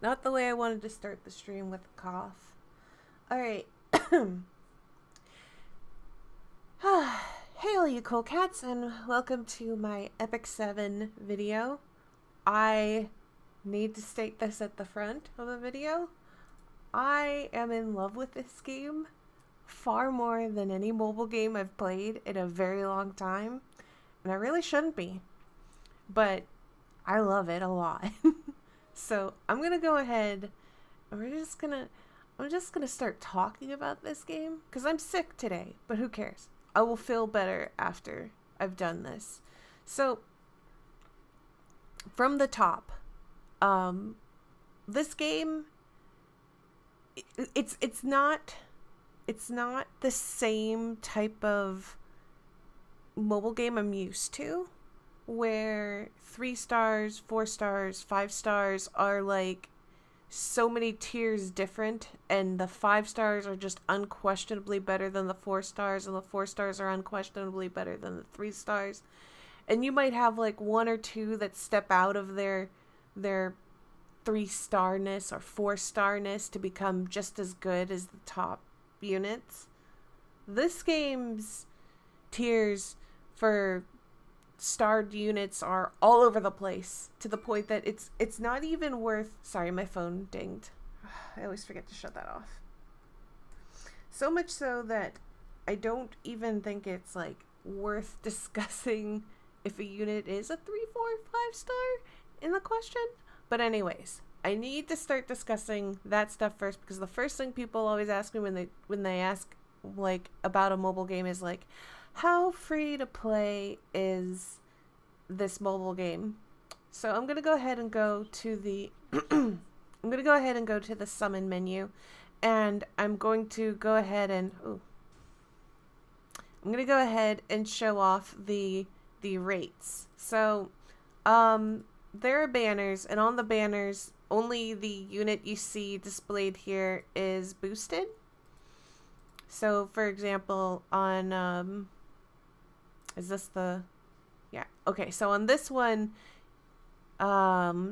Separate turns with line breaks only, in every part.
Not the way I wanted to start the stream, with a cough. Alright. Hey all you cool cats, and welcome to my Epic7 video. I need to state this at the front of the video. I am in love with this game far more than any mobile game I've played in a very long time. And I really shouldn't be. But I love it a lot. So I'm gonna go ahead and I'm just gonna start talking about this game because I'm sick today, but who cares? I will feel better after I've done this. So from the top, this game, it's not the same type of mobile game I'm used to, where 3 stars, 4 stars, 5 stars are like so many tiers different, and the 5 stars are just unquestionably better than the 4 stars, and the 4 stars are unquestionably better than the 3 stars. And you might have like 1 or 2 that step out of their 3-starness or 4-starness to become just as good as the top units. This game's tiers for starred units are all over the place, to the point that it's not even worth... Sorry, my phone dinged. I always forget to shut that off. So much so that I don't even think it's like worth discussing if a unit is a 3, 4, 5 star in the question. But anyways, I need to start discussing that stuff first, because the first thing people always ask me when they ask like about a mobile game is like, how free to play is this mobile game? So I'm gonna go ahead and go to the summon menu, and I'm going to go ahead and show off the rates. So there are banners, and on the banners only the unit you see displayed here is boosted. So for example, on is this the... Yeah, okay, so on this one,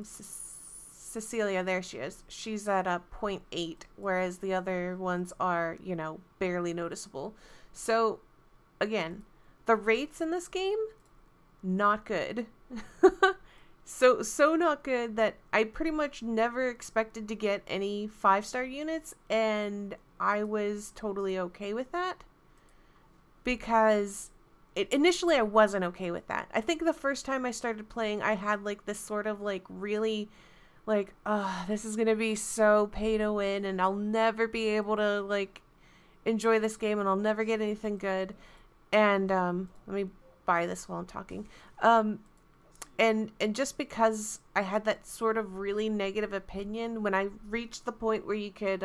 Cecilia, there she is. She's at a 0.8, whereas the other ones are, you know, barely noticeable. So, again, the rates in this game, not good. So not good that I pretty much never expected to get any 5-star units, and I was totally okay with that. Because... initially I wasn't okay with that. I think the first time I started playing, I had like this sort of like really like, this is gonna be so pay to win, and I'll never be able to like enjoy this game, and I'll never get anything good. And let me buy this while I'm talking. And just because I had that sort of really negative opinion, when I reached the point where you could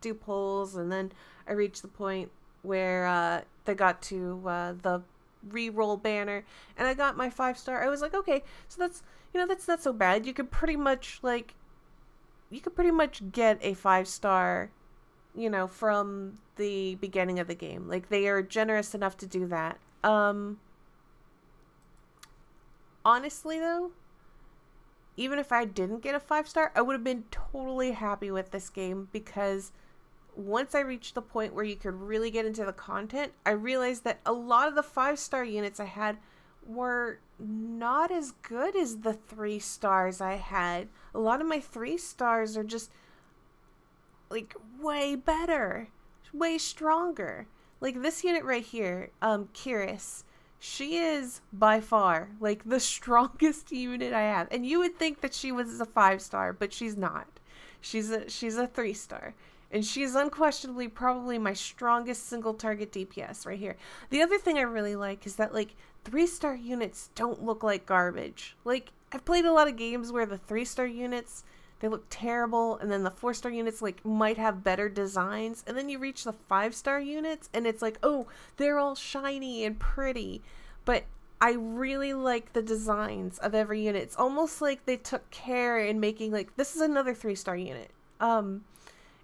do polls, and then I reached the point where they got to the reroll banner, and I got my 5-star, I was like, okay, so that's, you know, that's not so bad. You could pretty much get a 5-star, you know, from the beginning of the game. Like, they are generous enough to do that. Honestly though, even if I didn't get a 5-star, I would have been totally happy with this game, because once I reached the point where you could really get into the content, I realized that a lot of the 5-star units I had were not as good as the 3 stars I had. A lot of my 3 stars are just like way better, way stronger. Like this unit right here, Kiris, she is by far like the strongest unit I have. And you would think that she was a 5-star, but she's not. She's a 3-star. And she is unquestionably probably my strongest single target DPS right here. The other thing I really like is that like 3-star units don't look like garbage. Like, I've played a lot of games where the 3-star units, they look terrible, and then the 4-star units like might have better designs, and then you reach the 5-star units and it's like, oh, they're all shiny and pretty. But I really like the designs of every unit. It's almost like they took care in making, like, this is another 3-star unit.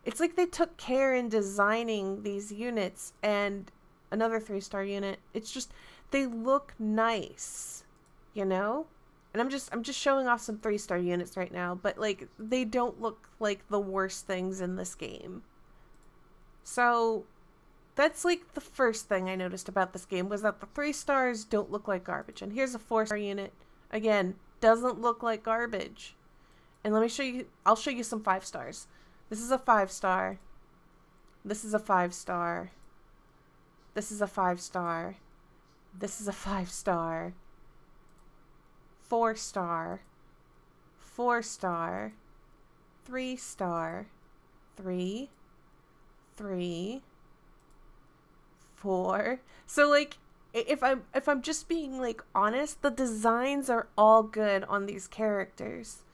It's like they took care in designing these units, and another 3-star unit. It's just, they look nice, you know? And I'm just showing off some 3-star units right now, but like they don't look like the worst things in this game. So that's like the first thing I noticed about this game, was that the 3 stars don't look like garbage. And here's a 4-star unit. Again, doesn't look like garbage. And let me show you, I'll show you some 5 stars. This is a 5-star. This is a 5-star. This is a 5-star. This is a 5-star. 4-star. 4-star. 3-star. 3. 3. 4. So like, if I'm just being like honest, the designs are all good on these characters.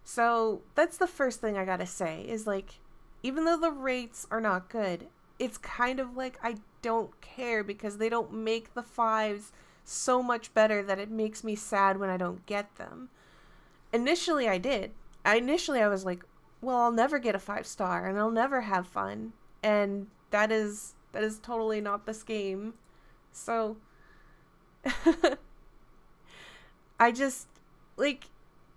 So that's the first thing I gotta say, is like, even though the rates are not good, it's kind of like I don't care, because they don't make the 5s so much better that it makes me sad when I don't get them. Initially I did. Initially I was like, well, I'll never get a 5-star and I'll never have fun. And that is totally not this game. So I just, like,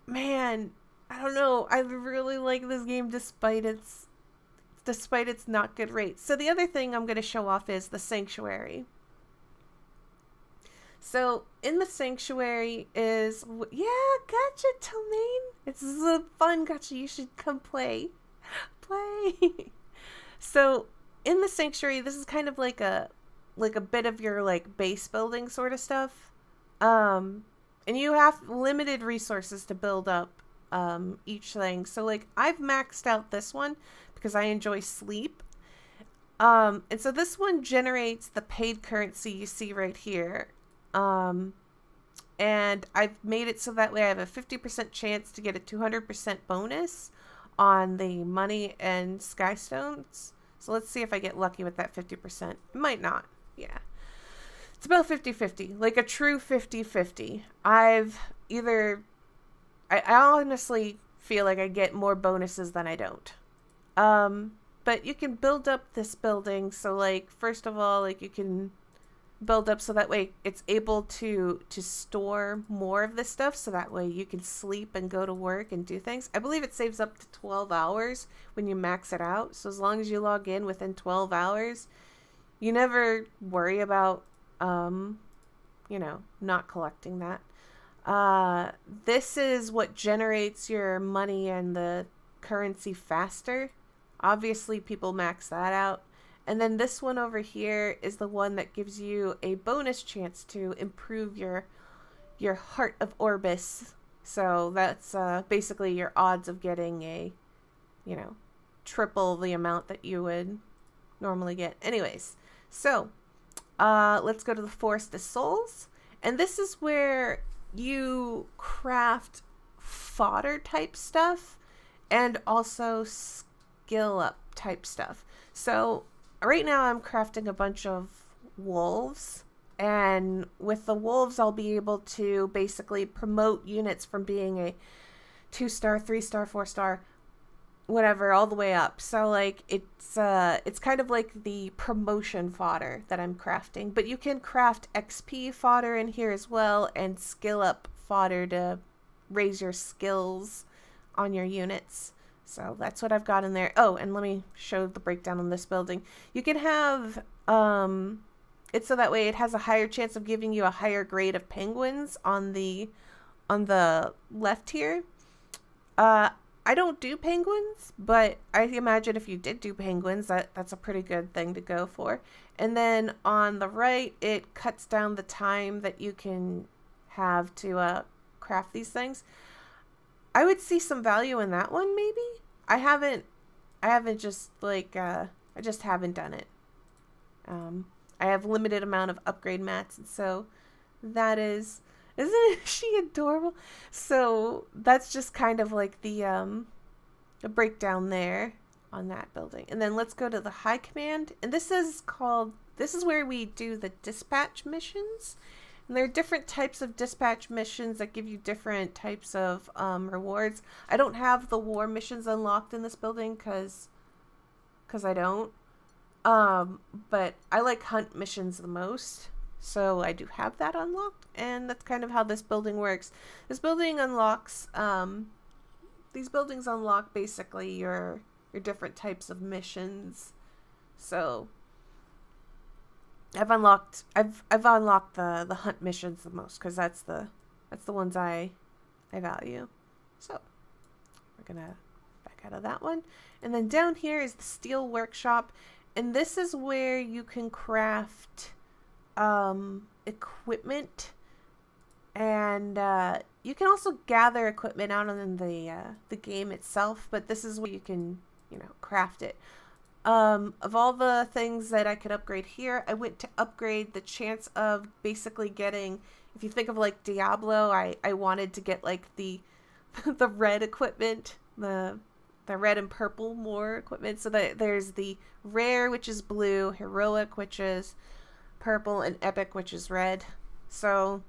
man, I don't know. I really like this game despite its not good rates. So the other thing I'm going to show off is the Sanctuary. So in the Sanctuary is, yeah, gotcha, Tomaine. It's a fun gotcha. You should come play. Play. So in the Sanctuary, this is kind of like a bit of your like base building sort of stuff. And you have limited resources to build up each thing. So like I've maxed out this one because I enjoy sleep. And so this one generates the paid currency you see right here. And I've made it so that way I have a 50% chance to get a 200% bonus on the money and Skystones. So let's see if I get lucky with that 50%. It might not. Yeah. It's about 50-50, like a true 50-50. I honestly feel like I get more bonuses than I don't. But you can build up this building. So like, first of all, like you can build up so that way it's able to store more of this stuff, so that way you can sleep and go to work and do things. I believe it saves up to 12 hours when you max it out. So as long as you log in within 12 hours, you never worry about, you know, not collecting that. This is what generates your money and the currency faster. Obviously, people max that out. And then this one over here is the one that gives you a bonus chance to improve your Heart of Orbis. So that's basically your odds of getting a, you know, triple the amount that you would normally get. Anyways, so let's go to the Forest of Souls. And this is where you craft fodder type stuff and also skill up type stuff. So right now I'm crafting a bunch of wolves, and with the wolves I'll be able to basically promote units from being a 2-star, 3-star, 4-star, whatever, all the way up. So like it's kind of like the promotion fodder that I'm crafting, but you can craft XP fodder in here as well, and skill up fodder to raise your skills on your units. So that's what I've got in there. Oh, and let me show the breakdown on this building. You can have, it's so that way it has a higher chance of giving you a higher grade of penguins on the left here. I don't do penguins, but I imagine if you did do penguins, that's a pretty good thing to go for. And then on the right, it cuts down the time that you can have to craft these things. I would see some value in that one, maybe. I haven't just like, I just haven't done it. I have limited amount of upgrade mats, and so that is, isn't she adorable? So that's just kind of like the breakdown there on that building. And then let's go to the High Command, and this is where we do the dispatch missions. And there are different types of dispatch missions that give you different types of rewards. I don't have the war missions unlocked in this building because I don't. But I like hunt missions the most. So I do have that unlocked, and that's kind of how this building works. This building unlocks, these buildings unlock basically your different types of missions. So I've unlocked the hunt missions the most, because that's the ones I value. So we're gonna back out of that one, and then down here is the steel workshop, and this is where you can craft equipment, and you can also gather equipment out in the game itself, but this is where you can, you know, craft it. Of all the things that I could upgrade here, I went to upgrade the chance of basically getting, if you think of like Diablo, I wanted to get like the the red equipment, the red and purple more equipment. So that there's the rare, which is blue, heroic, which is purple, and epic, which is red. So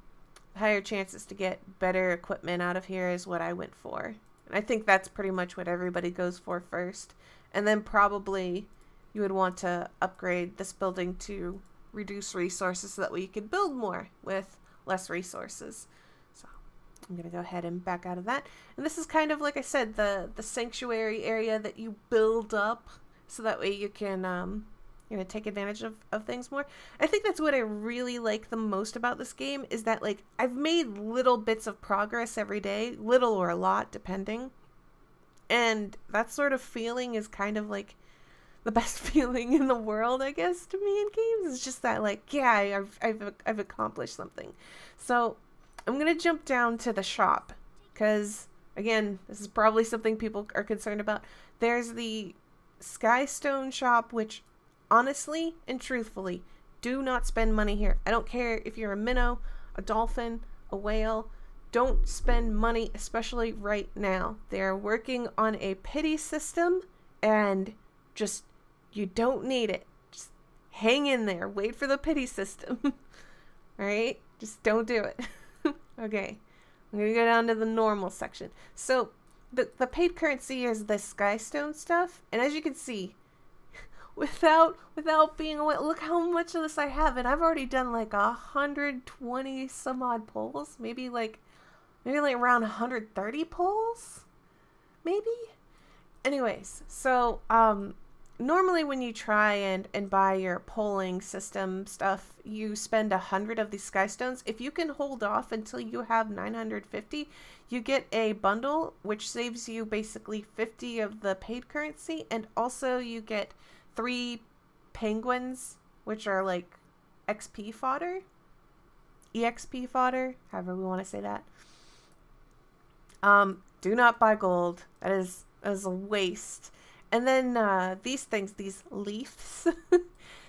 higher chances to get better equipment out of here is what I went for. And I think that's pretty much what everybody goes for first. And then probably you would want to upgrade this building to reduce resources so that way you can build more with less resources. So I'm going to go ahead and back out of that. And this is kind of, like I said, the sanctuary area that you build up so that way you can you know, take advantage of things more. I think that's what I really like the most about this game, is that like I've made little bits of progress every day, little or a lot depending. And that sort of feeling is kind of like the best feeling in the world, I guess, to me in games. It's just that like, yeah, I've accomplished something. So I'm going to jump down to the shop because, again, this is probably something people are concerned about. There's the Skystone shop, which honestly and truthfully, do not spend money here. I don't care if you're a minnow, a dolphin, a whale. Don't spend money, especially right now. They're working on a pity system, and just, you don't need it. Just hang in there. Wait for the pity system. Alright? Just don't do it. Okay. I'm going to go down to the normal section. So, the paid currency is the Skystone stuff, and as you can see, without being aware, look how much of this I have, and I've already done like 120 some odd polls, maybe like around 130 polls, maybe. Anyways, so normally when you try and buy your polling system stuff, you spend 100 of these Skystones. If you can hold off until you have 950, you get a bundle which saves you basically 50 of the paid currency, and also you get 3 penguins, which are like XP fodder, EXP fodder, however we want to say that. Do not buy gold. That is a waste. And then these things, these leaves,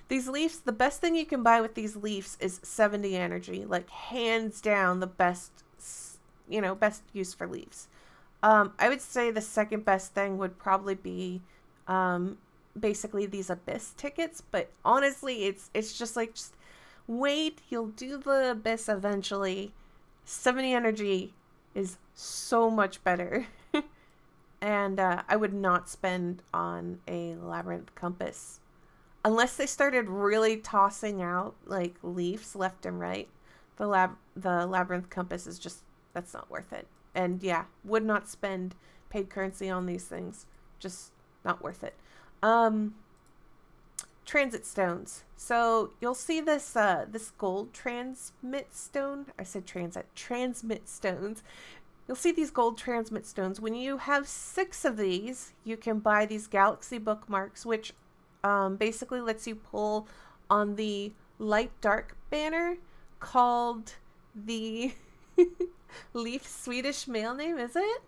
these leaves, the best thing you can buy with these leaves is 70 energy. Like hands down the best, you know, best use for leaves. I would say the second best thing would probably be basically these abyss tickets, but honestly it's just like, just wait, you'll do the abyss eventually. 70 energy is so much better. And I would not spend on a labyrinth compass unless they started really tossing out like leaves left and right. The labyrinth compass is just, that's not worth it. And yeah, would not spend paid currency on these things. Just not worth it. Transit stones. So you'll see this this gold transmit stone. I said transmit stones. You'll see these gold transmit stones. When you have 6 of these, you can buy these galaxy bookmarks, which basically lets you pull on the light dark banner called the Leaf Swedish male name, is it?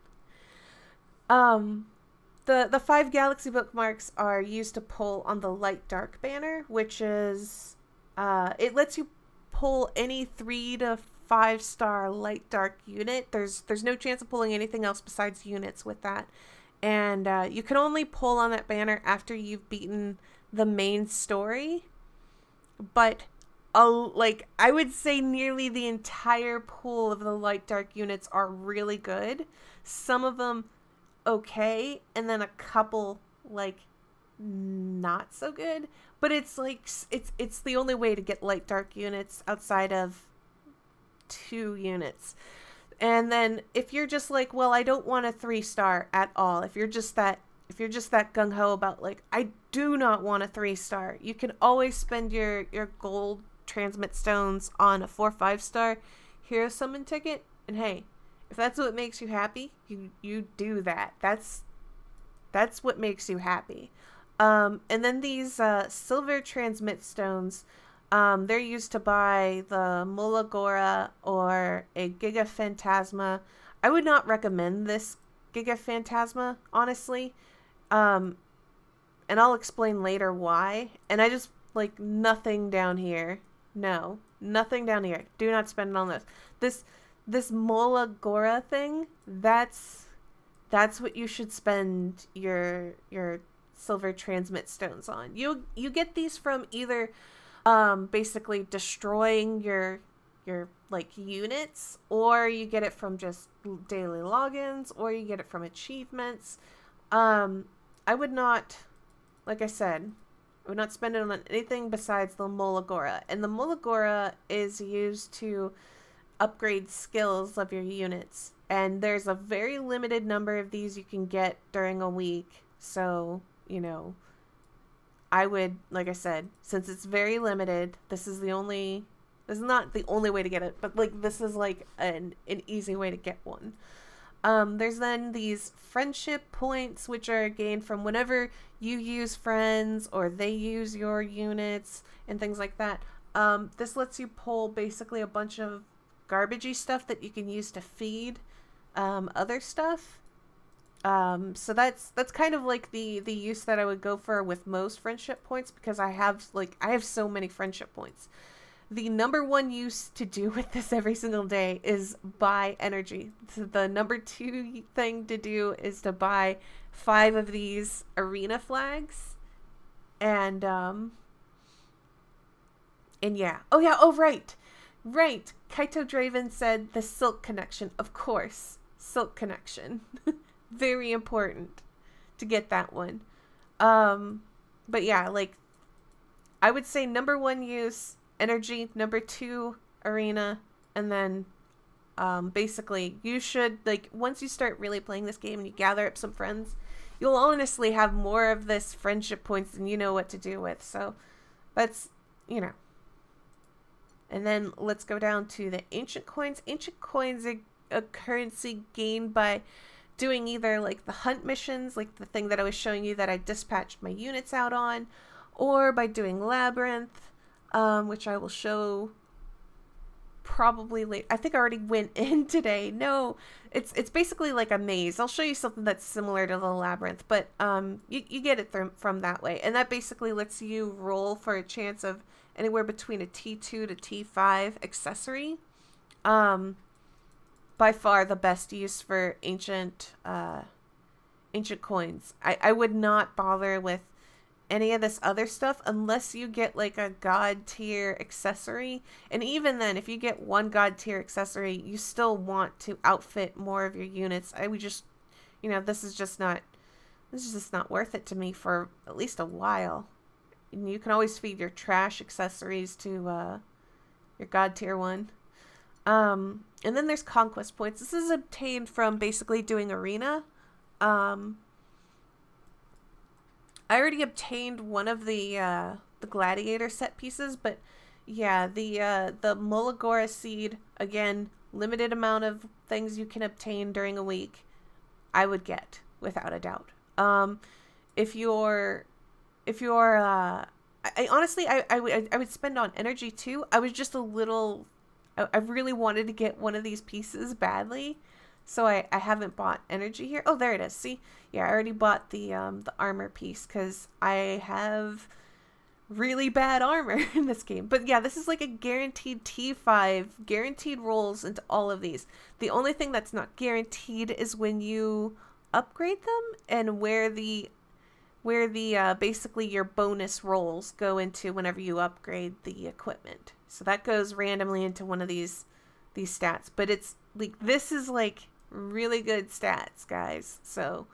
The 5 galaxy bookmarks are used to pull on the light dark banner, which is it lets you pull any 3 to 5-star light dark unit. There's no chance of pulling anything else besides units with that, and you can only pull on that banner after you've beaten the main story. But like I would say nearly the entire pool of the light dark units are really good. Some of them okay, and then a couple like not so good, But it's like, it's the only way to get light dark units outside of 2 units. And then if you're just like, well, I don't want a 3-star at all. If you're just that gung-ho about like, I do not want a 3-star, you can always spend your gold transmit stones on a 4-5-star hero summon ticket. And hey, if that's what makes you happy, you do that. That's what makes you happy. And then these silver transmit stones, they're used to buy the Molagora or a Giga Phantasma. I would not recommend this Giga Phantasma, honestly. And I'll explain later why. And I just, like, nothing down here. No, nothing down here. Do not spend it on this. This Molagora thing, that's what you should spend your silver transmit stones on. You get these from either basically destroying your like units, or you get it from just daily logins, or you get it from achievements. I would not, like I said, I would not spend it on anything besides the Molagora. And the Molagora is used to upgrade skills of your units. And there's a very limited number of these you can get during a week. So, you know, I would, like I said, since it's very limited, this is not the only way to get it, but like this is like an easy way to get one. There's then these friendship points, which are gained from whenever you use friends or they use your units and things like that. This lets you pull basically a bunch of garbagey stuff that you can use to feed other stuff. So that's kind of like the use that I would go for with most friendship points, because I have so many friendship points. The number one use to do with this every single day is buy energy. So the number 2 thing to do is to buy 5 of these arena flags. And yeah. Oh, right. Kaito Draven said the Silk Connection. Of course. Silk Connection. Very important to get that one. But yeah, like, I would say number 1 use, energy, number 2, arena, and then basically you should, like, once you start really playing this game and you gather up some friends, you'll honestly have more of this friendship points than you know what to do with. So that's, you know. And then let's go down to the ancient coins. Ancient coins are a currency gained by doing either like the hunt missions, like the thing that I was showing you that I dispatched my units out on, or by doing labyrinth, which I will show probably late. I think I already went in today. No, it's basically like a maze. I'll show you something that's similar to the labyrinth, but you get it from that way, and that basically lets you roll for a chance of anywhere between a T2 to T5 accessory. By far the best use for ancient coins. I would not bother with any of this other stuff unless you get like a god tier accessory. And even then, if you get one god tier accessory, you still want to outfit more of your units. I would just, you know, this is just not worth it to me for at least a while. And you can always feed your trash accessories to your god tier one. And then there's Conquest Points. This is obtained from basically doing arena. I already obtained one of the gladiator set pieces, but yeah, the Molagora seed, again, limited amount of things you can obtain during a week, I would get without a doubt. If you're I honestly would spend on energy too. I was just a little, I really wanted to get one of these pieces badly, so I haven't bought energy here. Oh, there it is. See, yeah, I already bought the armor piece because I have really bad armor in this game. But yeah, this is like a guaranteed T5, guaranteed rolls into all of these. The only thing that's not guaranteed is when you upgrade them and where the basically your bonus rolls go into whenever you upgrade the equipment. So that goes randomly into one of these stats. But it's like, this is like really good stats, guys. So,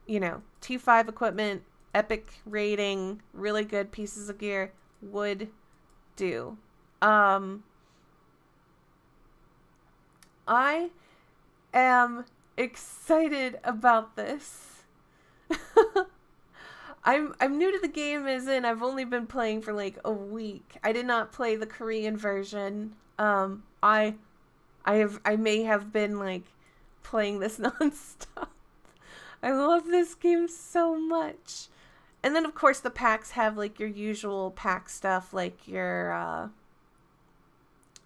you know, T5 equipment, epic rating, really good pieces of gear would do. I am excited about this. I'm new to the game, as in I've only been playing for like a week. I did not play the Korean version. I may have been like playing this nonstop. I love this game so much. And then of course the packs have like your usual pack stuff, like your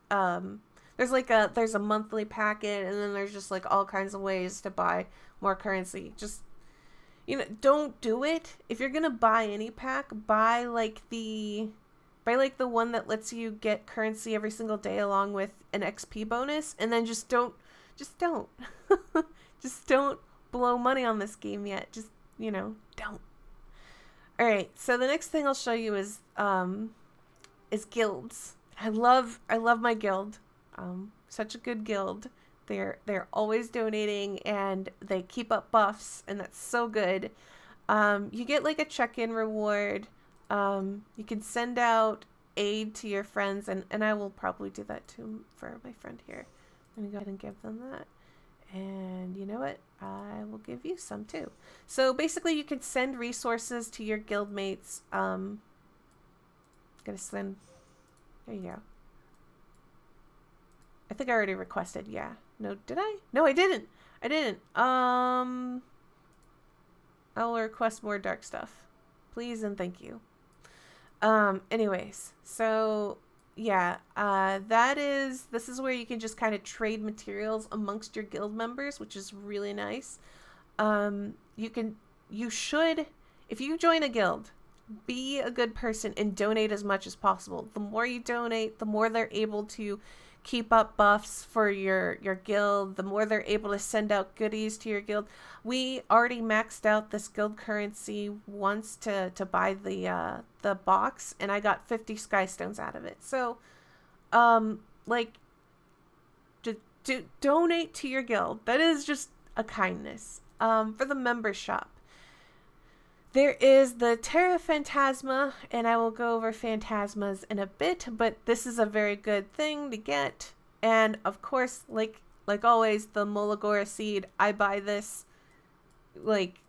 there's a monthly packet, and then there's just like all kinds of ways to buy more currency. Just, you know, don't do it. If you're gonna buy any pack, buy like the one that lets you get currency every single day along with an XP bonus, and then just don't just don't blow money on this game yet. Just, you know, don't. All right, so the next thing I'll show you is guilds. I love my guild. Such a good guild. They're always donating, and they keep up buffs, and that's so good. You get like a check-in reward. You can send out aid to your friends, and I will probably do that too for my friend here. I'm gonna go ahead and give them that. And you know what? I will give you some too. So basically you can send resources to your guild mates. Gonna send, there you go. I think I already requested, yeah. No, did I? No, I didn't. I will request more dark stuff. Please and thank you. Anyways, so yeah, this is where you can just kind of trade materials amongst your guild members, which is really nice. You should, if you join a guild, be a good person and donate as much as possible. The more you donate, the more they're able to keep up buffs for your guild, the more they're able to send out goodies to your guild. We already maxed out this guild currency once to buy the box, and I got 50 Skystones out of it. So like, donate to your guild. That is just a kindness. For the member shop, there is the Terra Phantasma, and I will go over Phantasmas in a bit, but this is a very good thing to get. And of course, like always, the Molagora seed, I buy this. Like,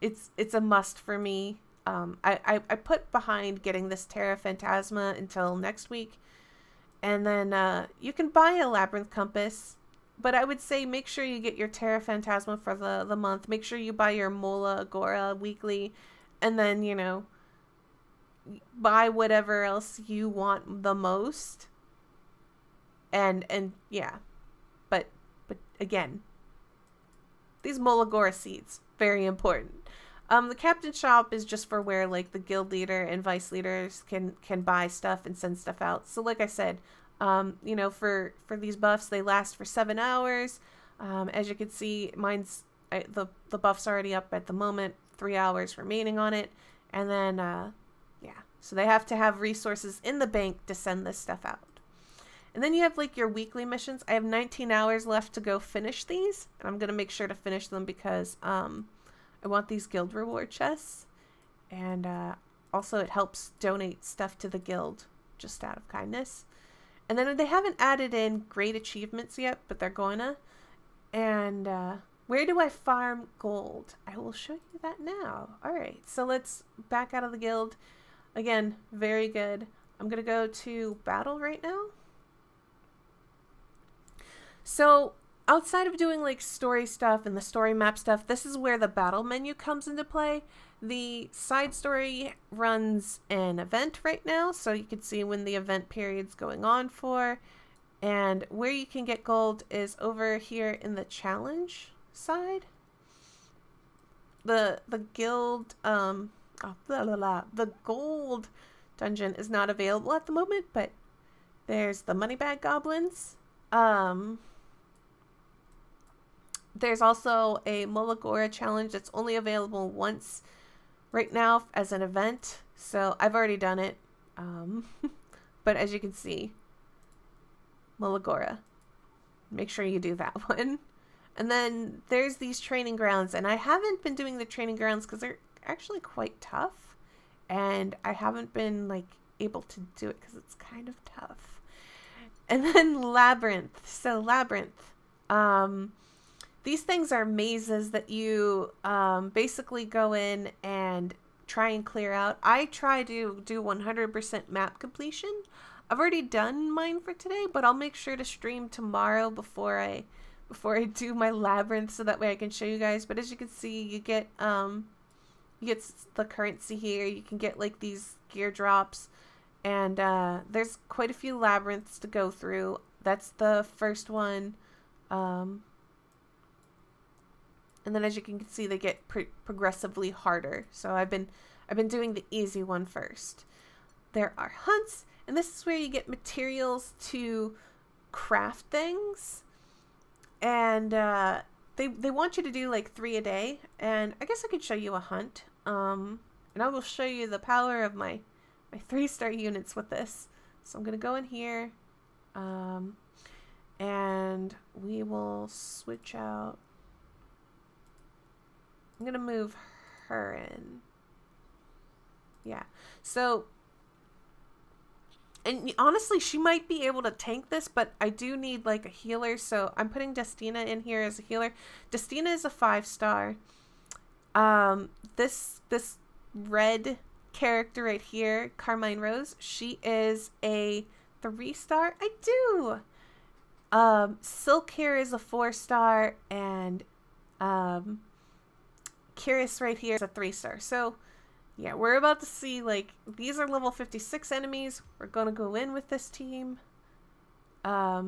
it's a must for me. I put behind getting this Terra Phantasma until next week. And then you can buy a Labyrinth Compass, but I would say make sure you get your Terra Phantasma for the month. Make sure you buy your Mola Agora weekly, and then, you know, buy whatever else you want the most. And yeah, but again, these Mola Agora seeds, very important. The captain shop is just for where like the guild leader and vice leaders can buy stuff and send stuff out. So like I said, you know, for these buffs, they last for 7 hours. As you can see, mine's the buff's already up at the moment, 3 hours remaining on it. And then yeah, so they have to have resources in the bank to send this stuff out. And then you have like your weekly missions. I have 19 hours left to go finish these, and I'm gonna make sure to finish them because I want these guild reward chests, and also it helps donate stuff to the guild just out of kindness. And then they haven't added in great achievements yet, but they're going to. And where do I farm gold? I will show you that now. All right, so let's back out of the guild. Again, very good. I'm going to go to battle right now. So outside of doing like story stuff and the story map stuff, this is where the battle menu comes into play. The side story runs an event right now, so you can see when the event period's going on for. And where you can get gold is over here in the challenge side. The guild the gold dungeon is not available at the moment, but there's the money bag goblins. There's also a Molagora challenge that's only available once right now as an event, so I've already done it. But as you can see, Molagora, make sure you do that one. And then there's these training grounds, and I haven't been doing the training grounds because they're actually quite tough, and I haven't been like able to do it because it's kind of tough. And then Labyrinth. So Labyrinth. These things are mazes that you basically go in and try and clear out. I try to do 100% map completion. I've already done mine for today, but I'll make sure to stream tomorrow before I do my Labyrinth, so that way I can show you guys. But as you can see, you get the currency here. You can get like these gear drops, and there's quite a few labyrinths to go through. That's the first one, and then as you can see, they get progressively harder. So I've been doing the easy one first. There are hunts, and this is where you get materials to craft things, and they want you to do like 3 a day. And I guess I could show you a hunt, and I will show you the power of my 3-star units with this. So I'm gonna go in here, and we will switch out. I'm gonna move her in. Yeah. So, and honestly, she might be able to tank this, but I do need like a healer. So I'm putting Destina in here as a healer. Destina is a 5-star. This red character right here, Carmine Rose, she is a 3-star. I do. Silk here is a 4-star, and Curious right here is a 3-star. So yeah, we're about to see, like, these are level 56 enemies. We're gonna go in with this team. I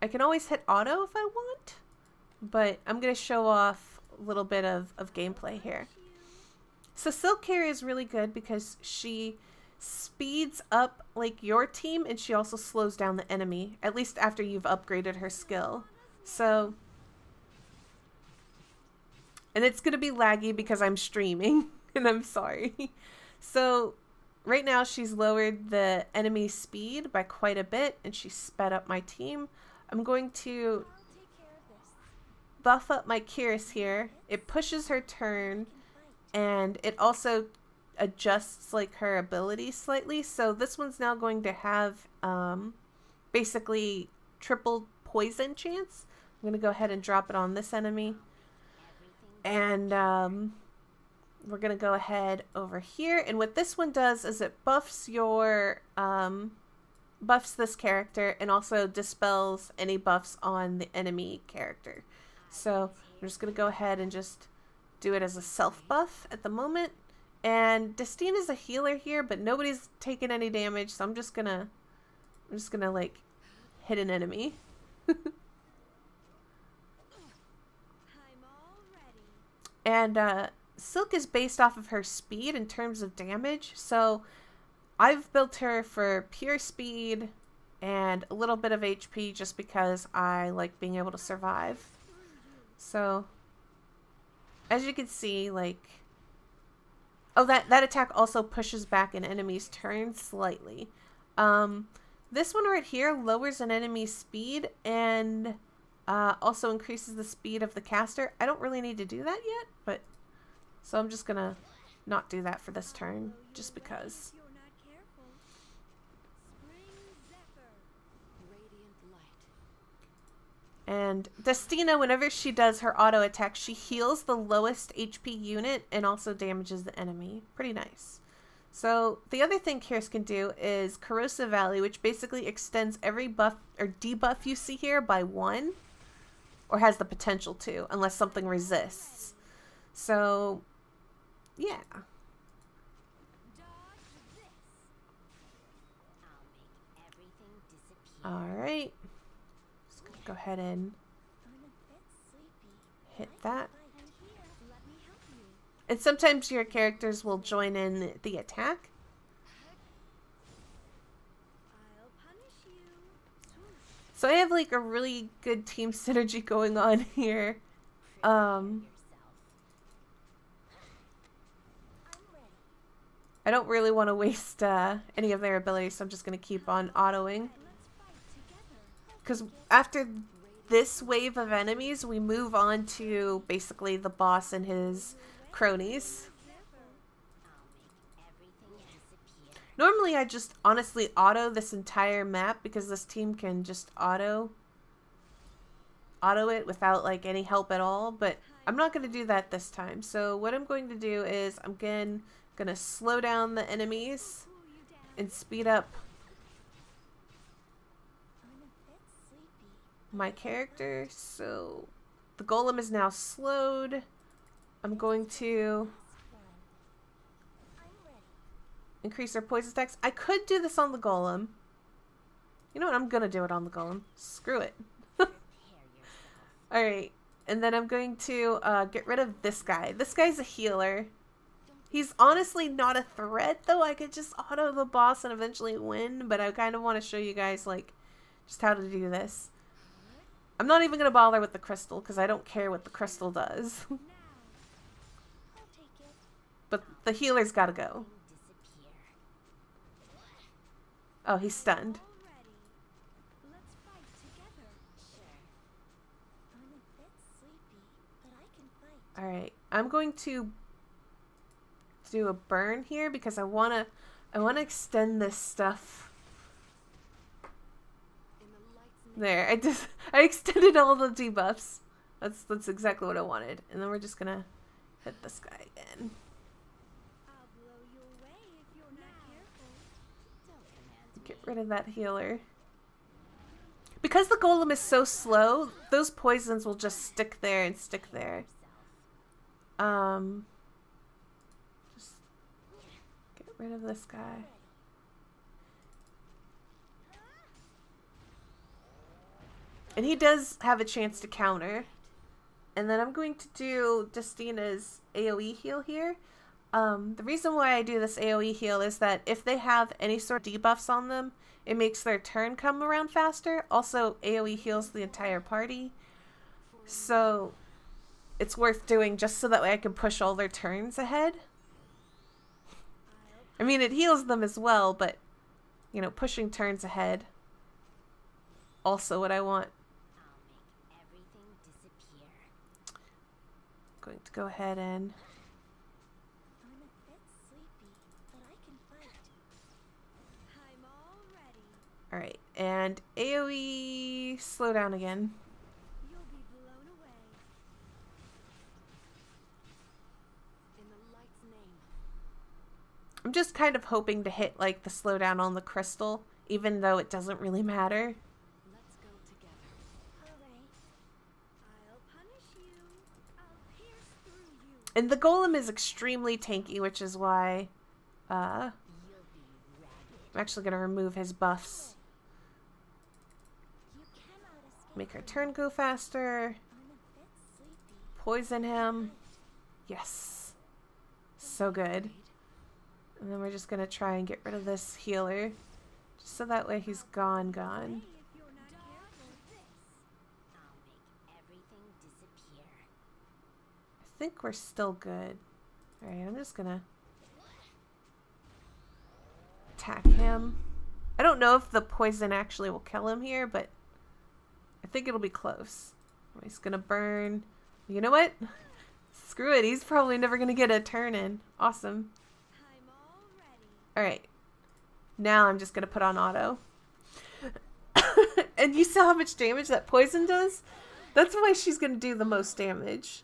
can always hit auto if I want, but I'm gonna show off a little bit of gameplay here. So Silk here is really good because she speeds up like your team, and she also slows down the enemy, at least after you've upgraded her skill. So, and it's gonna be laggy because I'm streaming, and I'm sorry. So right now she's lowered the enemy speed by quite a bit, and she sped up my team. I'm going to buff up my Curious here. It pushes her turn, and it also adjusts like her ability slightly. So this one's now going to have basically triple poison chance. I'm going to go ahead and drop it on this enemy. And we're going to go ahead over here. And what this one does is it buffs your buffs this character, and also dispels any buffs on the enemy character. So I'm just going to go ahead and just do it as a self buff at the moment. And Destina is a healer here, but nobody's taking any damage, so I'm just gonna like hit an enemy. And Silk is based off of her speed in terms of damage, so I've built her for pure speed and a little bit of HP just because I like being able to survive. So as you can see, like, oh, that attack also pushes back an enemy's turn slightly. This one right here lowers an enemy's speed and also increases the speed of the caster. I don't really need to do that yet, but so I'm just gonna not do that for this turn just because. And Destina, whenever she does her auto attack, she heals the lowest HP unit and also damages the enemy. Pretty nice. So the other thing Curious can do is Corrosive Valley, which basically extends every buff or debuff you see here by 1, or has the potential to, unless something resists. So yeah. All right. Go ahead and hit that. And sometimes your characters will join in the attack. So I have like a really good team synergy going on here. I don't really want to waste any of their abilities, so I'm just going to keep on autoing. Because after this wave of enemies, we move on to basically the boss and his cronies. Normally I just honestly auto this entire map because this team can just auto it without like any help at all, but I'm not going to do that this time. So what I'm going to do is I'm going to slow down the enemies and speed up my character. So the golem is now slowed. I'm going to increase their poison attacks. I could do this on the golem. You know what? I'm going to do it on the golem. Screw it. Alright. And then I'm going to get rid of this guy. This guy's a healer. He's honestly not a threat, though. I could just auto the boss and eventually win. But I kind of want to show you guys, like, just how to do this. I'm not even going to bother with the crystal because I don't care what the crystal does. But the healer's got to go. Oh, he's stunned. Alright, I'm going to do a burn here because I wanna extend this stuff. There, I extended all the debuffs. That's exactly what I wanted. And then we're just gonna hit this guy again. Get rid of that healer. Because the golem is so slow, those poisons will just stick there and stick there. Just get rid of this guy. And he does have a chance to counter. And then I'm going to do Justina's AoE heal here. The reason why I do this AoE heal is that if they have any sort of debuffs on them, it makes their turn come around faster. Also, AoE heals the entire party. So it's worth doing just so that way I can push all their turns ahead. I mean, it heals them as well, but, you know, pushing turns ahead. Also what I want. Going to go ahead and... Alright, and AoE slow down again. I'm just kind of hoping to hit like the slowdown on the crystal, even though it doesn't really matter.
Let's go together. Alright. I'll punish you. I'll pierce through you.
And the golem is extremely tanky, which is why I'm actually going to remove his buffs. Make our turn go faster. Poison him. Yes. So good. And then we're just going to try and get rid of this healer. Just so that way he's gone. I think we're still good. Alright, I'm just going to attack him. I don't know if the poison actually will kill him here, but I think it'll be close. He's going to burn. You know what? Screw it. He's probably never going to get a turn in. Awesome. Alright. Now I'm just going to put on auto. And you saw how much damage that poison does? That's why she's going to do the most damage.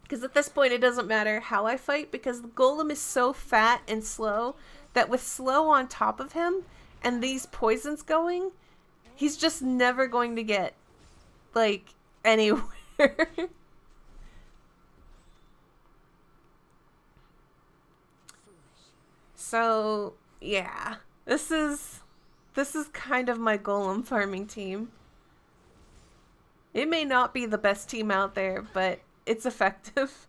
Because at this point it doesn't matter how I fight, because the golem is so fat and slow that with slow on top of him and these poisons going, he's just never going to get, like, anywhere. So, yeah. This is kind of my golem farming team. It may not be the best team out there, but it's effective.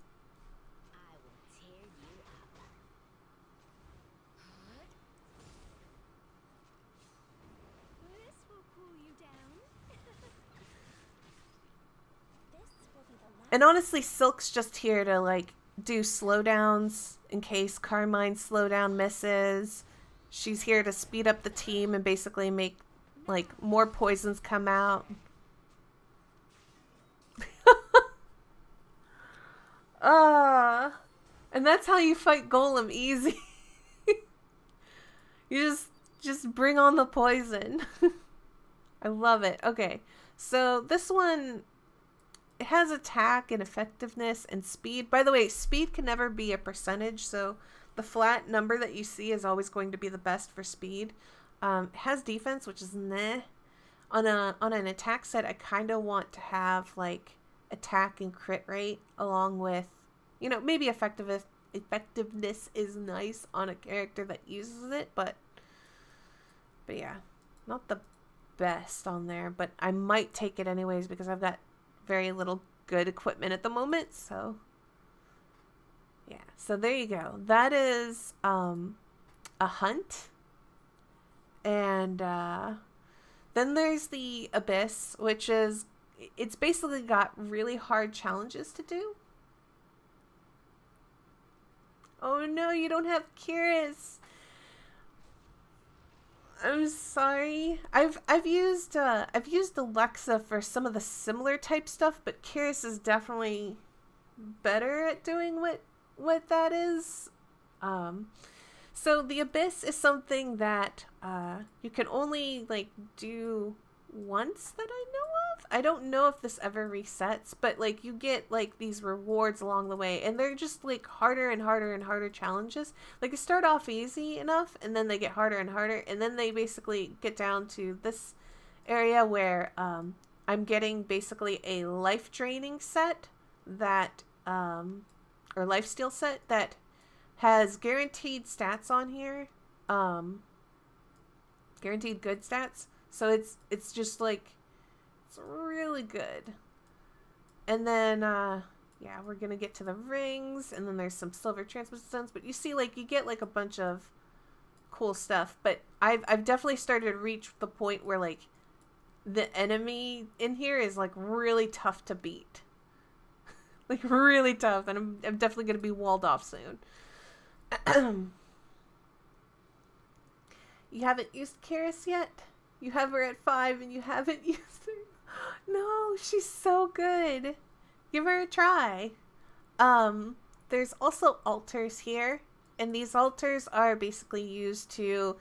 And honestly, Silk's just here to, like, do slowdowns in case Carmine's slowdown misses. She's here to speed up the team and basically make, like, more poisons come out. And that's how you fight Golem easy. You just bring on the poison. I love it. Okay, so this one, it has attack and effectiveness and speed. By the way, speed can never be a percentage, so the flat number that you see is always going to be the best for speed. It has defense, which is meh. On an attack set, I kind of want to have like attack and crit rate along with, you know, maybe effectiveness is nice on a character that uses it, but yeah, not the best on there, but I might take it anyways because I've got very little good equipment at the moment. So yeah, so there you go. That is a hunt. And then there's the Abyss, which is, it's basically got really hard challenges to do. Oh no, you don't have Curious. I'm sorry. I've used Alexa for some of the similar type stuff, but Curious is definitely better at doing what that is. So the Abyss is something that you can only like do once that I know of. I don't know if this ever resets, but like you get like these rewards along the way, and they're just like harder and harder and harder challenges. Like they start off easy enough and then they get harder and harder, and then they basically get down to this area where I'm getting basically a life draining set that or lifesteal set that has guaranteed stats on here, guaranteed good stats. So it's just like, it's really good. And then yeah, we're gonna get to the rings, and then there's some silver transmission stones. But you see, like, you get like a bunch of cool stuff. But I've definitely started to reach the point where like the enemy in here is like really tough to beat, like really tough, and I'm definitely gonna be walled off soon. You haven't used Karis yet? You have her at 5 and you haven't used her? No, she's so good. Give her a try. There's also altars here, and these altars are basically used to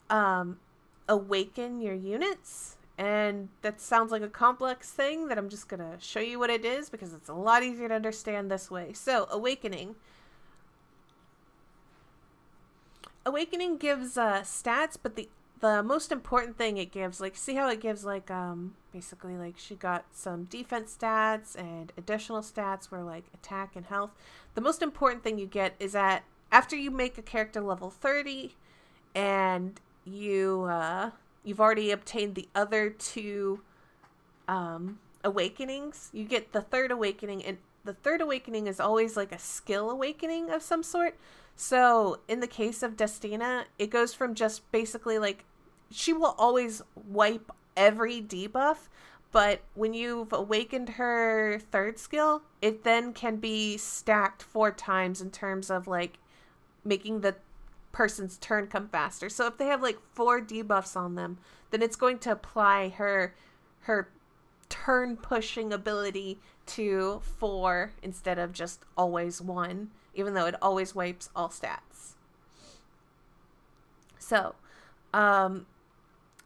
awaken your units. And that sounds like a complex thing that I'm just gonna show you what it is because it's a lot easier to understand this way. So, awakening. Awakening gives stats, but the most important thing it gives, like, see how it gives, like, basically, like, she got some defense stats and additional stats where, like, attack and health. The most important thing you get is that after you make a character level 30 and you've already obtained the other 2 awakenings, you get the 3rd awakening, and the 3rd awakening is always, like, a skill awakening of some sort. So, in the case of Destina, it goes from just basically, like, she will always wipe every debuff, but when you've awakened her 3rd skill, it then can be stacked 4 times in terms of, like, making the person's turn come faster. So, if they have, like, 4 debuffs on them, then it's going to apply her turn pushing ability to 4 instead of just always 1. Even though it always wipes all stats. So,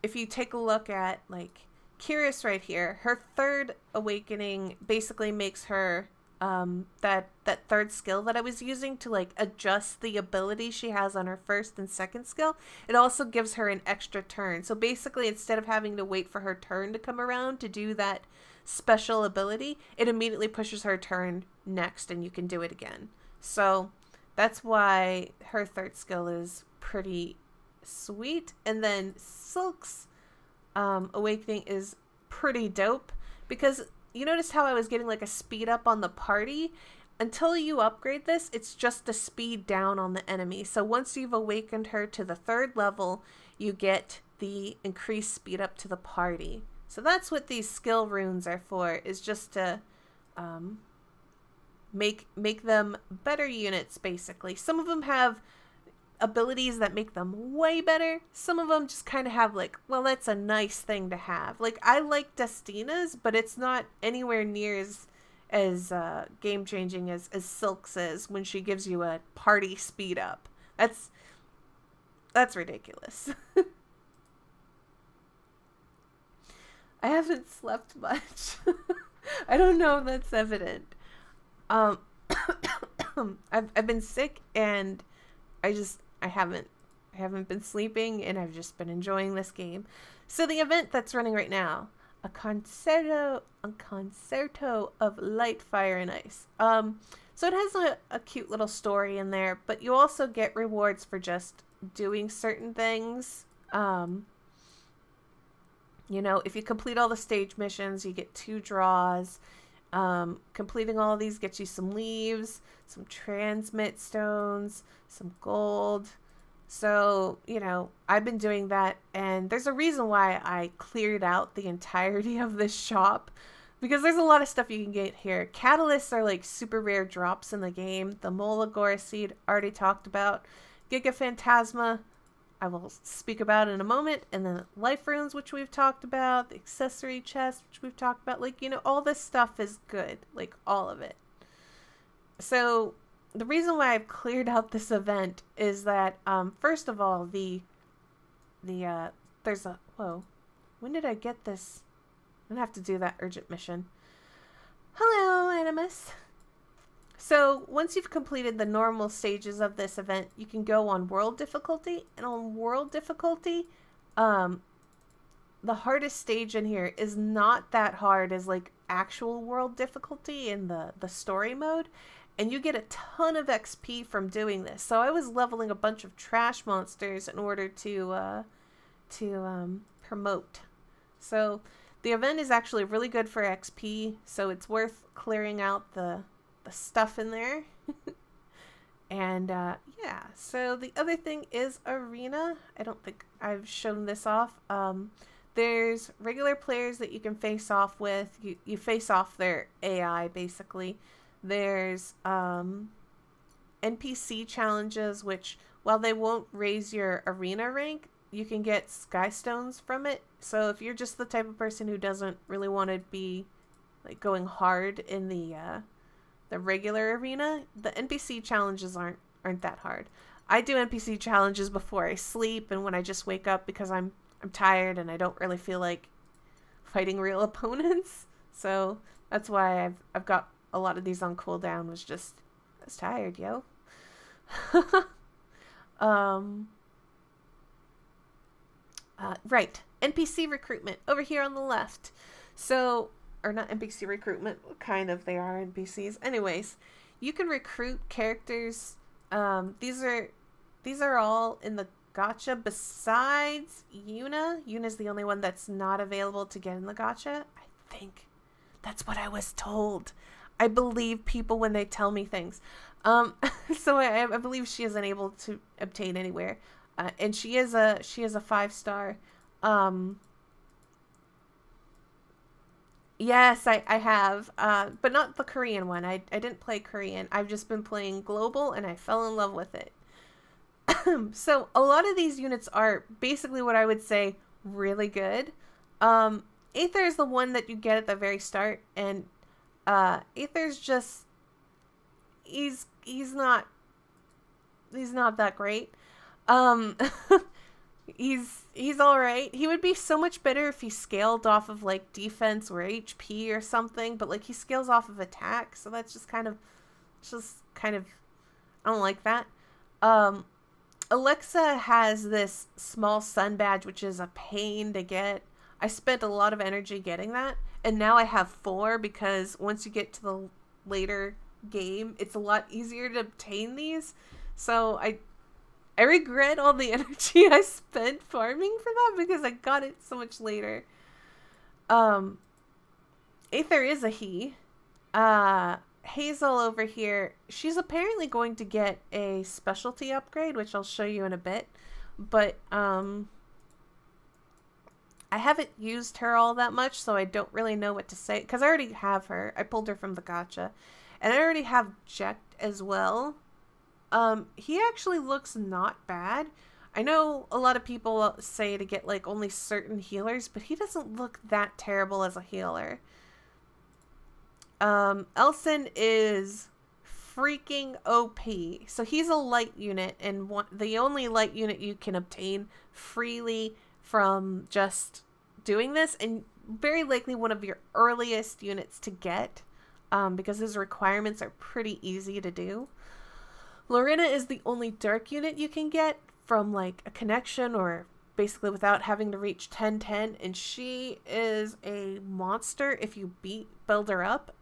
if you take a look at, like, Curious right here, her 3rd awakening basically makes her, that 3rd skill that I was using to, like, adjust the ability she has on her 1st and 2nd skill, it also gives her an extra turn. So basically, instead of having to wait for her turn to come around to do that special ability, it immediately pushes her turn next and you can do it again. So that's why her 3rd skill is pretty sweet. And then Silk's awakening is pretty dope because you noticed how I was getting like a speed up on the party. Until you upgrade this, it's just a speed down on the enemy. So once you've awakened her to the 3rd level, you get the increased speed up to the party. So that's what these skill runes are for, is just to make them better units, basically. Some of them have abilities that make them way better. Some of them just kind of have, like, well, that's a nice thing to have. Like, I like Destina's, but it's not anywhere near as game changing as Silk's is when she gives you a party speed up. That's ridiculous. I haven't slept much. I don't know if that's evident. I've been sick and I haven't been sleeping, and I've just been enjoying this game. So the event that's running right now, a concerto of light, fire, and ice. So it has a cute little story in there, but you also get rewards for just doing certain things. You know, if you complete all the stage missions, you get 2 draws. Completing all of these gets you some leaves, some transmit stones, some gold. So, you know, I've been doing that, and there's a reason why I cleared out the entirety of this shop, because there's a lot of stuff you can get here. Catalysts are like super rare drops in the game. The Molagora seed, already talked about. Giga Phantasma, I will speak about in a moment. And then life runes, which we've talked about. The accessory chest, which we've talked about. Like, you know, all this stuff is good. Like, all of it. So the reason why I've cleared out this event is that, first of all, there's a, whoa, when did I get this? I'm gonna have to do that urgent mission. Hello, Animus. So once you've completed the normal stages of this event, you can go on world difficulty, and on world difficulty, the hardest stage in here is not that hard as like actual world difficulty in the story mode. And you get a ton of XP from doing this. So I was leveling a bunch of trash monsters in order to promote. So the event is actually really good for XP. So it's worth clearing out the stuff in there. And yeah. So the other thing is arena. I don't think I've shown this off. There's regular players that you can face off with. You face off their AI basically. There's NPC challenges, which while they won't raise your arena rank, you can get Skystones from it. So if you're just the type of person who doesn't really want to be like going hard in the regular arena, the NPC challenges aren't that hard. I do NPC challenges before I sleep and when I just wake up because I'm tired and I don't really feel like fighting real opponents. So that's why I've got a lot of these on cooldown. I was tired, yo. Right. NPC recruitment over here on the left. So, or not NPC recruitment, kind of, they are NPCs. Anyways, you can recruit characters. These are all in the gacha besides Yuna. Yuna's the only one that's not available to get in the gacha. I think that's what I was told. I believe people when they tell me things. So I believe she isn't able to obtain anywhere. And she is a 5-star. Yes, I have. But not the Korean one. I didn't play Korean. I've just been playing global and I fell in love with it. So a lot of these units are basically what I would say really good. Aether is the one that you get at the very start, and Aether's just he's not that great. He's all right. He would be so much better if he scaled off of like defense or HP or something, but like he scales off of attack, so that's just kind of I don't like that. Alexa has this small sun badge, which is a pain to get. I spent a lot of energy getting that, and now I have 4 because once you get to the later game, it's a lot easier to obtain these. So I regret all the energy I spent farming for that because I got it so much later. Aether is a he. Hazel over here, she's apparently going to get a specialty upgrade, which I'll show you in a bit. But I haven't used her all that much, so I don't really know what to say. Because I already have her. I pulled her from the gacha. And I already have Jekt as well. He actually looks not bad. I know a lot of people say to get like only certain healers, but he doesn't look that terrible as a healer. Elson is freaking OP. So he's a light unit, and the only light unit you can obtain freely from just doing this, and very likely one of your earliest units to get, because his requirements are pretty easy to do. Lorena is the only dark unit you can get from like a connection or basically without having to reach 10-10, and she is a monster if you build her up.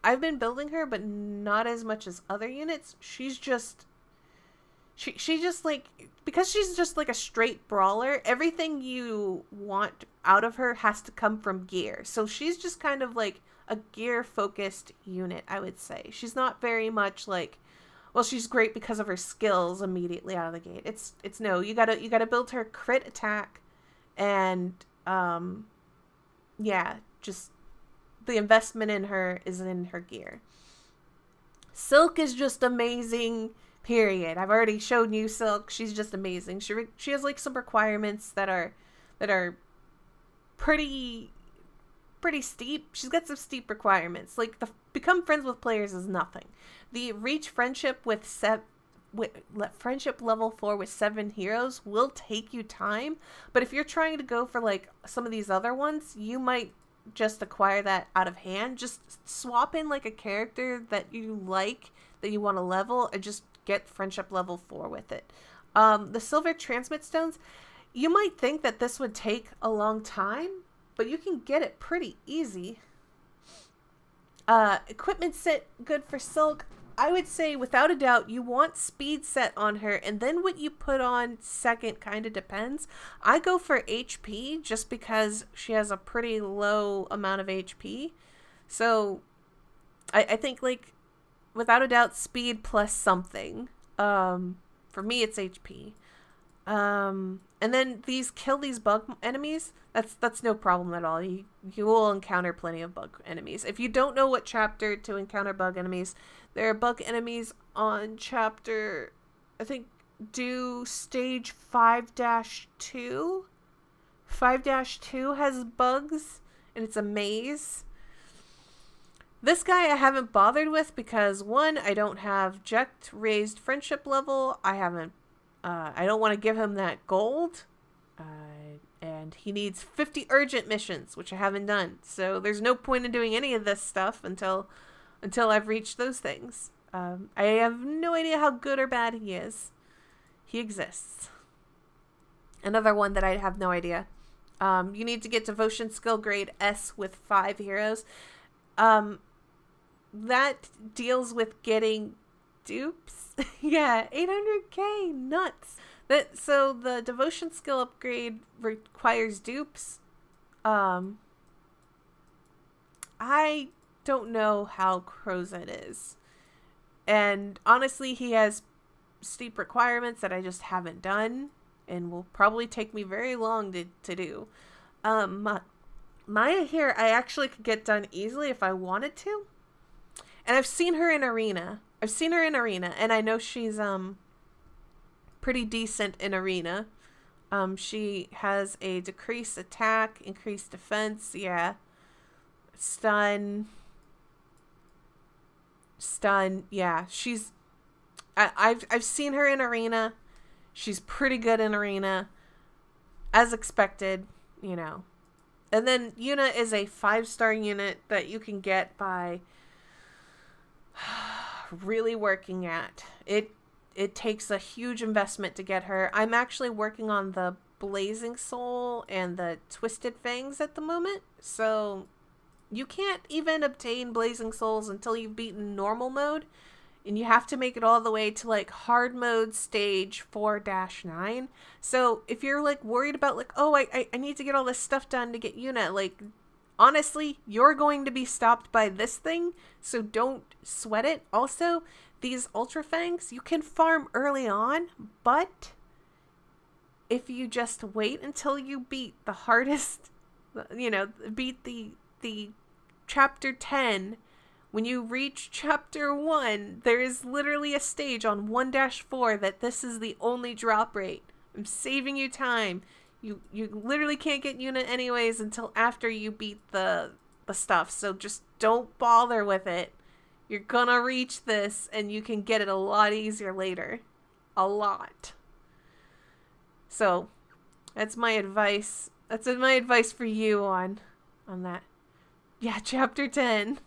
I've been building her, but not as much as other units. She's just she just like, because she's just like a straight brawler, everything you want out of her has to come from gear. So she's just kind of like a gear focused unit, I would say. She's not very much like, well, she's great because of her skills immediately out of the gate. It's no, you gotta build her crit attack, and yeah, just the investment in her is in her gear. Silk is just amazing, period. I've already shown you Silk. She's just amazing. She has like some requirements that are pretty steep. She's got some steep requirements. Like the become friends with players is nothing. The reach friendship with friendship level 4 with 7 heroes will take you time, but if you're trying to go for like some of these other ones, you might just acquire that out of hand. Just swap in like a character that you like, that you want to level, and just get friendship level 4 with it. The silver transmit stones, you might think that this would take a long time, but you can get it pretty easy. Equipment set good for Silk. I would say without a doubt you want speed set on her, and then what you put on second kind of depends. I go for HP just because she has a pretty low amount of HP. So I think like without a doubt speed plus something. For me it's HP. And then kill these bug enemies. That's no problem at all. You will encounter plenty of bug enemies. If you don't know what chapter to encounter bug enemies, there are bug enemies on chapter, I think, do stage 5-2. 5-2 has bugs, and it's a maze. This guy I haven't bothered with because, one, I don't have Jekt raised friendship level. I don't want to give him that gold. And he needs 50 urgent missions, which I haven't done. So there's no point in doing any of this stuff until I've reached those things. I have no idea how good or bad he is. He exists. Another one that I have no idea. You need to get devotion skill grade S with 5 heroes. That deals with getting dupes. Yeah, 800k, nuts. So the devotion skill upgrade requires dupes. I don't know how Crozet is. And honestly, he has steep requirements that I just haven't done, and will probably take me very long to do. Maya here, I actually could get done easily if I wanted to. And I've seen her in arena. And I know she's pretty decent in arena. She has a decreased attack, increased defense, yeah. Stun, yeah. I've seen her in arena. She's pretty good in arena, as expected, you know. And then Yuna is a 5-star unit that you can get by really working at it. It takes a huge investment to get her. I'm actually working on the Blazing Soul and the Twisted Fangs at the moment, so you can't even obtain Blazing Souls until you've beaten normal mode, and you have to make it all the way to like hard mode stage 4-9. So if you're like worried about like, oh, I need to get all this stuff done to get Yuna, like honestly, you're going to be stopped by this thing, so don't sweat it. Also, these Ultra Fangs, you can farm early on, but if you just wait until you beat the hardest, you know, beat the chapter 10, when you reach chapter 1, there is literally a stage on 1-4 that this is the only drop rate. I'm saving you time. You literally can't get Yuna anyways until after you beat the the stuff, so just don't bother with it. You're gonna reach this, and you can get it a lot easier later. A lot. So, that's my advice. That's my advice for you on that. Yeah, chapter 10.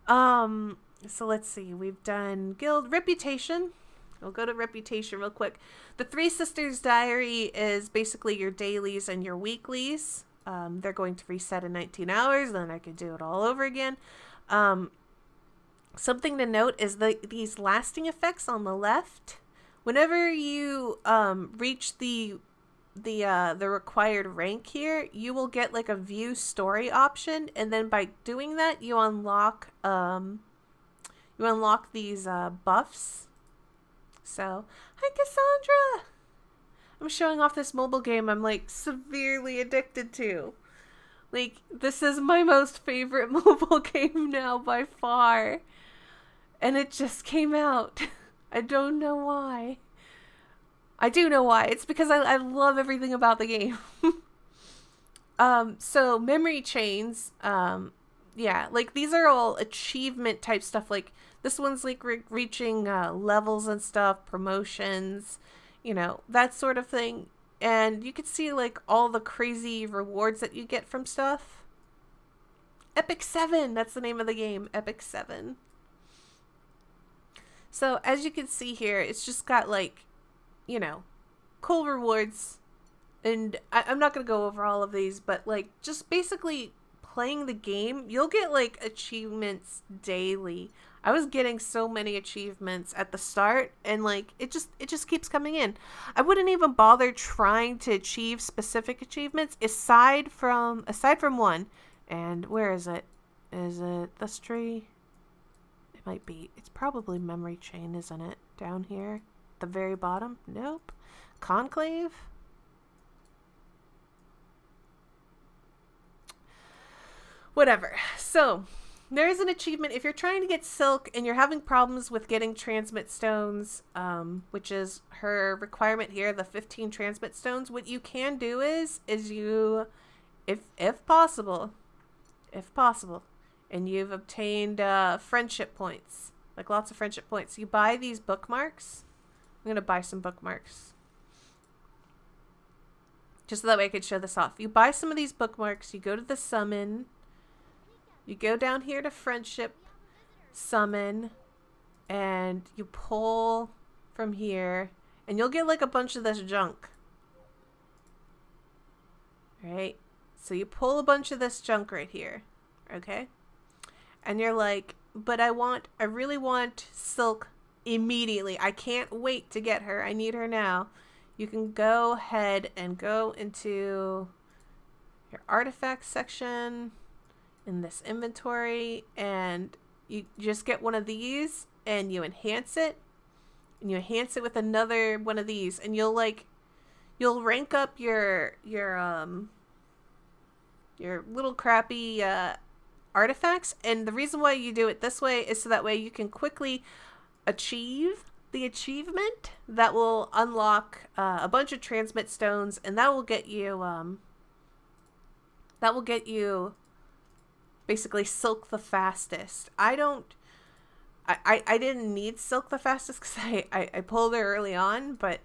So let's see. We've done guild reputation. We'll go to reputation real quick. The Three Sisters Diary is basically your dailies and your weeklies. They're going to reset in 19 hours. Then I could do it all over again. Something to note is these lasting effects on the left. Whenever you reach the required rank here, you will get like a view story option, and then by doing that, you unlock these buffs. So, hi Cassandra! I'm showing off this mobile game I'm like severely addicted to. Like, this is my most favorite mobile game now by far. And it just came out. I don't know why. I do know why. It's because I love everything about the game. So memory chains, yeah, like these are all achievement type stuff. Like this one's like reaching levels and stuff, promotions, you know, that sort of thing. And you can see like all the crazy rewards that you get from stuff. Epic7, that's the name of the game, Epic7. So as you can see here, it's just got like, you know, cool rewards. And I'm not going to go over all of these, but like just basically playing the game, you'll get like achievements daily. I was getting so many achievements at the start, and like it just keeps coming in. I wouldn't even bother trying to achieve specific achievements aside from one. And where is it? Is it this tree? It might be. It's probably memory chain, isn't it? Down here, the very bottom. Nope. Conclave. Whatever. So there is an achievement if you're trying to get silk and you're having problems with getting transmit stones, which is her requirement here, the 15 transmit stones. What you can do is you, if possible, and you've obtained friendship points, like lots of friendship points, you buy these bookmarks. I'm gonna buy some bookmarks just so that way I could show this off. You buy some of these bookmarks, you go to the summon. You go down here to friendship, summon, and you pull from here, and you'll get like a bunch of this junk. Right? So you pull a bunch of this junk right here. Okay? And you're like, but I really want silk immediately. I can't wait to get her. I need her now. You can go ahead and go into your artifacts section in this inventory, and you just get one of these and you enhance it, and you enhance it with another one of these, and you'll rank up your little crappy artifacts. And the reason why you do it this way is so that way you can quickly achieve the achievement that will unlock a bunch of transmit stones, and that will get you basically silk the fastest. I didn't need silk the fastest because I pulled it early on, but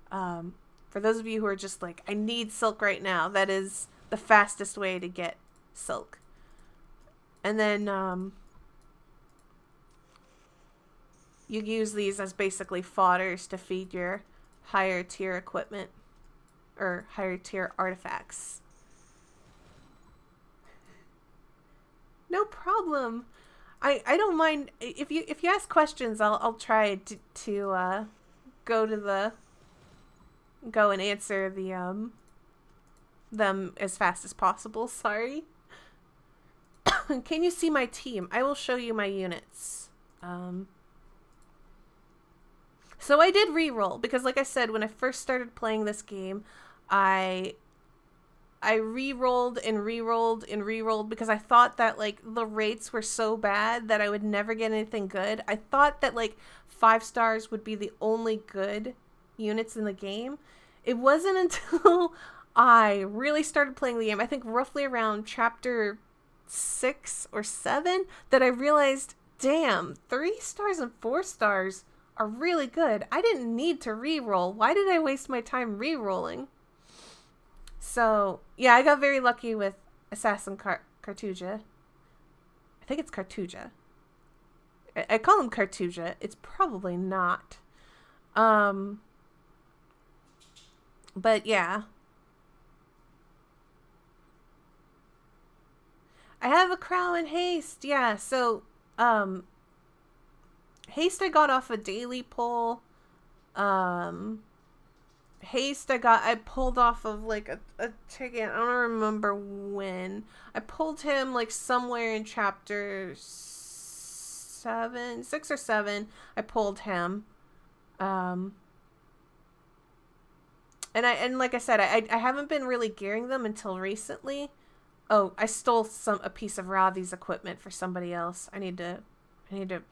for those of you who are just like, I need silk right now, that is the fastest way to get silk. And then you use these as basically fodders to feed your higher tier equipment or higher tier artifacts. No problem. I don't mind if you ask questions. I'll try to go and answer them as fast as possible. Sorry. Can you see my team? I will show you my units. So I did re-roll because, like I said, when I first started playing this game, I re-rolled and re-rolled and re-rolled because I thought that like the rates were so bad that I would never get anything good. I thought that like 5 stars would be the only good units in the game. It wasn't until I really started playing the game, I think roughly around chapter 6 or 7 that I realized, damn, 3 stars and 4 stars are really good. I didn't need to re-roll. Why did I waste my time re-rolling? So, yeah, I got very lucky with Assassin Cartuja. I think it's Cartuja. I call him Cartuja. It's probably not. But yeah. I have a Crow and Haste. Yeah, so, Haste I got off a daily pull. Haste I pulled off of like a ticket. I don't remember when. I pulled him like somewhere in chapter 7, 6 or 7. I pulled him. And like I said, I haven't been really gearing them until recently. Oh, I stole a piece of Ravi's equipment for somebody else. I need to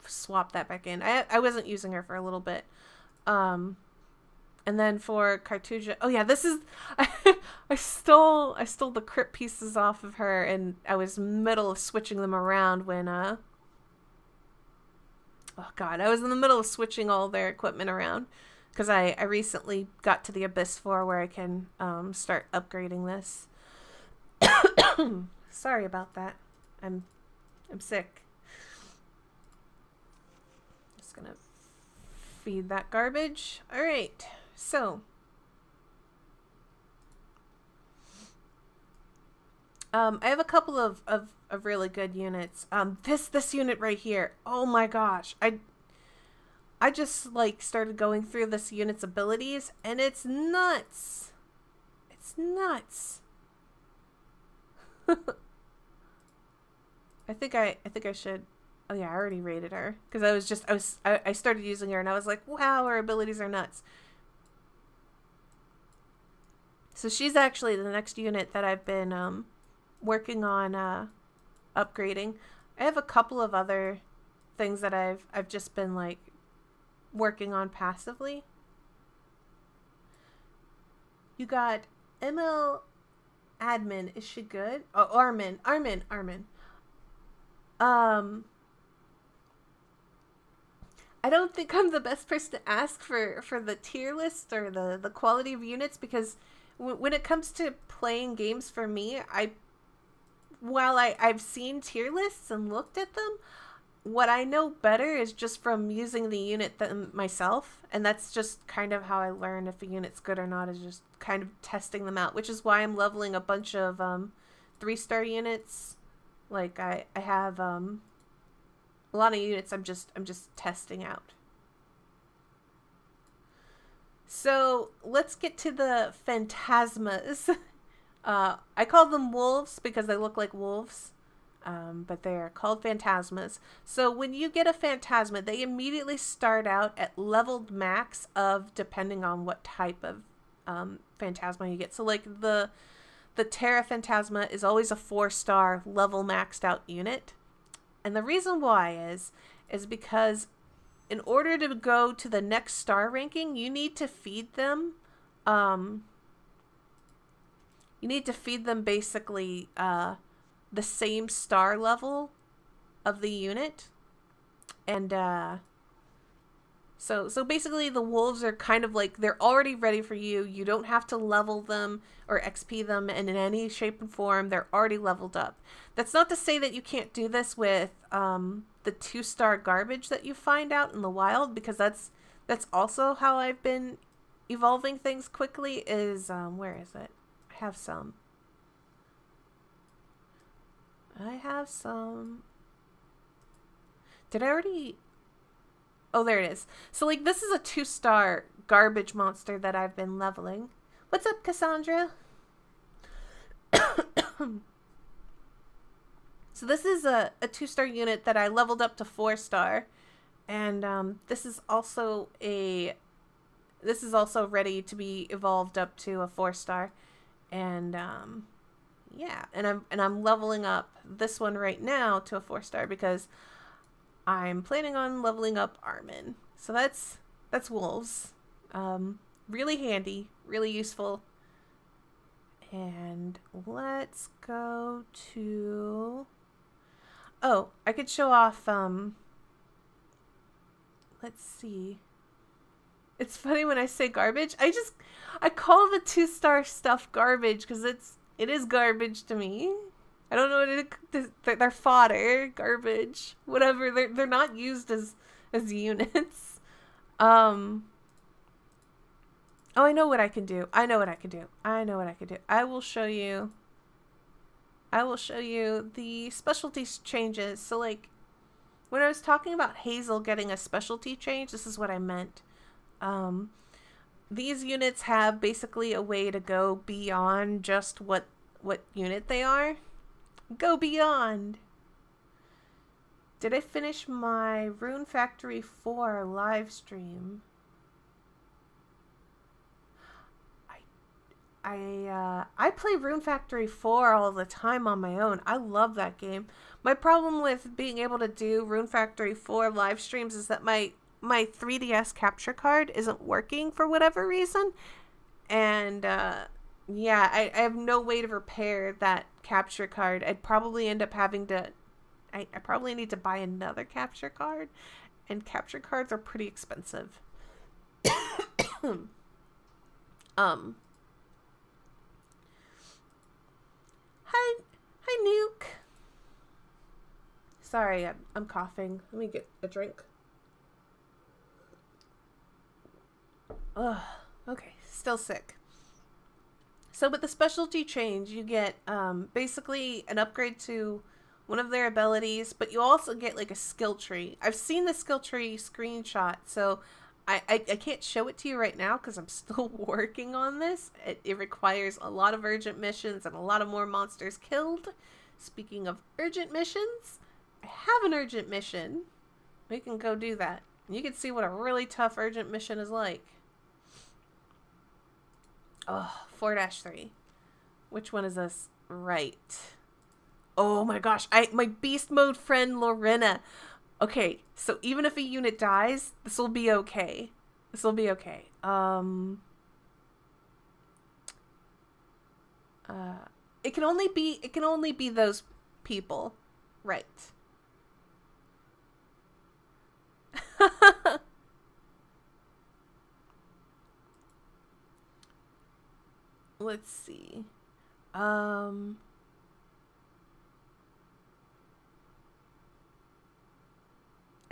swap that back in. I wasn't using her for a little bit. And then for Cartuja, oh yeah, this is I stole the crypt pieces off of her, and I was middle of switching them around when oh god, I was in the middle of switching all their equipment around because I recently got to the Abyss 4 where I can start upgrading this. Sorry about that. I'm sick. Just gonna feed that garbage. All right. So, I have a couple of really good units. This unit right here. Oh my gosh. I just like started going through this unit's abilities and it's nuts. It's nuts. I think I should. Oh yeah, I already rated her because I started using her and I was like, wow, her abilities are nuts. So she's actually the next unit that I've been working on upgrading. I have a couple of other things that I've just been like working on passively. You got ML admin. Is she good? Oh, Armin. I don't think I'm the best person to ask for the tier list or the quality of units because when it comes to playing games for me, while I've seen tier lists and looked at them, what I know better is just from using the unit myself, and that's just kind of how I learn if a unit's good or not, is just kind of testing them out, which is why I'm leveling a bunch of 3-star units. Like I have a lot of units I'm just testing out. So let's get to the phantasmas. I call them wolves because they look like wolves. But they are called phantasmas. So when you get a phantasma, they immediately start out at leveled max of, depending on what type of phantasma you get. So like the Terra Phantasma is always a 4-star level maxed out unit. And the reason why is because in order to go to the next star ranking, you need to feed them. You need to feed them basically the same star level of the unit. And so basically the wolves are kind of like, they're already ready for you. You don't have to level them or XP them in any shape and form. They're already leveled up. That's not to say that you can't do this with the 2-star garbage that you find out in the wild, because that's also how I've been evolving things quickly. Is where is it? I have some. Did I already? Oh, there it is. So like this is a 2-star garbage monster that I've been leveling. What's up, Cassandra? So this is a 2-star unit that I leveled up to 4-star. And this is also ready to be evolved up to a 4-star. And yeah, and I'm leveling up this one right now to a 4-star because I'm planning on leveling up Armin. So that's wolves. Really handy, really useful. And let's go to Oh, I could show off, let's see. It's funny when I say garbage. I call the 2-star stuff garbage because it is garbage to me. I don't know what they're fodder, garbage, whatever. They're not used as units. Oh, I know what I can do. I know what I can do. I will show you the specialty changes. So like when I was talking about Hazel getting a specialty change, this is what I meant. These units have basically a way to go beyond just what unit they are. Go beyond. Did I finish my Rune Factory 4 live stream? I play Rune Factory 4 all the time on my own. I love that game. My problem with being able to do Rune Factory 4 live streams is that my 3DS capture card isn't working for whatever reason. And yeah, I have no way to repair that capture card. I'd probably end up having to... I probably need to buy another capture card. And capture cards are pretty expensive. Hi, Nuke. Sorry, I'm coughing. Let me get a drink. Ugh. Okay, still sick. So with the specialty change, you get basically an upgrade to one of their abilities, but you also get like a skill tree. I've seen the skill tree screenshot, so I can't show it to you right now because I'm still working on this. It requires a lot of urgent missions and a lot of more monsters killed. Speaking of urgent missions, I have an urgent mission. We can go do that. You can see what a really tough urgent mission is like. Oh, 4-3. Which one is this? Right. Oh my gosh, my beast mode friend Lorena. Okay, so even if a unit dies, this will be okay. This will be okay. It can only be those people. Right. Let's see. I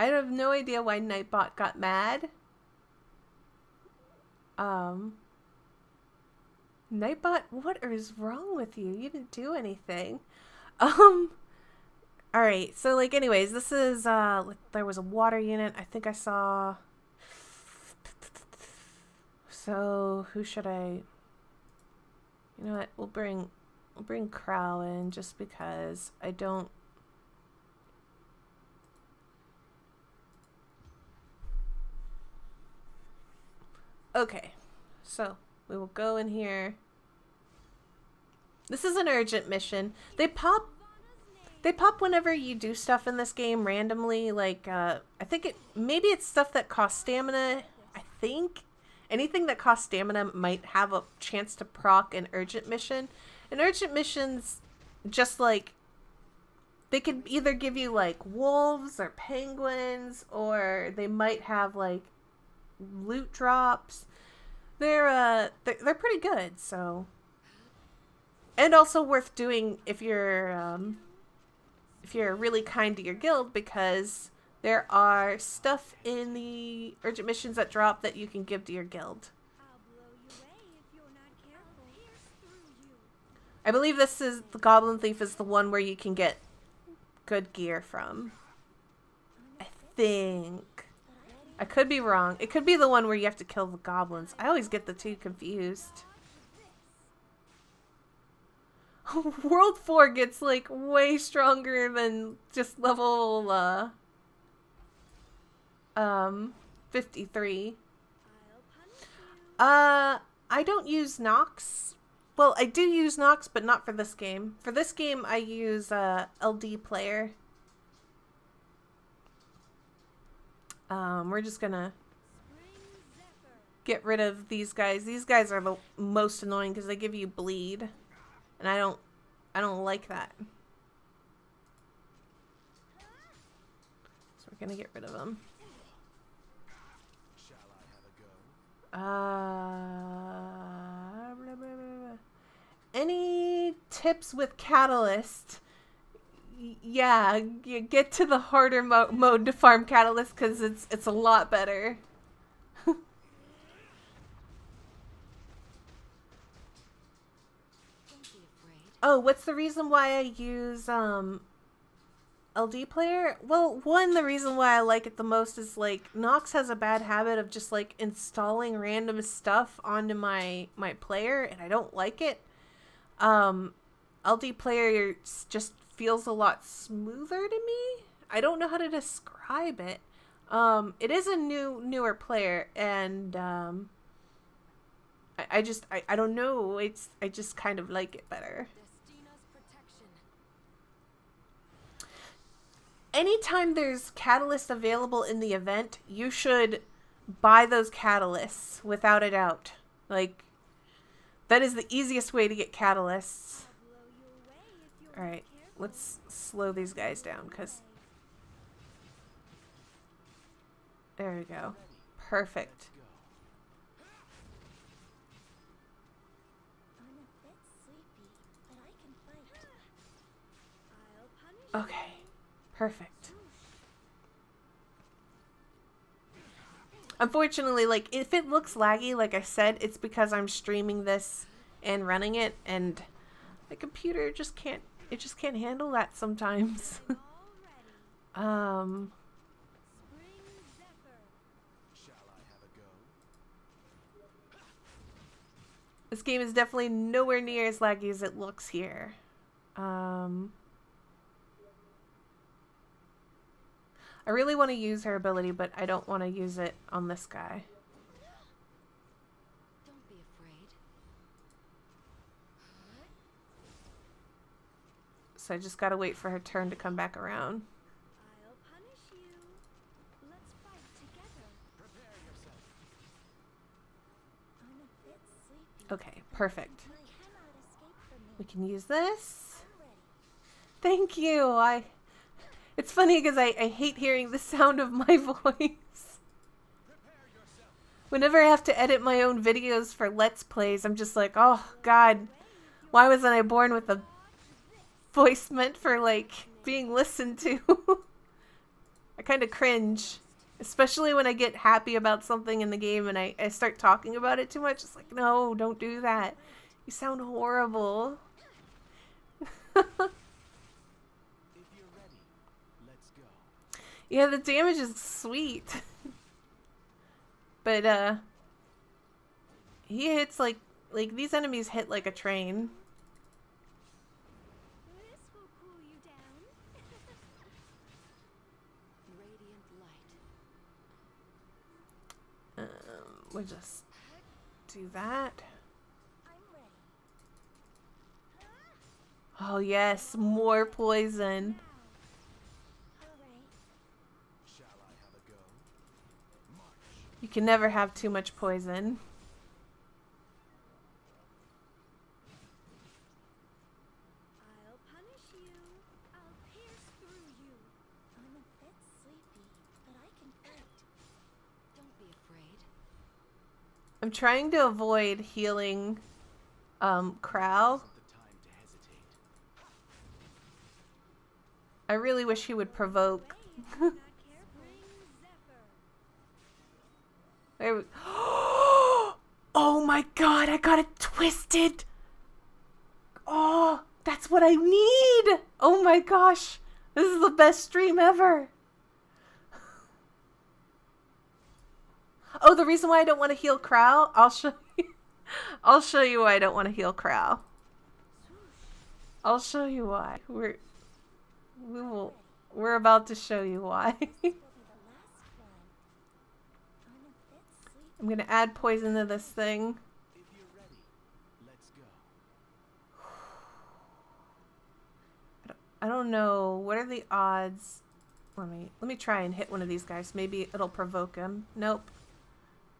have no idea why Nightbot got mad. Nightbot, what is wrong with you? You didn't do anything. Alright, so like anyways, this is there was a water unit. I think I saw. So who should I? You know what? We'll bring Crow in just because I don't. Okay, so we will go in here. This is an urgent mission. They pop whenever you do stuff in this game randomly. Like, I think maybe it's stuff that costs stamina. I think anything that costs stamina might have a chance to proc an urgent mission. And urgent missions, just like, they could either give you like wolves or penguins, or they might have like loot drops. They're pretty good, so, and also worth doing if you're really kind to your guild, because there are stuff in the urgent missions that drop that you can give to your guild. I believe this is the Goblin Thief is the one where you can get good gear from. I think. I could be wrong. It could be the one where you have to kill the goblins. I always get the two confused. World 4 gets like way stronger than just level 53. I don't use Nox. Well, I do use Nox, but not for this game. For this game, I use LD player. We're just gonna get rid of these guys. These guys are the most annoying because they give you bleed, and I don't like that. We're gonna get rid of him.
Shall I have a go?
Blah, blah, blah. Any tips with Catalyst? Yeah, you get to the harder mode to farm Catalyst because it's a lot better. Oh, what's the reason why I use LD player? Well, one, the reason why I like it the most is like Nox has a bad habit of just like installing random stuff onto my player, and I don't like it. LD player just feels a lot smoother to me. I don't know how to describe it. It is a newer player, and I don't know. I just kind of like it better. Anytime there's catalyst available in the event, you should buy those catalysts without a doubt. Like, that is the easiest way to get catalysts. Alright, let's slow these guys down, because... There we go. Perfect. Okay. Perfect. Unfortunately, like, if it looks laggy, like I said, it's because I'm streaming this and running it, and the computer just can't handle that sometimes. This game is definitely nowhere near as laggy as it looks here. I really want to use her ability, but I don't want to use it on this guy.
Don't be afraid.
So I just gotta wait for her turn to come back around.
I'll punish you. Let's fight together.
Prepare yourself.
I'm a bit sleepy.
Okay, perfect.
You cannot escape from me.
We can use this.
I'm ready.
Thank you. It's funny because I hate hearing the sound of my voice. Whenever I have to edit my own videos for Let's Plays, I'm just like, oh god, why wasn't I born with a voice meant for, like, being listened to? I kind of cringe. Especially when I get happy about something in the game and I start talking about it too much. It's like, no, don't do that. You sound horrible. Yeah, the damage is sweet. But, he hits like these enemies hit like a train.
This will cool you down. Radiant light.
We'll just do that.
I'm ready.
Oh yes, more poison. You can never have too much poison.
I'll punish you. I'll pierce through you. I'm a bit sleepy, but I can fight. Don't be afraid.
I'm trying to avoid healing Crow. I really wish he would provoke. There we... Oh my god, I got it twisted! Oh, that's what I need! Oh my gosh, this is the best stream ever! Oh, the reason why I don't want to heal Crow? I'll show you. I'll show you why I don't want to heal Crow. I'll show you why. We're about to show you why. I'm gonna add poison to this thing.
If you're ready, let's go.
I don't know. What are the odds? Let me try and hit one of these guys. Maybe it'll provoke him. Nope.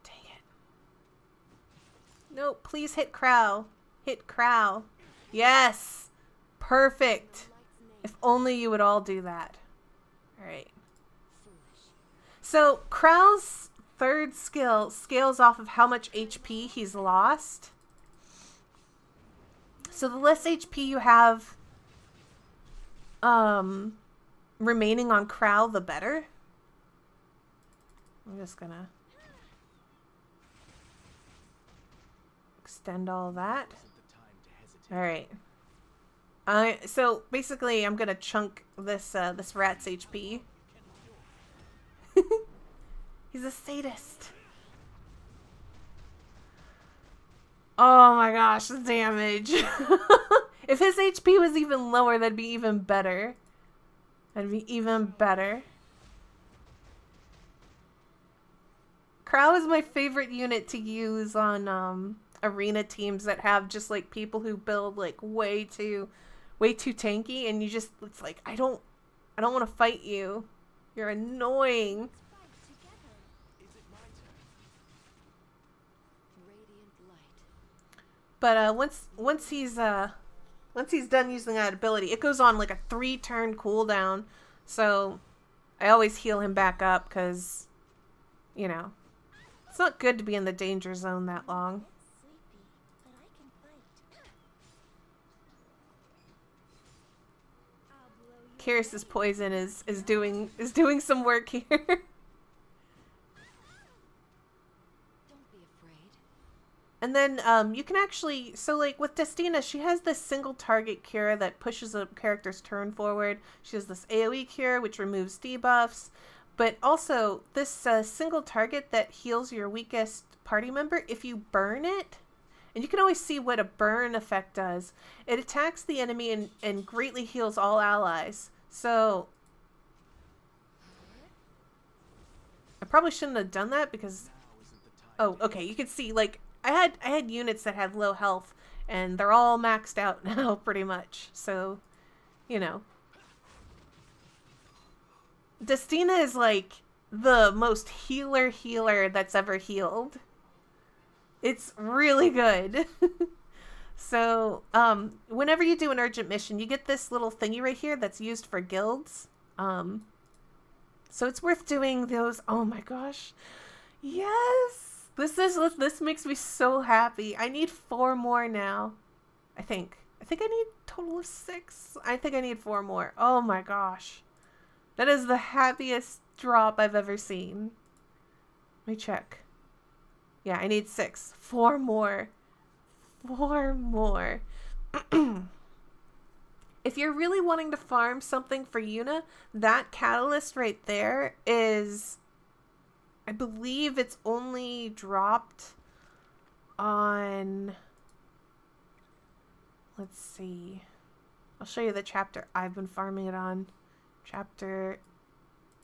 Dang it. Nope. Please hit Crow. Hit Crow. Yes. Perfect. If only you would all do that. All right. So Krau's third skill scales off of how much HP he's lost. So the less HP you have remaining on Krau, the better. I'm just gonna extend all that. Alright. So basically I'm gonna chunk this this rat's HP. He's a sadist. Oh my gosh, the damage. If his HP was even lower, that'd be even better. That'd be even better. Krau is my favorite unit to use on arena teams that have just like people who build like way too tanky, and you just, it's like, I don't want to fight you. You're annoying. But once he's done using that ability, it goes on like a 3-turn cooldown. So I always heal him back up because, you know, it's not good to be in the danger zone that long. Kyrus's poison is doing some work here. And then you can actually, so like with Destina, she has this single target cure that pushes a character's turn forward. She has this AoE cure which removes debuffs, but also this single target that heals your weakest party member if you burn it. And you can always see what a burn effect does. It attacks the enemy and greatly heals all allies. So I probably shouldn't have done that because, oh, okay, you can see like I had units that had low health and they're all maxed out now pretty much. So, you know, Destina is like the most healer that's ever healed. It's really good. So, whenever you do an urgent mission, you get this little thingy right here that's used for guilds. So it's worth doing those. Oh my gosh. Yes! This makes me so happy. I need 4 more now. I think I need a total of 6. I think I need 4 more. Oh my gosh. That is the happiest drop I've ever seen. Let me check. Yeah, I need 6. 4 more. 4 more. If you're really wanting to farm something for Yuna, that catalyst right there is, I believe it's only dropped on, let's see. I'll show you the chapter I've been farming it on. Chapter,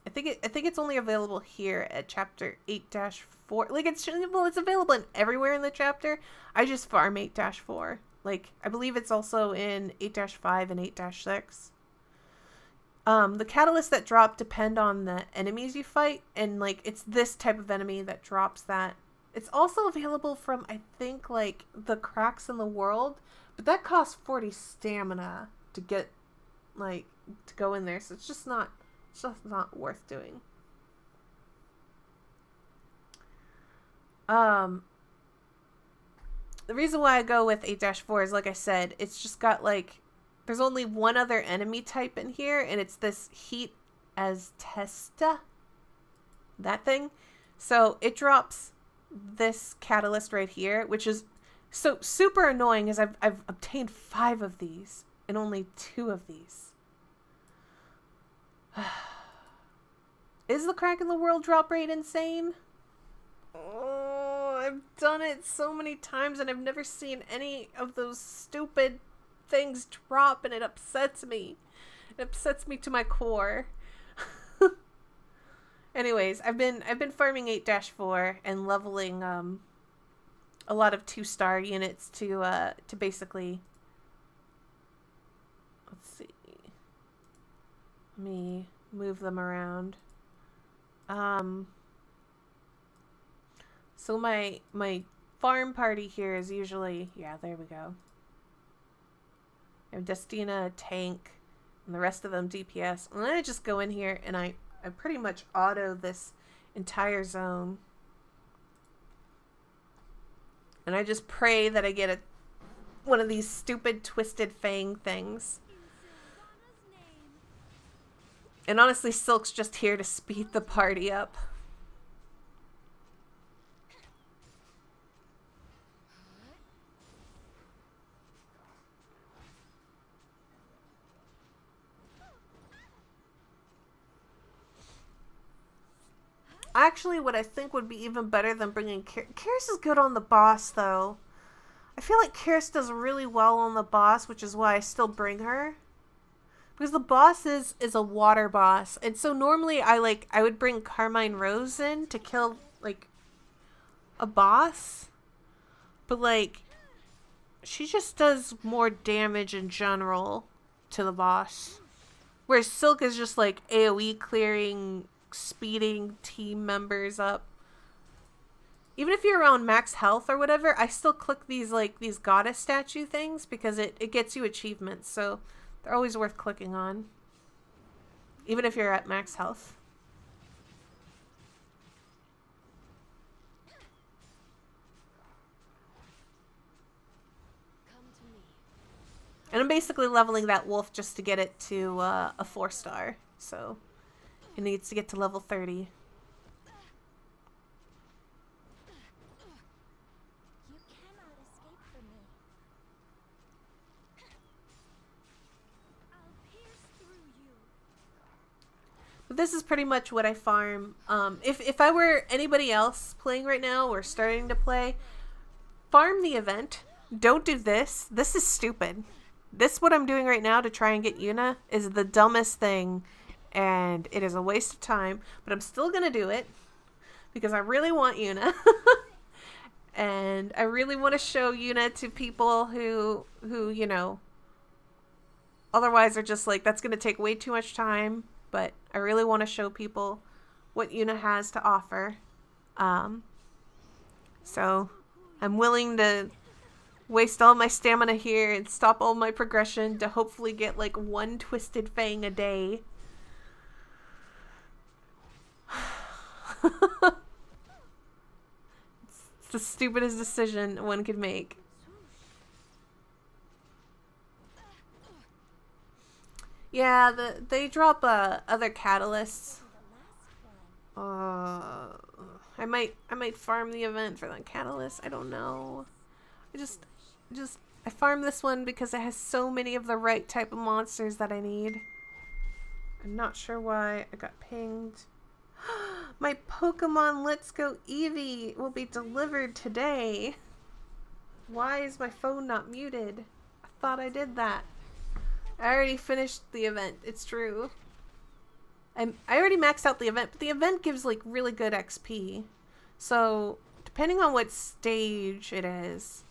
I think it's only available here at chapter 8-4. Like it's available in everywhere in the chapter. I just farm 8-4. Like I believe it's also in 8-5 and 8-6. The catalysts that drop depend on the enemies you fight, and like it's this type of enemy that drops that. It's also available from, I think, like the cracks in the world, but that costs 40 stamina to get, like, to go in there, so it's just not worth doing. The reason why I go with 8-4 is, like I said, it's just got like, there's only one other enemy type in here, and it's this Heat as Testa. That thing. So it drops this catalyst right here, which is so super annoying, as I've obtained 5 of these and only 2 of these. Is the crack in the world drop rate insane? Oh, I've done it so many times and I've never seen any of those stupid things drop, and it upsets me. It upsets me to my core. Anyways, I've been farming 8-4 and leveling a lot of 2-star units to basically, let's see. Let me move them around. So my farm party here is usually, yeah, there we go. I have Destina, tank, and the rest of them DPS. And then I just go in here and I pretty much auto this entire zone. And I just pray that I get one of these stupid twisted fang things.
In Sylvana's name.
And honestly, Silk's just here to speed the party up. Actually, what I think would be even better than bringing Karis is good on the boss, though. I feel like Karis does really well on the boss, which is why I still bring her. Because the boss is a water boss. And so normally I would bring Carmine Rose in to kill, like, a boss. But, like, she just does more damage in general to the boss. Whereas Silk is just, like, AoE clearing, speeding team members up. Even if you're around max health or whatever, I still click these goddess statue things because it gets you achievements, so they're always worth clicking on. Even if you're at max health.
Come to me.
And I'm basically leveling that wolf just to get it to a 4-star, so it needs to get to level 30.
You cannot escape from me. I'll pierce through you.
But this is pretty much what I farm. If I were anybody else playing right now or starting to play, farm the event. Don't do this. This is stupid. This, what I'm doing right now to try and get Yuna, is the dumbest thing. And it is a waste of time. But I'm still going to do it. Because I really want Yuna. And I really want to show Yuna to people who, you know, otherwise are just like, that's going to take way too much time. But I really want to show people what Yuna has to offer. So I'm willing to waste all my stamina here and stop all my progression to hopefully get like one twisted fang a day. It's the stupidest decision one could make. Yeah, they drop other catalysts. I might farm the event for the catalyst. I don't know. I farm this one because it has so many of the right type of monsters that I need. I'm not sure why I got pinged. My Pokemon Let's Go Eevee will be delivered today. Why is my phone not muted? I thought I did that. I already finished the event. It's true. I already maxed out the event, but the event gives like really good XP. So depending on what stage it is,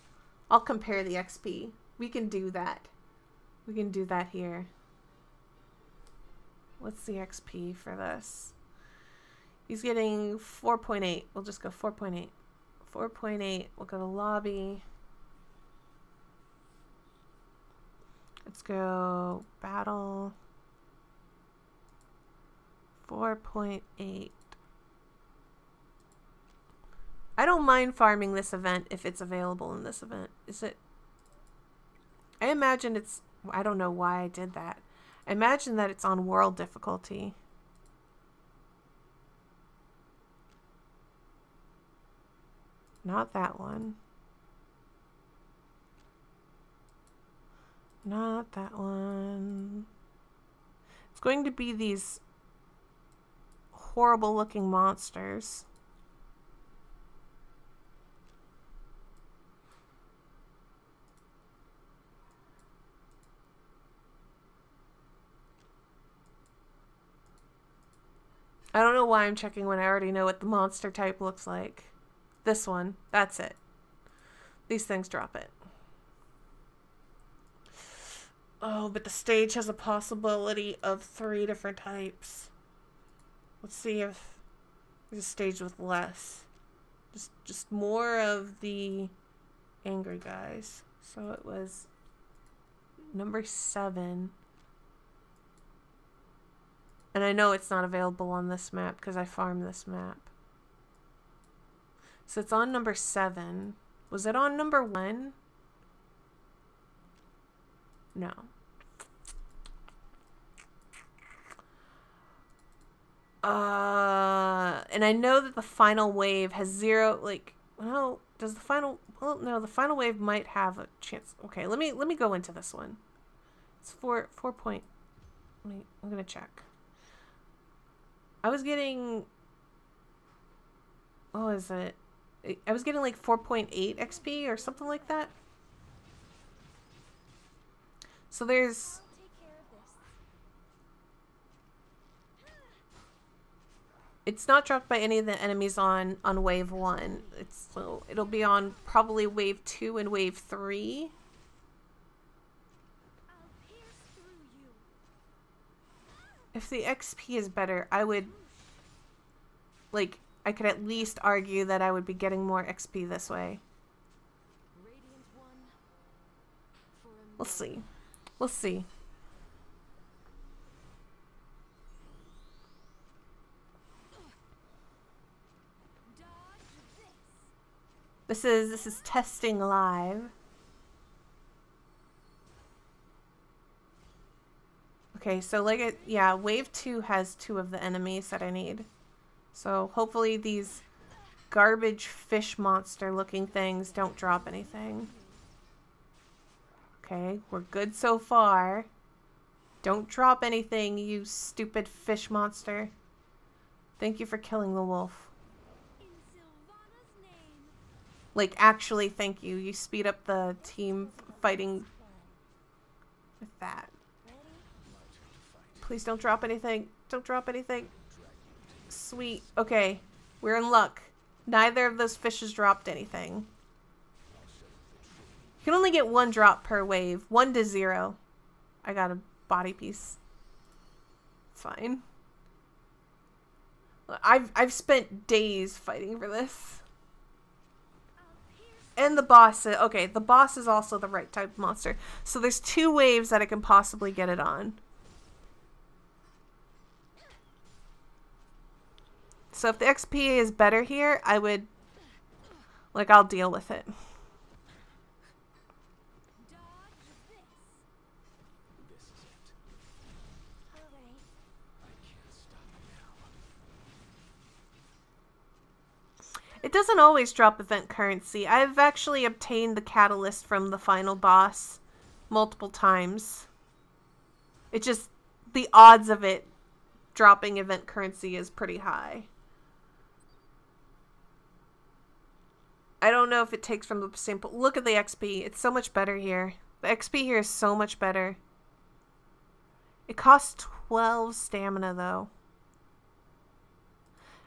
I'll compare the XP. We can do that. We can do that here. What's the XP for this? He's getting 4.8. We'll just go 4.8. 4.8. We'll go to lobby. Let's go battle. 4.8. I don't mind farming this event if it's available in this event. Is it? I imagine it's... I don't know why I did that. I imagine that it's on world difficulty. Not that one. Not that one. It's going to be these horrible looking monsters. I don't know why I'm checking when I already know what the monster type looks like. This one. That's it. These things drop it. Oh, but the stage has a possibility of 3 different types. Let's see if there's a stage with less. Just more of the angry guys. So it was number 7. And I know it's not available on this map because I farmed this map. So it's on number 7. Was it on number 1? No. And I know that the final wave has 0, like, well, does the final, well, no, the final wave might have a chance. Okay, let me go into this one. It's 4 point, I'm gonna check. I was getting, what was it? I was getting like 4.8 XP or something like that. So there's,
I'll take care of this.
it's not dropped by any of the enemies on wave 1. So it'll be on probably wave 2 and wave 3.
I'll pierce through you.
If the XP is better, I would, like, I could at least argue that I would be getting more XP this way.
Radiant one. For a
We'll see. We'll see.
dodge this.
This is testing live. Okay, so like it, yeah, wave 2 has 2 of the enemies that I need. So hopefully these garbage fish monster looking things don't drop anything. Okay, we're good so far. Don't drop anything, you stupid fish monster. Thank you for killing the wolf.
In Sylvana's name.
Like, actually, thank you. You speed up the team fighting with that.
Ready?
Please don't drop anything. Don't drop anything. Sweet. Okay, we're in luck. Neither of those fishes dropped anything. You can only get 1 drop per wave. 1 to 0. I got a body piece. Fine. I've spent days fighting for this.
I'll pierce.
And the boss, okay, the boss is also the right type of monster. So there's 2 waves that I can possibly get it on. So if the XP is better here, I would, like, I'll deal with it.
Dodge this.
This is it.
All right.
I can't stop now.
It doesn't always drop event currency. I've actually obtained the catalyst from the final boss multiple times. It just, the odds of it dropping event currency is pretty high. I don't know if it takes from the sample. Look at the XP. It's so much better here. The XP here is so much better. It costs 12 stamina, though.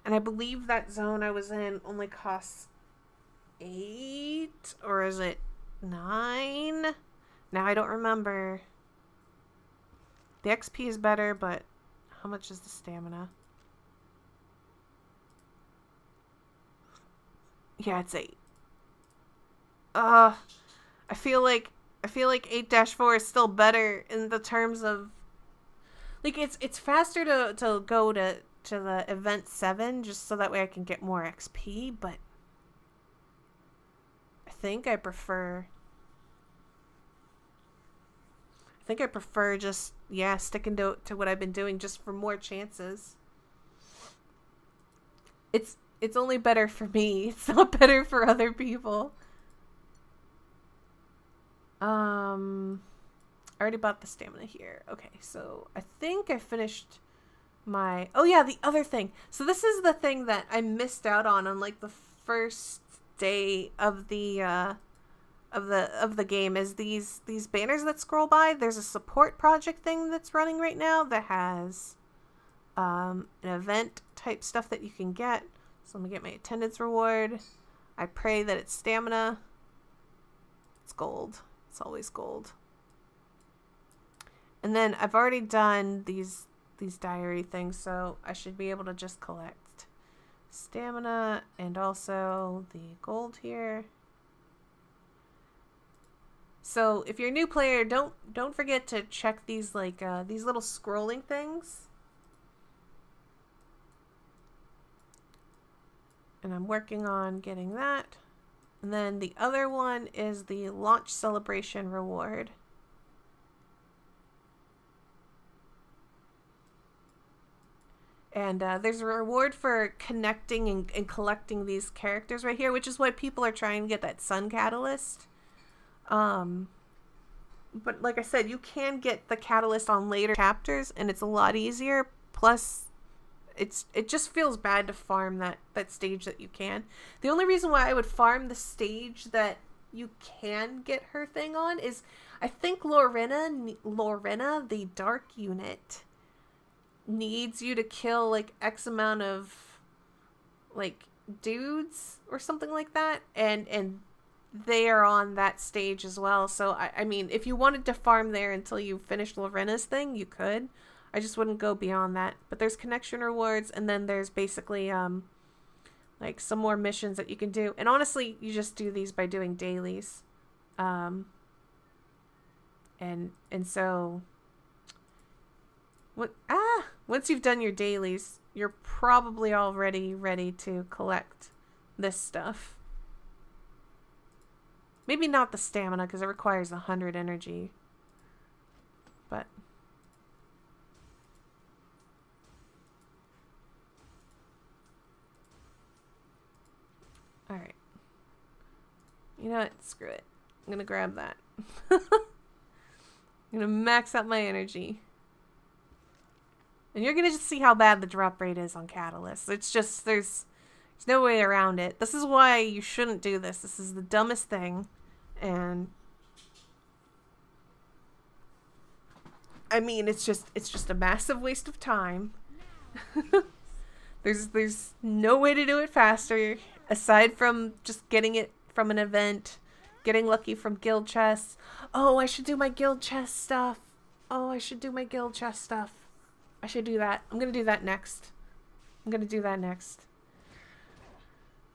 And I believe that zone I was in only costs 8? Or is it 9? Now I don't remember. The XP is better, but how much is the stamina? Yeah, it's 8. I feel like 8-4 is still better in the terms of, like, it's faster to go to the event 7 just so that way I can get more XP, but I think I prefer just, yeah, sticking to what I've been doing just for more chances. It's only better for me. It's not better for other people. I already bought the stamina here. Okay, so I think I finished my, oh yeah, the other thing. So this is the thing that I missed out on like the first day of the game, is these banners that scroll by. There's a support project thing that's running right now that has an event type stuff that you can get. So let me get my attendance reward. I pray that it's stamina. It's gold. It's always gold. And then I've already done these diary things, so I should be able to just collect stamina and also the gold here. So if you're a new player, don't forget to check these, like, these little scrolling things. And I'm working on getting that. And then the other one is the launch celebration reward. And there's a reward for connecting and collecting these characters right here, which is why people are trying to get that sun catalyst. But like I said, you can get the catalyst on later chapters, and it's a lot easier. Plus, it just feels bad to farm that stage that you can. The only reason why I would farm the stage that you can get her thing on is I think Lorena, the dark unit, needs you to kill like X amount of like dudes or something like that, and they are on that stage as well. So I mean, if you wanted to farm there until you finished Lorena's thing, you could. I just wouldn't go beyond that. But there's connection rewards, and then there's basically like some more missions that you can do. And honestly, you just do these by doing dailies. And so once you've done your dailies, you're probably already ready to collect this stuff. Maybe not the stamina, because it requires 100 energy. But alright. You know what? Screw it. I'm gonna grab that. I'm gonna max out my energy. And you're gonna just see how bad the drop rate is on Catalyst. It's just, there's no way around it. This is why you shouldn't do this. This is the dumbest thing. And I mean, it's just a massive waste of time. There's no way to do it faster aside from just getting it from an event, getting lucky from guild chests. Oh, I should do my guild chest stuff. I should do that. I'm gonna do that next.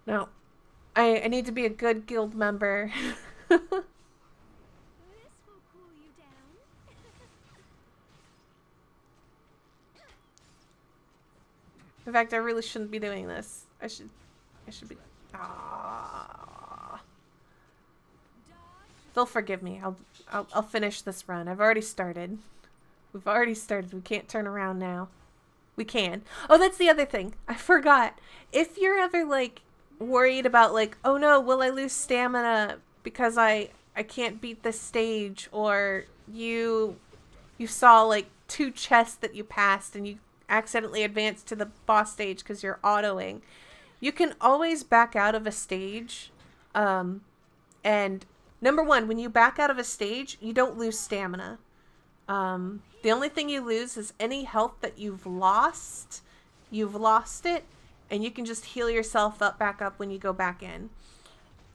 No. I need to be a good guild member.
This will cool you down.
In fact, I really shouldn't be doing this. I should be. They'll forgive me. I'll finish this run. I've already started. We've already started. We can't turn around now. We can. Oh, that's the other thing. I forgot. If you're ever like worried about like, oh no, will I lose stamina because I can't beat this stage, or you saw like 2 chests that you passed and you accidentally advanced to the boss stage because you're autoing, you can always back out of a stage. And number one, when you back out of a stage, you don't lose stamina. The only thing you lose is any health that you've lost. You've lost it, and you can just heal yourself back up when you go back in.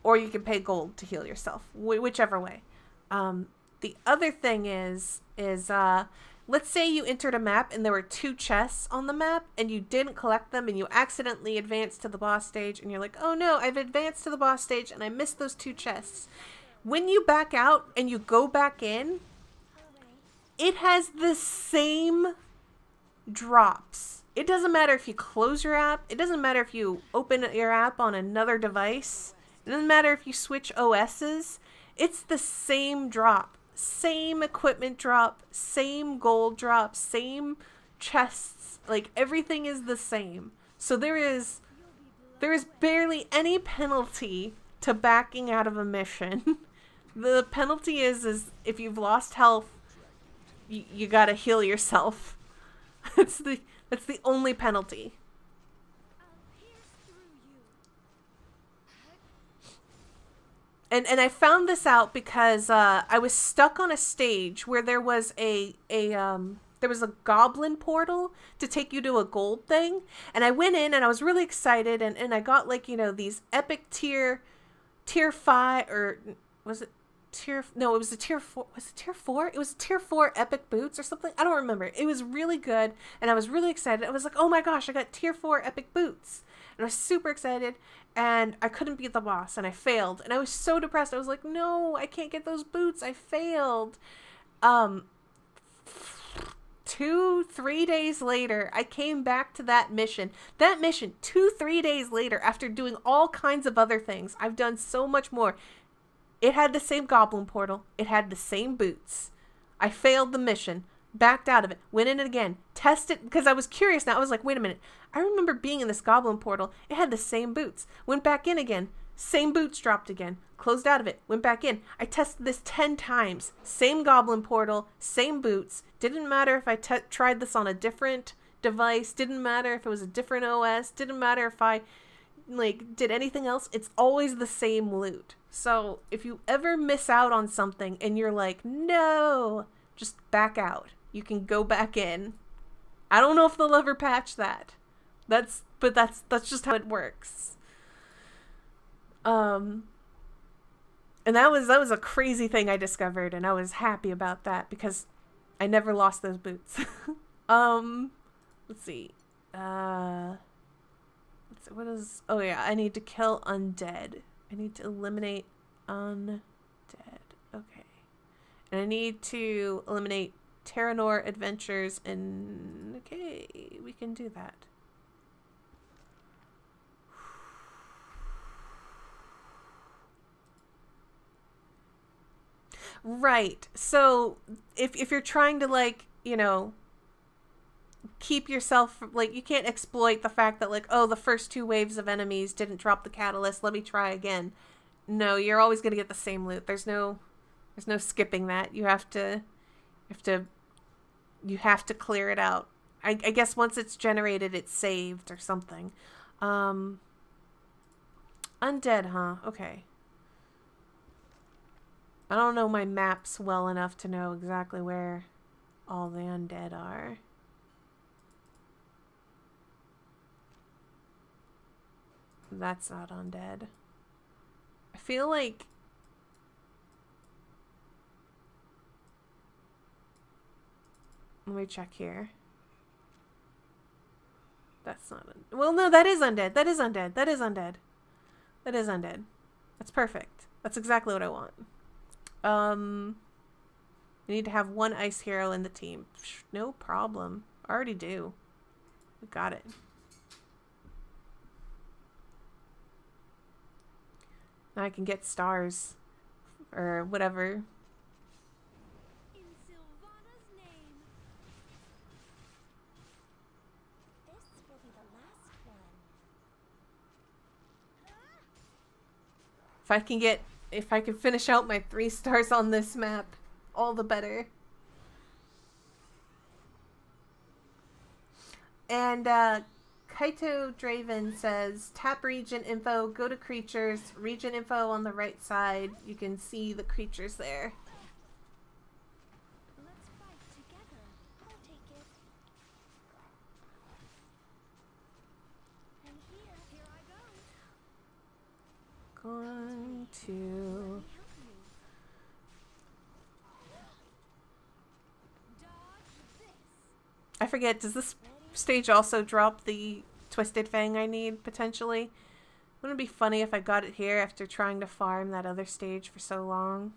Or you can pay gold to heal yourself, whichever way. The other thing is let's say you entered a map and there were 2 chests on the map and you didn't collect them and you accidentally advanced to the boss stage and you're like, oh no, I've advanced to the boss stage and I missed those 2 chests. When you back out and you go back in, it has the same drops. It doesn't matter if you close your app. It doesn't matter if you open your app on another device. It doesn't matter if you switch OSs. It's the same drop. Same equipment drop. Same gold drop. Same chests. Like, everything is the same. So there is barely any penalty to backing out of a mission. The penalty is if you've lost health, you gotta heal yourself. That's the only penalty. And I found this out because I was stuck on a stage where there was a goblin portal to take you to a gold thing, and I went in and I was really excited, and I got like, you know, these epic tier 5, or was it tier, no, it was a tier 4, was it tier 4? It was tier 4 epic boots or something. I don't remember. It was really good and I was really excited. I was like, oh my gosh, I got tier 4 epic boots. And I was super excited, and I couldn't beat the boss, and I failed. And I was so depressed. I was like, no, I can't get those boots. I failed. 2 2-3 days later, I came back to that mission. That mission, 2-3 days later, after doing all kinds of other things. I've done so much more. It had the same goblin portal. It had the same boots. I failed the mission. Backed out of it. Went in it again. Tested, because I was curious now. I was like, wait a minute. I remember being in this goblin portal. It had the same boots. Went back in again. Same boots dropped again. Closed out of it. Went back in. I tested this 10 times. Same goblin portal. Same boots. Didn't matter if I tried this on a different device. Didn't matter if it was a different OS. Didn't matter if I did anything else. It's always the same loot. So if you ever miss out on something and you're like, no, just back out. You can go back in. I don't know if they'll ever patch that. That's just how it works. And that was a crazy thing I discovered, and I was happy about that because I never lost those boots. Let's see. What is? Oh yeah, I need to kill undead. I need to eliminate undead. Okay, and I need to eliminate Terranor adventures, and okay, we can do that. Right. So if you're trying to keep yourself, you can't exploit the fact that oh, the first 2 waves of enemies didn't drop the catalyst, let me try again. No, you're always going to get the same loot. There's no skipping that. You have to clear it out. I guess once it's generated, it's saved or something. Undead, huh? Okay. I don't know my maps well enough to know exactly where all the undead are. That's not undead. I feel like... Let me check here. That's not... Well, no, that is undead. That is undead. That is undead. That is undead. That's perfect. That's exactly what I want. We need to have 1 ice hero in the team. No problem. Already do. We got it. Now I can get stars. Or whatever.
In Sylvana's name. This will be the last one.
If I can finish out my 3 stars on this map, all the better. And Kaito Draven says, tap region info, go to creatures, region info on the right side. You can see the creatures there.
Let's fight together. I'll take it. And here I go.
Going to... I forget, does this stage also drop the Twisted Fang I need, potentially? Wouldn't it be funny if I got it here after trying to farm that other stage for so long?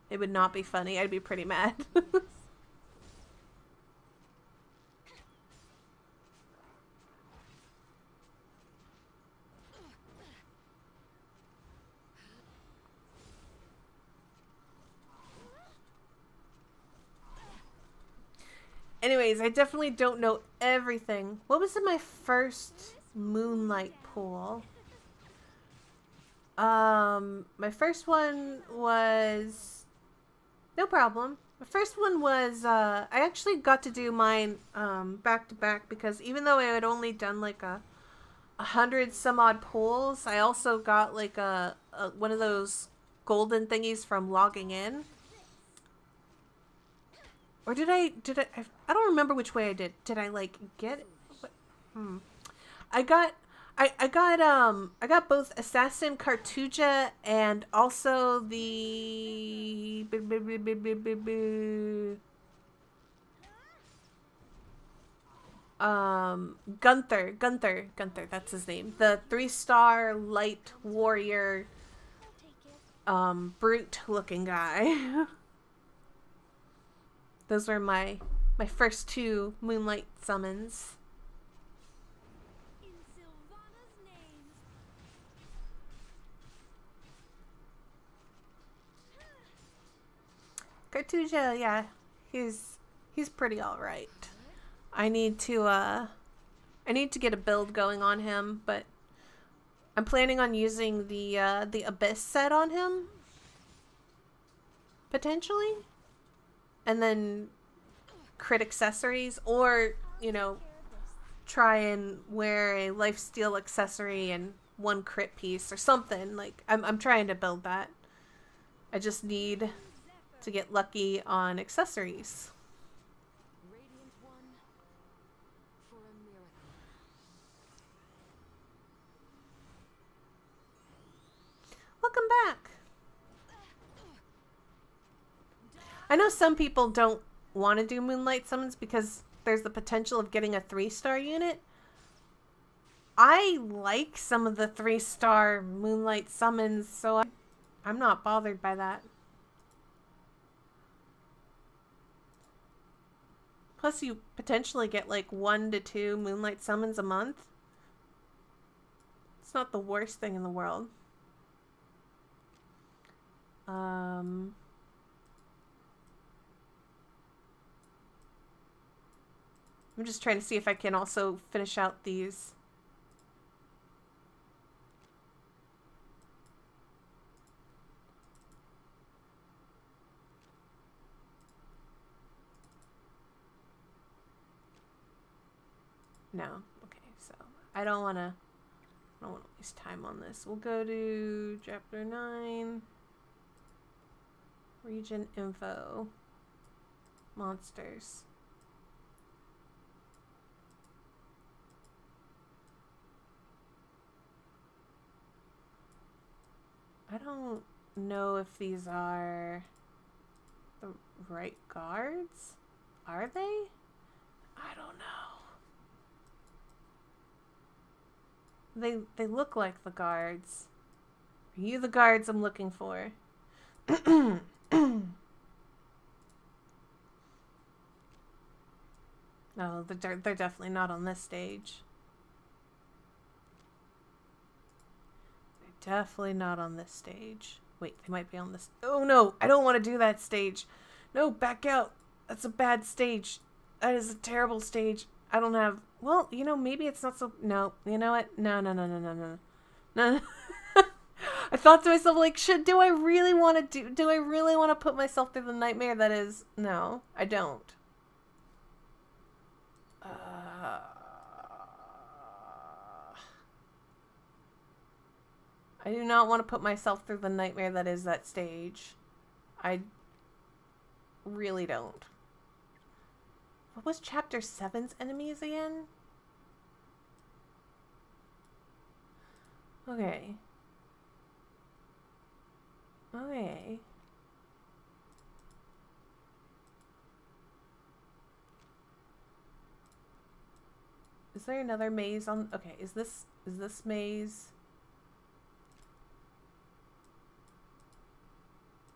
It would not be funny. I'd be pretty mad. Anyways, I definitely don't know everything. What was in my first Moonlight pool? My first one was... No problem. My first one was, I actually got to do mine, back to back because even though I had only done 100 some odd pools, I also got one of those golden thingies from logging in. Or did I don't remember which way I did. Did I get it? I got both Assassin Cartuja and also the Gunther, that's his name. The 3-star light warrior brute looking guy. Those were my first 2 moonlight summons.
In Sylvana's name.
Cartuja, yeah, he's pretty alright. I need to get a build going on him, but I'm planning on using the Abyss set on him. Potentially. And then crit accessories, or, you know, try and wear a lifesteal accessory and 1 crit piece or something. Like, I'm trying to build that. I just need to get lucky on accessories.
Radiant one for a miracle.
Welcome back. I know some people don't want to do moonlight summons because there's the potential of getting a 3-star unit. I like some of the 3-star moonlight summons, so I'm not bothered by that. Plus, you potentially get like 1 to 2 moonlight summons a month. It's not the worst thing in the world. I'm just trying to see if I can also finish out these. No. Okay, so I don't want to waste time on this. We'll go to chapter 9. Region info. Monsters. I don't know if these are the right guards. Are they? I don't know. They look like the guards. Are you the guards I'm looking for? No, they're definitely not on this stage. They're definitely not on this stage. Wait, they might be on this. Oh no, I don't want to do that stage. No, back out. That's a bad stage. That is a terrible stage. I don't have. Well, you know, maybe it's not so. No, you know what? No. No. I thought to myself, like, do I really want to put myself through the nightmare that is? No, I don't. I do not want to put myself through the nightmare that is that stage. I really don't. What was chapter 7's enemies again? Okay. Okay. Is there another maze on? Okay, is this maze?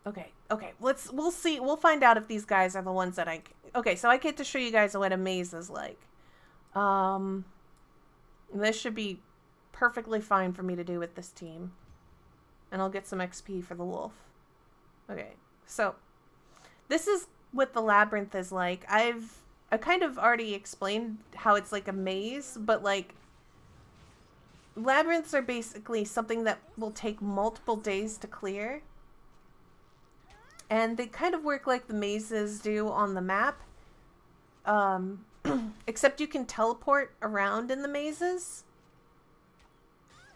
Okay. We'll see. We'll find out if these guys are the ones that okay, so I get to show you guys what a maze is like. This should be perfectly fine for me to do with this team. And I'll get some XP for the wolf. Okay, so this is what the labyrinth is like. I kind of already explained how it's like a maze, but like labyrinths are basically something that will take multiple days to clear. And they kind of work like the mazes do on the map. Except you can teleport around in the mazes.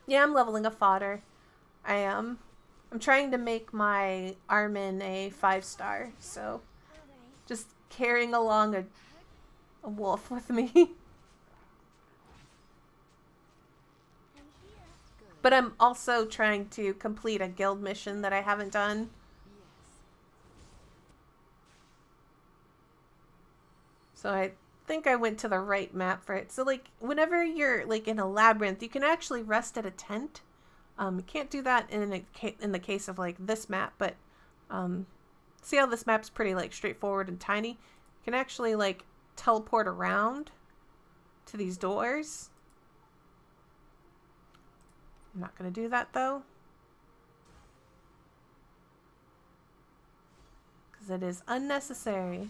Yeah, I'm leveling a fodder. I am. I'm trying to make my Armin a 5-star, so just carrying along a wolf with me. But I'm also trying to complete a guild mission that I haven't done. So I think I went to the right map for it. So like whenever you're like in a labyrinth, you can actually rest at a tent. You can't do that in the case of like this map, but see how this map's pretty like straightforward and tiny. can actually like teleport around to these doors. I'm not going to do that though, because it is unnecessary.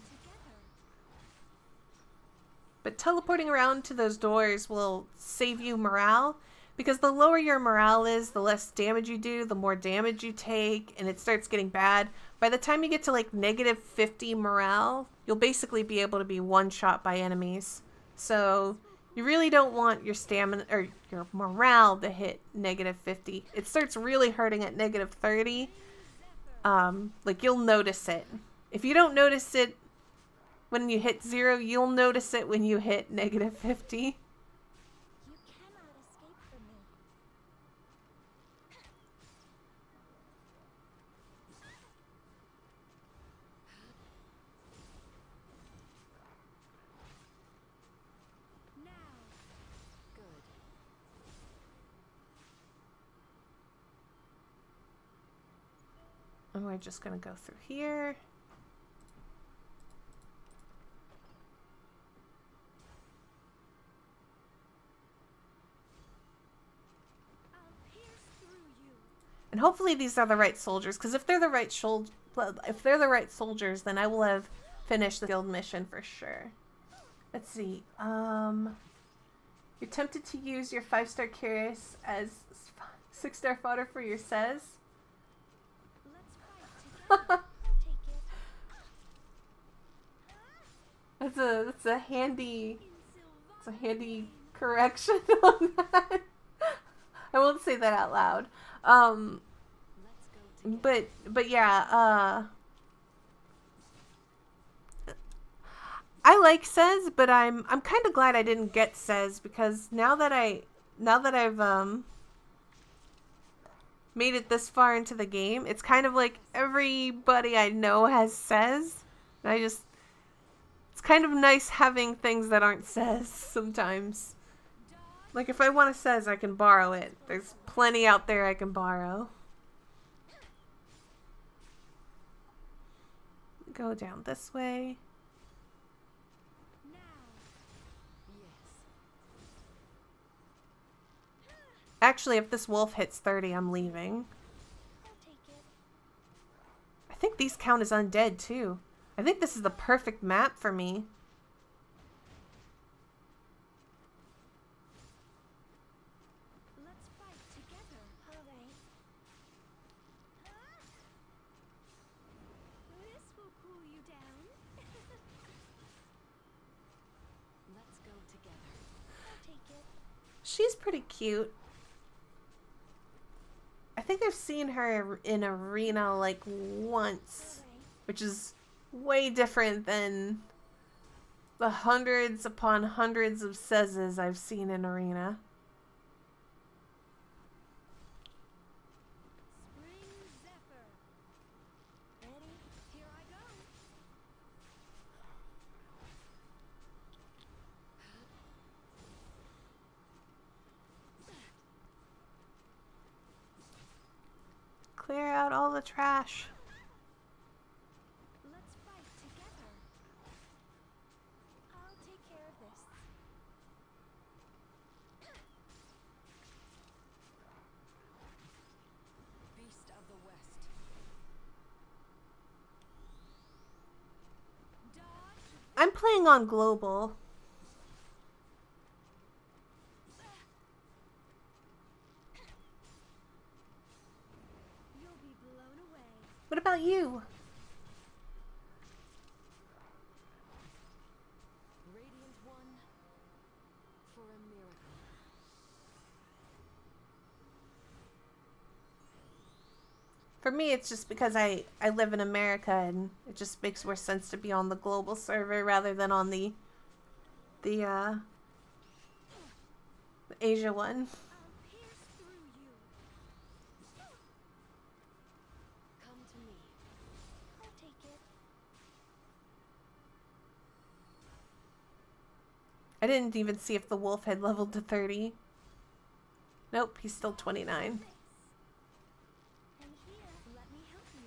But teleporting around to those doors will save you morale, because the lower your morale is, the less damage you do, the more damage you take, and it starts getting bad. By the time you get to like negative 50 morale, you'll basically be able to be one-shot by enemies. So you really don't want your stamina or your morale to hit negative 50. It starts really hurting at negative 30. Like you'll notice it. If you don't notice it when you hit 0, you'll notice it when you hit negative 50.
You cannot escape from me. Now.
Good.
And we're just going to go through here.
I'll pierce through you.
And hopefully these are the right soldiers, because if they're the right soldiers, then I will have finished the guild mission for sure. Let's see. You're tempted to use your 5-star curious as 6-star fodder for your says.
Let's fight together. I'll take it.
That's a handy
In
handy correction on that. I won't say that out loud.
Let's go together.
But yeah, I like says, but I'm kind of glad I didn't get says, because now that I've made it this far into the game, it's kind of like everybody I know has says. And it's kind of nice having things that aren't says sometimes. Like if I want a says, I can borrow it. There's plenty out there I can borrow. Go down this way.
now.
Yes.
Actually, if this wolf hits 30, I'm leaving.
I'll take it.
I think these count as undead too. I think this is the perfect map for me.
Let's fight together. All right. This will cool you down.
Let's go together.
I'll take it.
She's pretty cute. I think I've seen her in arena like once,
All right.
which is way different than the hundreds upon hundreds of sezes I've seen in arena.
Spring Zephyr. Ready? Here I go.
Clear out all the trash.
Let's fight together. I'll take care of this.
Beast of the West.
Dodge.
I'm playing on global.
You'll be blown away.
What about you?
Radiant one for a miracle.
For me, it's just because I live in America, and it just makes more sense to be on the global server rather than on the Asia one.
I'll pierce through you.
Come to me.
I'll take it.
I didn't even see if the wolf had leveled to 30. Nope, he's still 29.
And here, let me help you.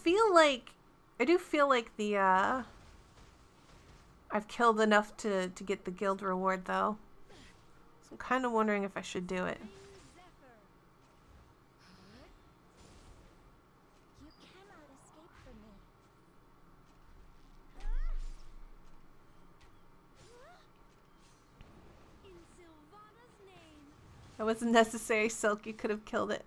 do feel like the I've killed enough to get the guild reward though. So I'm kind of wondering if I should do it.
You cannot escape from me. In Sylvana's name.
That wasn't necessary, Silk. You could have killed it.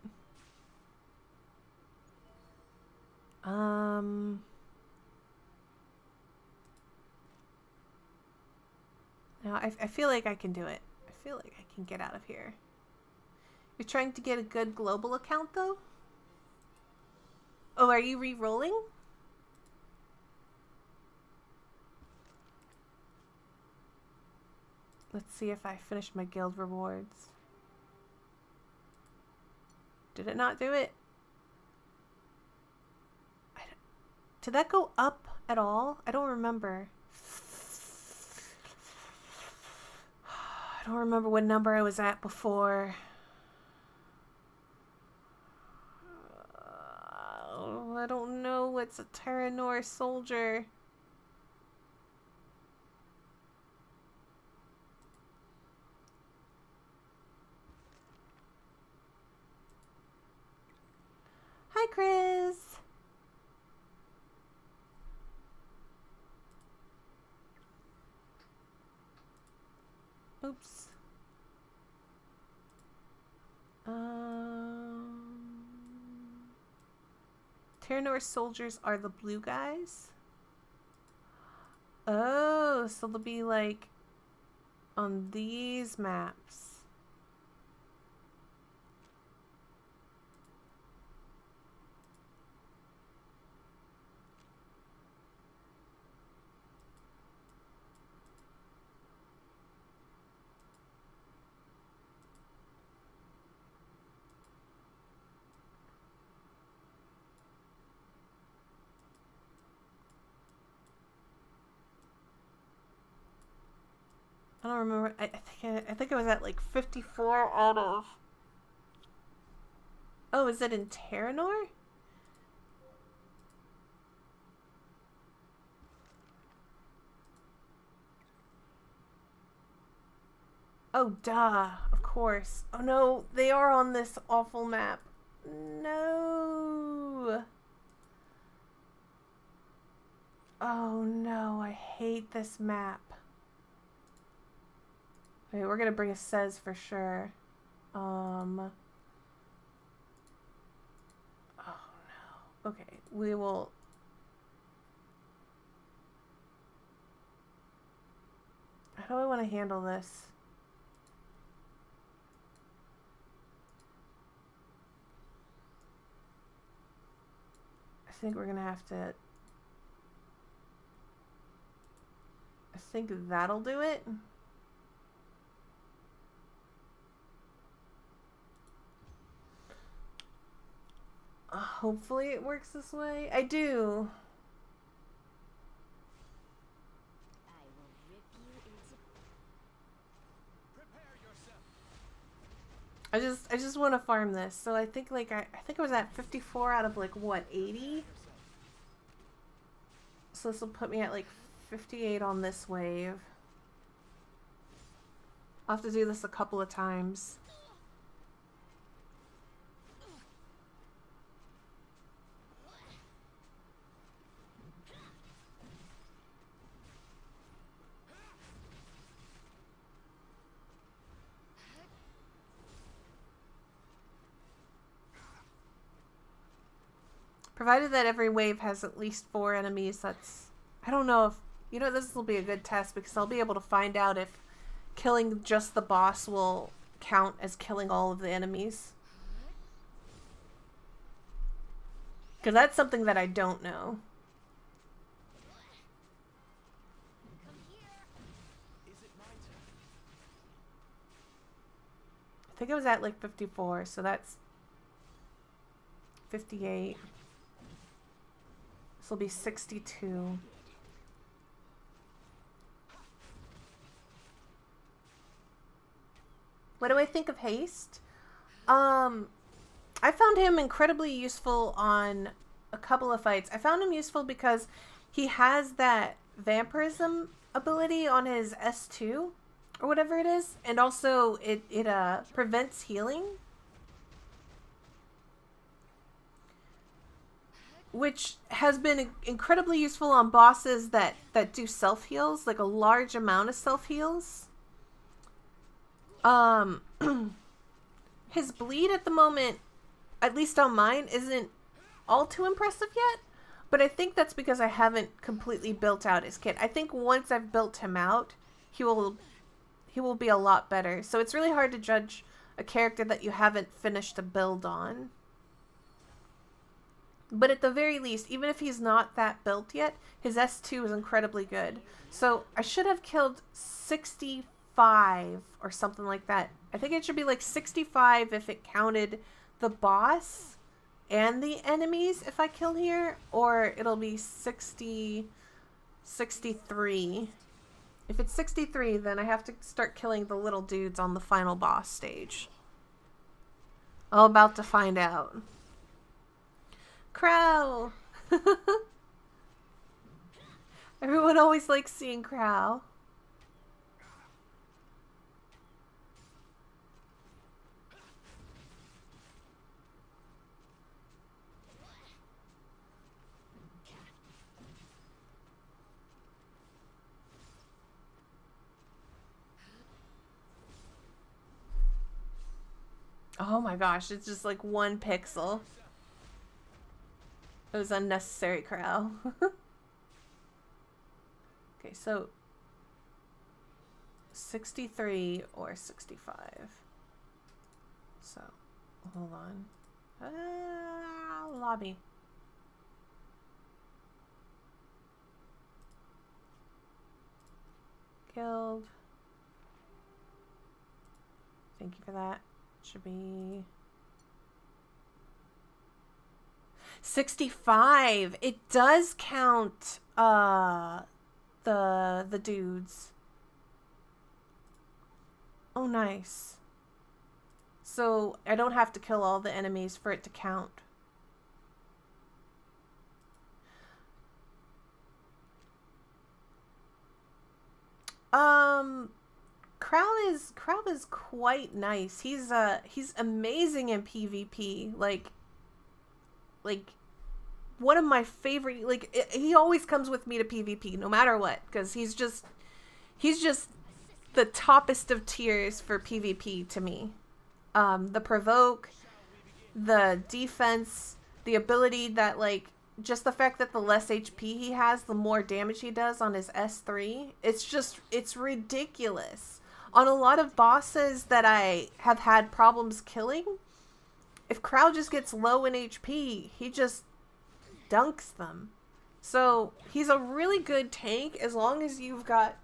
No, I feel like I can do it. I feel like I can get out of here. You're trying to get a good global account, though? Oh, are you re-rolling? Let's see if I finished my guild rewards. Did it not do it? Did that go up at all? I don't remember. I don't remember what number I was at before. I don't know what's a Terranor soldier. Hi, Chris. Oops. Terranor soldiers are the blue guys? Oh, so they'll be like on these maps. I don't remember. I think I was at like 54 out of. Oh, is it in Terranor? Oh, duh. Of course. Oh no, they are on this awful map. No. Oh no, I hate this map. Okay, we're gonna bring a Says for sure. Oh no. Okay, we will. How do I want to handle this? I think we're gonna have to. I think that'll do it. Hopefully it works this way. I do.
I will rip you into.
Prepare yourself.
I just want to farm this. So I think like I think I was at 54 out of like what, 80? So this will put me at like 58 on this wave. I'll have to do this a couple of times. Provided that every wave has at least 4 enemies, that's... I don't know if... You know, this will be a good test because I'll be able to find out if killing just the boss will count as killing all of the enemies. Because that's something that I don't know.
Is it my turn?
I think I was at like 54, so that's 58. This will be 62. What do I think of Haste? I found him incredibly useful on a couple of fights. I found him useful because he has that vampirism ability on his S2 or whatever it is, and also it prevents healing, which has been incredibly useful on bosses that do self heals, like a large amount of self heals. His bleed at the moment, at least on mine, isn't all too impressive yet, but I think that's because I haven't completely built out his kit. I think once I've built him out, he will be a lot better. So it's really hard to judge a character that you haven't finished a build on. But at the very least, even if he's not that built yet, his S2 is incredibly good. So I should have killed 65 or something like that. I think it should be like 65 if it counted the boss and the enemies if I kill here, or it'll be 63. If it's 63, then I have to start killing the little dudes on the final boss stage. I'm about to find out. Crow! Everyone always likes seeing Crow. Oh my gosh, it's just like 1 pixel. It was unnecessary, Crow. Okay, so 63 or 65. So, hold on. Lobby. Killed. Thank you for that. Should be 65. It does count the dudes. Oh, nice. So I don't have to kill all the enemies for it to count. Crow is quite nice. He's amazing in PvP. Like one of my favorite, like he always comes with me to PvP no matter what, because he's just the toppest of tiers for PvP to me. The provoke, the defense, the ability that, like, just the fact that the less HP he has, the more damage he does on his S3. It's ridiculous. On a lot of bosses that I have had problems killing, if Crow just gets low in HP, he just dunks them. So he's a really good tank as long as you've got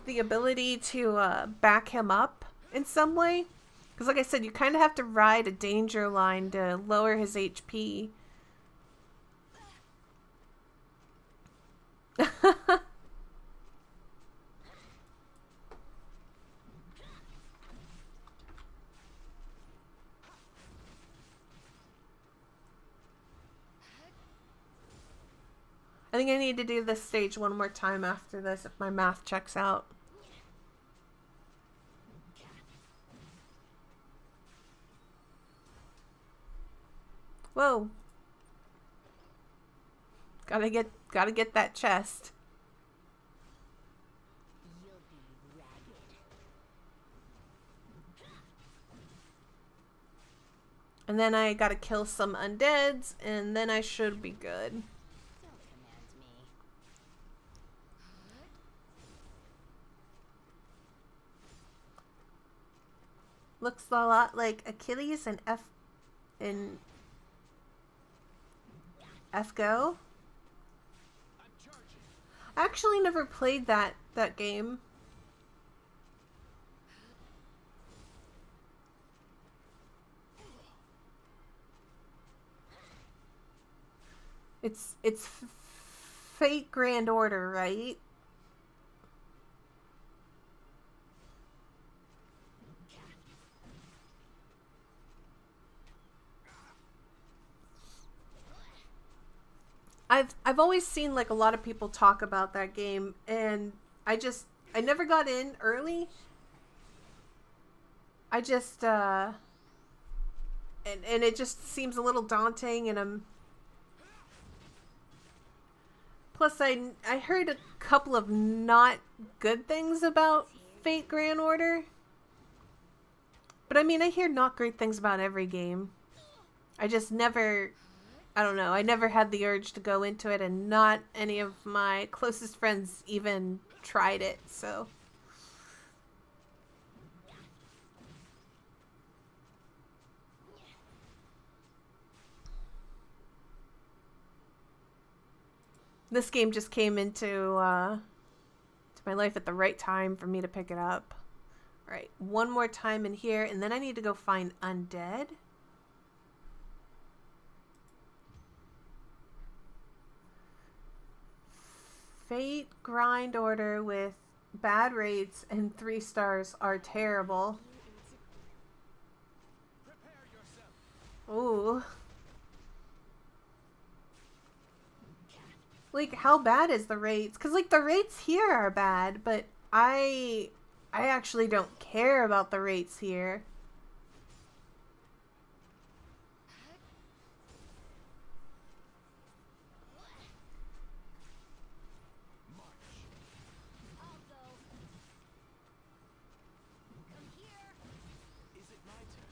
the ability to back him up in some way. Because like I said, you kind of have to ride a danger line to lower his HP. I think I need to do this stage one more time after this if my math checks out. Whoa. Gotta get that chest.
You'll be ragged.
And then I gotta kill some undeads, and then I should be good.
Don't command me.
Looks a lot like Achilles and F-Go.
I'm charging.
I actually never played that game. It's Fate Grand Order, right? I've always seen like a lot of people talk about that game, and I never got in early. I just and it just seems a little daunting, and plus I heard a couple of not good things about Fate Grand Order. But I mean, I hear not great things about every game. I just never, I don't know, I never had the urge to go into it, and not any of my closest friends even tried it, so. This game just came into to my life at the right time for me to pick it up. All right, one more time in here, and then I need to go find Undead. Fate Grind Order with bad rates and 3 stars are terrible. Ooh. Like, how bad is the rates? Because, like, the rates here are bad, but I actually don't care about the rates here.
I'll go. Come here.
Is it my turn?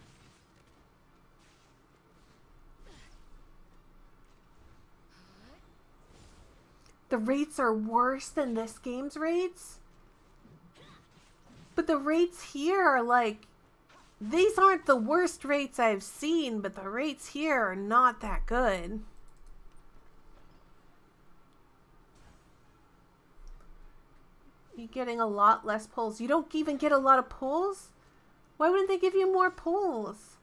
The rates are worse than this game's rates? But the rates here are like, these aren't the worst rates I've seen, but the rates here are not that good. You're getting a lot less pulls. You don't even get a lot of pulls? Why wouldn't they give you more pulls?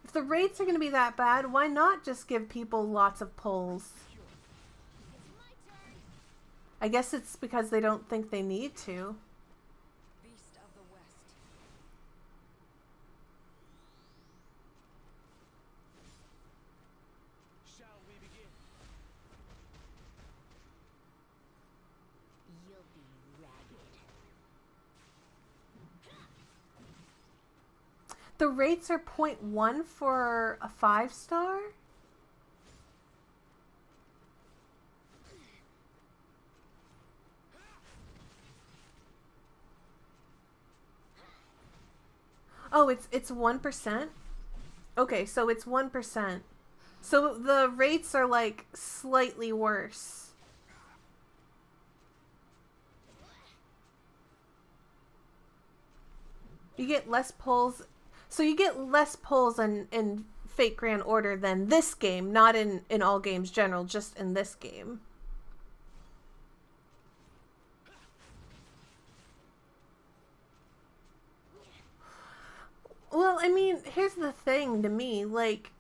If the rates are going to be that bad, why not just give people lots of pulls? I guess it's because they don't think they need to.
Beast of the West.
Shall we begin?
You'll be ragged.
The rates are 0.1 for a 5-star? Oh, it's 1%? Okay, so it's 1%. So the rates are like slightly worse. You get less pulls. So you get less pulls in Fate Grand Order than this game, not in all games general, just in this game. Well, I mean, here's the thing to me, like,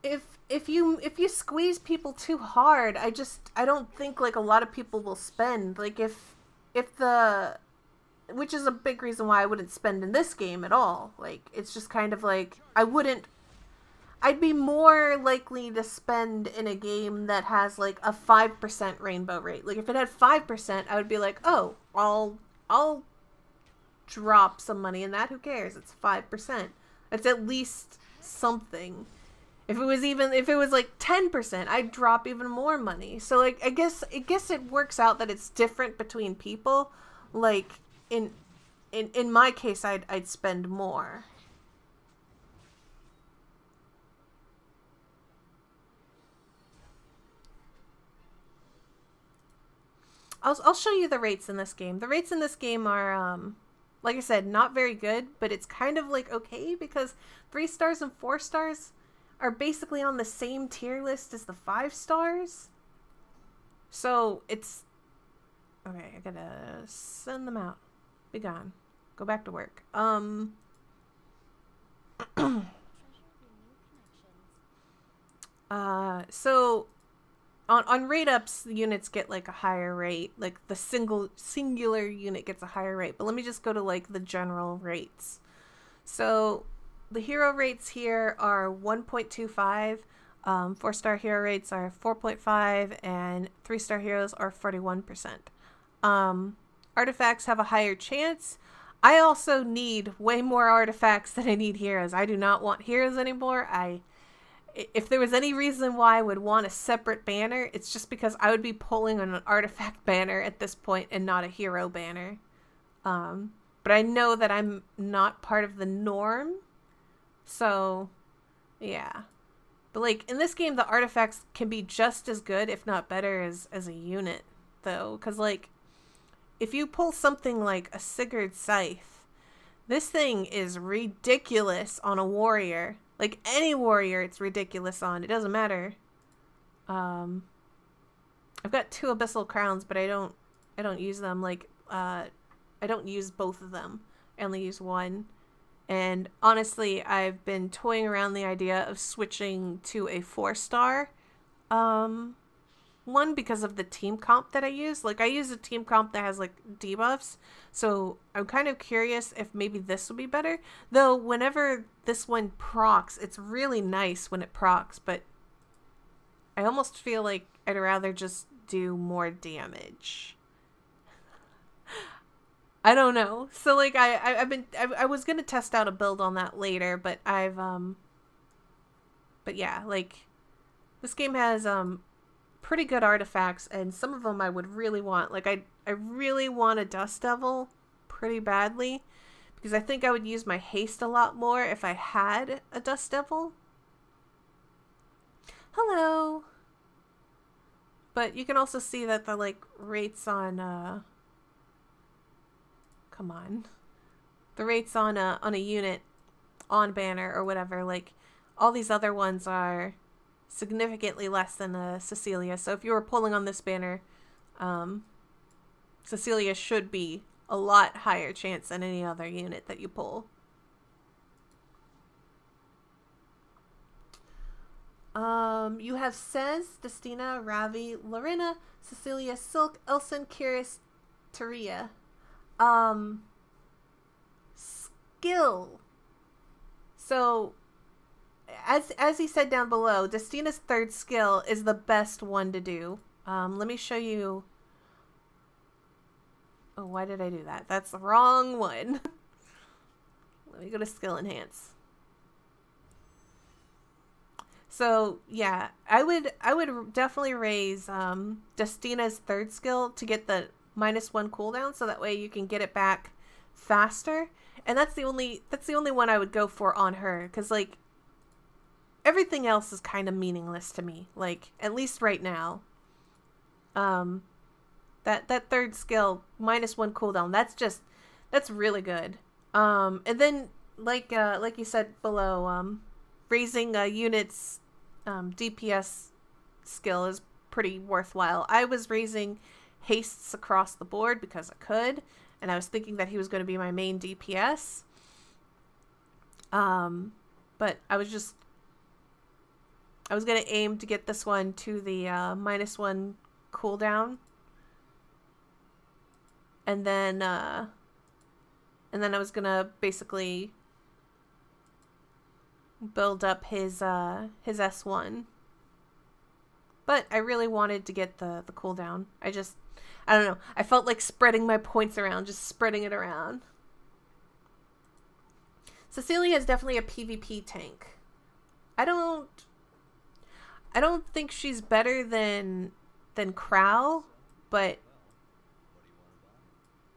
if you squeeze people too hard, I don't think like a lot of people will spend. Like which is a big reason why I wouldn't spend in this game at all. Like, it's just kind of like, I'd be more likely to spend in a game that has like a 5% rainbow rate. Like, if it had 5%, I would be like, oh, I'll drop some money in that. Who cares? It's 5%. It's at least something. If it was like 10%, I'd drop even more money. So like, I guess it works out that it's different between people. Like, in my case, I'd spend more. I'll show you the rates in this game. The rates in this game are like I said, not very good, but it's kind of like okay, because 3 stars and 4 stars are basically on the same tier list as the 5 stars. So it's okay. I gotta send them out. Be gone. Go back to work. So on rate ups, the units get like a higher rate. Like the singular unit gets a higher rate. But let me just go to like the general rates. So the hero rates here are 1.25. 4-star hero rates are 4.5 and 3-star heroes are 41%. Artifacts have a higher chance. I also need way more artifacts than I need heroes. I do not want heroes anymore. If there was any reason why I would want a separate banner, it's just because I would be pulling on an artifact banner at this point and not a hero banner. But I know that I'm not part of the norm. So, yeah. But, like, in this game, the artifacts can be just as good, if not better, as a unit, though. Because, like, if you pull something like a Sigurd Scythe, this thing is ridiculous on a warrior. Like, any warrior it's ridiculous on. It doesn't matter. I've got 2 Abyssal Crowns, but I don't use them. Like, I don't use both of them. I only use one. And honestly, I've been toying around the idea of switching to a 4-star one because of the team comp that I use. Like, I use a team comp that has, like, debuffs. So I'm kind of curious if maybe this would be better. Though, whenever this one procs, it's really nice when it procs. But I almost feel like I'd rather just do more damage. I don't know. So, like, I was gonna test out a build on that later, but but yeah, like, this game has, pretty good artifacts, and some of them I would really want. Like, I really want a Dust Devil pretty badly, because I think I would use my haste a lot more if I had a Dust Devil. Hello! But you can also see that the, like, rates on, come on. The rates on a unit on banner or whatever, like, all these other ones are significantly less than Cecilia. So if you were pulling on this banner, Cecilia should be a lot higher chance than any other unit that you pull. You have Cez, Destina, Ravi, Lorena, Cecilia, Silk, Elson, Kiris, Taria. Skill. So, as he said down below, Destina's 3rd skill is the best one to do. Let me show you. Oh, why did I do that? That's the wrong one. Let me go to skill enhance. So, yeah, I would definitely raise Destina's 3rd skill to get the -1 cooldown, so that way you can get it back faster. And that's the only one I would go for on her, because, like, everything else is kind of meaningless to me, like, at least right now. That 3rd skill, -1 cooldown, that's really good. And then, like you said below, raising a unit's DPS skill is pretty worthwhile. I was raising hastes across the board because I could, and I was thinking that he was going to be my main DPS. But I was going to aim to get this one to the -1 cooldown. And then I was going to basically build up his S1. But I really wanted to get the cooldown. I don't know. I felt like spreading my points around, just spreading it around. Cecilia is definitely a PvP tank. I don't think she's better than Crow, but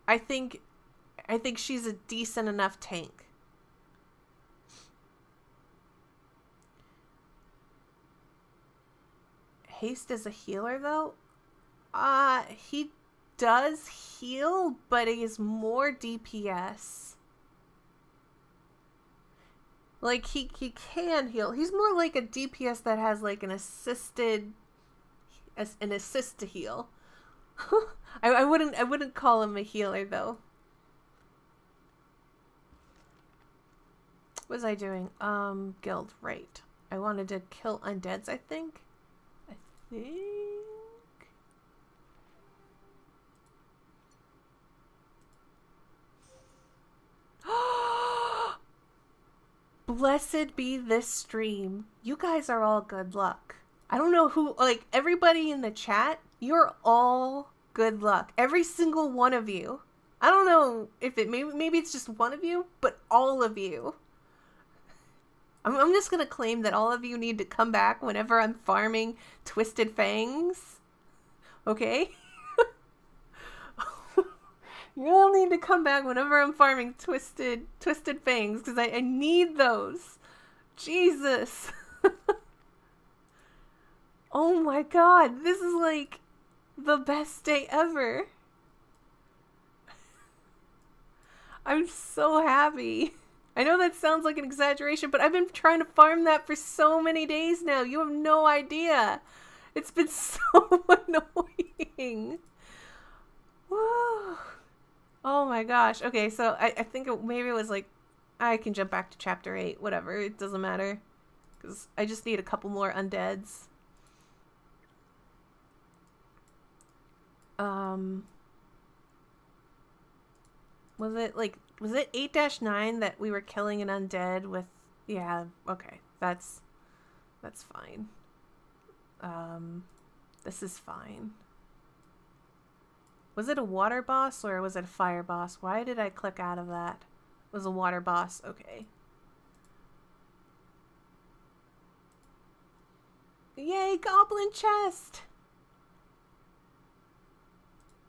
I think she's a decent enough tank. Haste is a healer, though. He does heal, but he's more DPS. Like, he can heal. He's more like a DPS that has, like, an assist to heal. I wouldn't call him a healer, though. What was I doing? Guild, right. I wanted to kill undeads, I think. Blessed be this stream. You guys are all good luck. I don't know who, like, everybody in the chat, you're all good luck. Every single one of you. I don't know if maybe it's just one of you, but all of you. I'm just gonna claim that all of you need to come back whenever I'm farming Twisted Fangs. Okay? You all need to come back whenever I'm farming Twisted Fangs, because I need those. Jesus. Oh my god, this is like the best day ever. I'm so happy. I know that sounds like an exaggeration, but I've been trying to farm that for so many days now. You have no idea. It's been so annoying. Woo. Oh my gosh. Okay, so I think maybe it was like, I can jump back to chapter 8. Whatever, it doesn't matter. Because I just need a couple more undeads. Was it 8-9 that we were killing an undead with? Yeah, okay. That's fine. This is fine. Was it a water boss or was it a fire boss? Why did I click out of that? It was a water boss. Okay. Yay, goblin chest!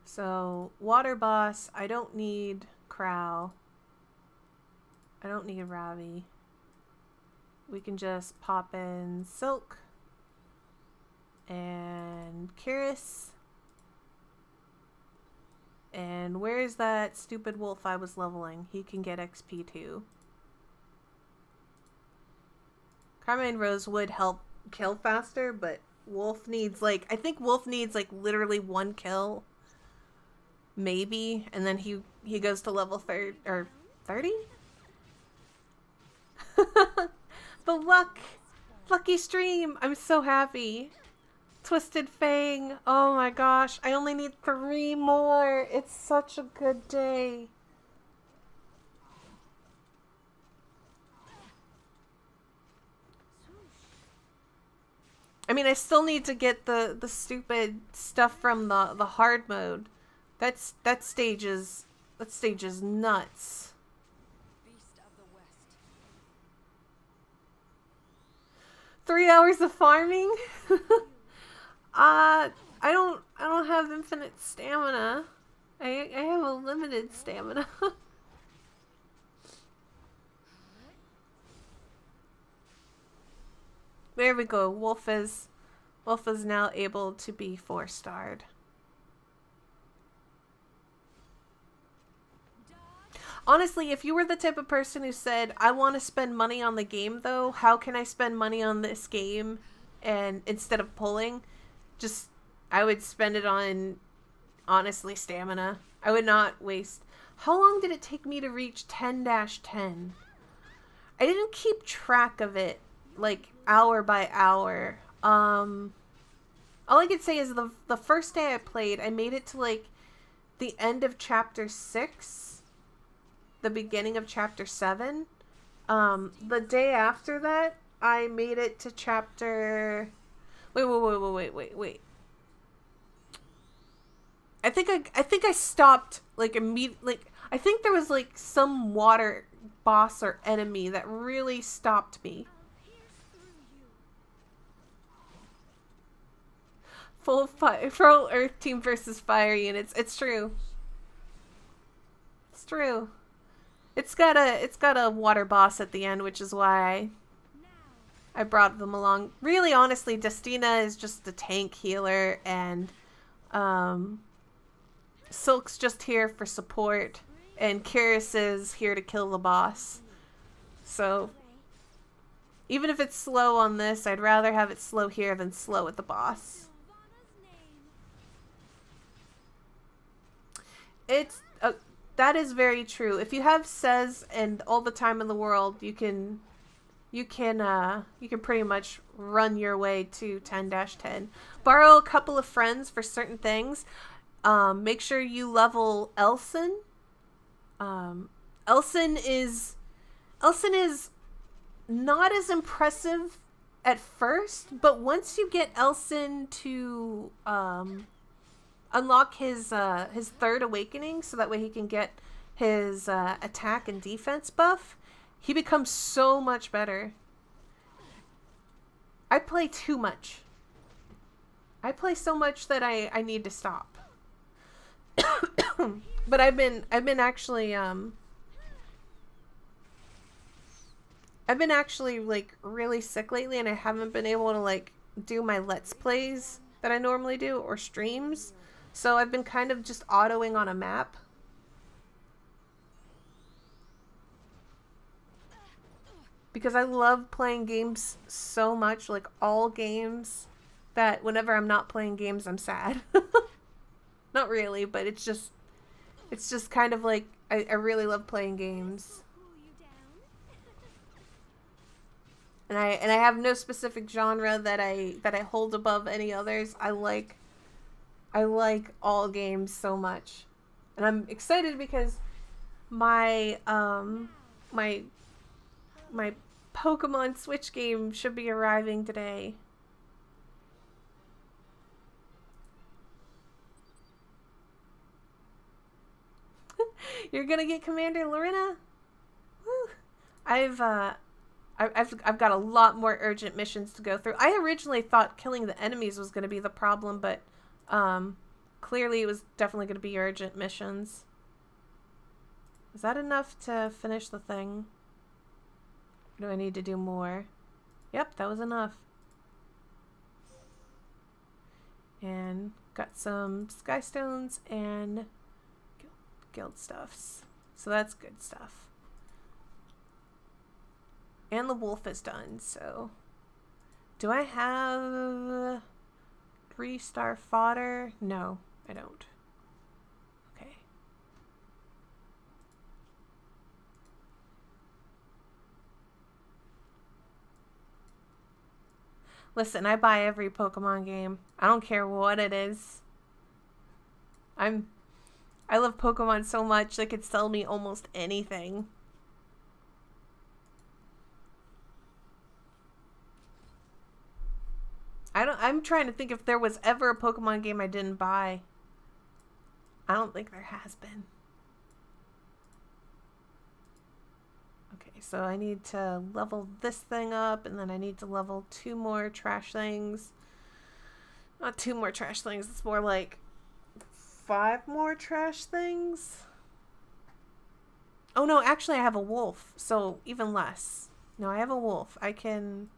So, water boss, I don't need Crow. I don't need Ravi. We can just pop in Silk and Kiris. And where's that stupid wolf I was leveling? He can get XP too. Carmine Rose would help kill faster, but Wolf needs like, I think Wolf needs like literally 1 kill. Maybe, and then he goes to level 30 or 30. The lucky stream. I'm so happy. Twisted Fang. Oh my gosh, I only need 3 more. It's such a good day. I mean, I still need to get the stupid stuff from the hard mode. That stage is nuts.
Beast of the West.
3 hours of farming? I don't have infinite stamina. I have a limited stamina. There we go. Wolf is now able to be 4-starred. Honestly, if you were the type of person who said, I want to spend money on the game though, how can I spend money on this game? And instead of pulling, I would spend it on, honestly, stamina. I would not waste. How long did it take me to reach 10-10? I didn't keep track of it, like, hour by hour. All I could say is the first day I played, I made it to, like, the end of chapter 6. The beginning of chapter 7. The day after that, I made it to chapter... Wait. I think I stopped, like, immediately. Like, I think there was, like, some water boss or enemy that really stopped me. Full Earth team versus fire units. It's true. It's true. It's got a water boss at the end, which is why I brought them along. Really, honestly, Destina is just the tank healer, and Silk's just here for support, and Kiris is here to kill the boss. So, even if it's slow on this, I'd rather have it slow here than slow at the boss. That is very true. If you have Says and all the time in the world, you can pretty much run your way to 10-10. Borrow a couple of friends for certain things. Make sure you level Elson. Elson is not as impressive at first, but once you get Elson to unlock his third awakening, so that way he can get his attack and defense buff, he becomes so much better. I play too much. I play so much that I need to stop. But I've been actually like really sick lately, and I haven't been able to like do my Let's Plays that I normally do or streams. So I've been kind of just autoing on a map. Because I love playing games so much, like all games, that whenever I'm not playing games, I'm sad. Not really, but it's just kind of like, I really love playing games. And I have no specific genre that I hold above any others. I like all games so much. And I'm excited because my my Pokemon Switch game should be arriving today. You're gonna get Commander Lorena? Woo. I've got a lot more urgent missions to go through. I originally thought killing the enemies was gonna be the problem, but clearly it was definitely gonna be urgent missions. Is that enough to finish the thing? Or do I need to do more? Yep, that was enough. And got some Skystones and guild stuffs. So that's good stuff. And the wolf is done, so. Do I have 3-star fodder? No, I don't. Okay. Listen, I buy every Pokemon game. I don't care what it is. I love Pokemon so much, they could sell me almost anything. I'm trying to think if there was ever a Pokemon game I didn't buy. I don't think there has been. Okay, so I need to level this thing up, and then I need to level 2 more trash things. Not 2 more trash things, it's more like 5 more trash things. Oh no, actually I have a wolf, so even less. No, I have a wolf. I can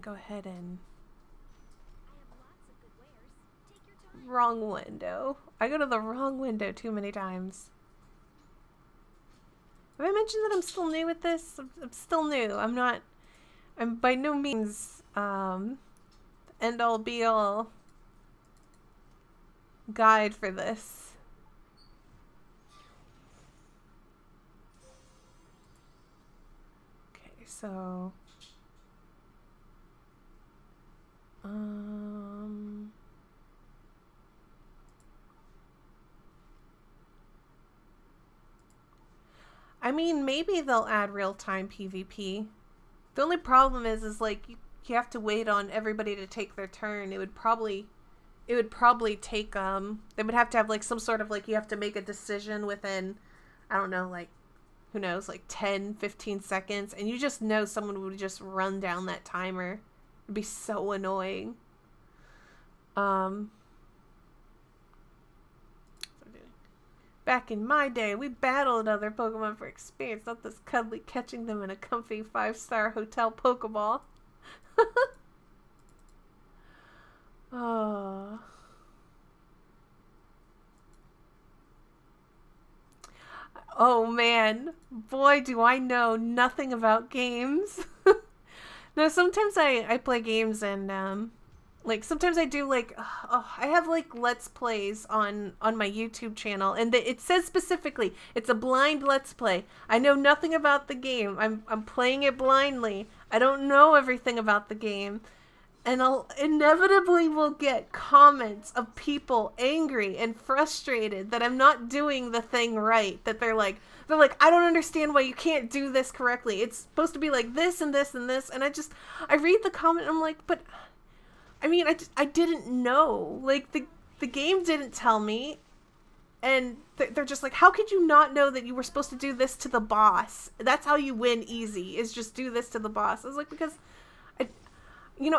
go ahead and wrong window. I go to the wrong window too many times. Have I mentioned that I'm still new with this? I'm still new. I'm by no means end all be all guide for this. Okay, so I mean, maybe they'll add real-time PvP. The only problem is like you have to wait on everybody to take their turn. It would probably take they would have to have like some sort of like, you have to make a decision within, I don't know, like, who knows, like 10-15 seconds, and you just know someone would just run down that timer. It'd be so annoying. Back in my day, we battled other Pokemon for experience, not this cuddly catching them in a comfy 5-star hotel Pokeball. Oh. Oh man, boy do I know nothing about games. No, sometimes I play games and like sometimes I do like I have like Let's Plays on my YouTube channel, and it says specifically it's a blind Let's Play. I know nothing about the game. I'm playing it blindly. I don't know everything about the game. and I'll inevitably will get comments of people angry and frustrated that I'm not doing the thing right. That they're like, I don't understand why you can't do this correctly. It's supposed to be like this and this and this. And I read the comment and I'm like, but I mean, I didn't know. Like, the game didn't tell me. And they're just like, how could you not know that you were supposed to do this to the boss? That's how you win easy, is just do this to the boss. I was like, because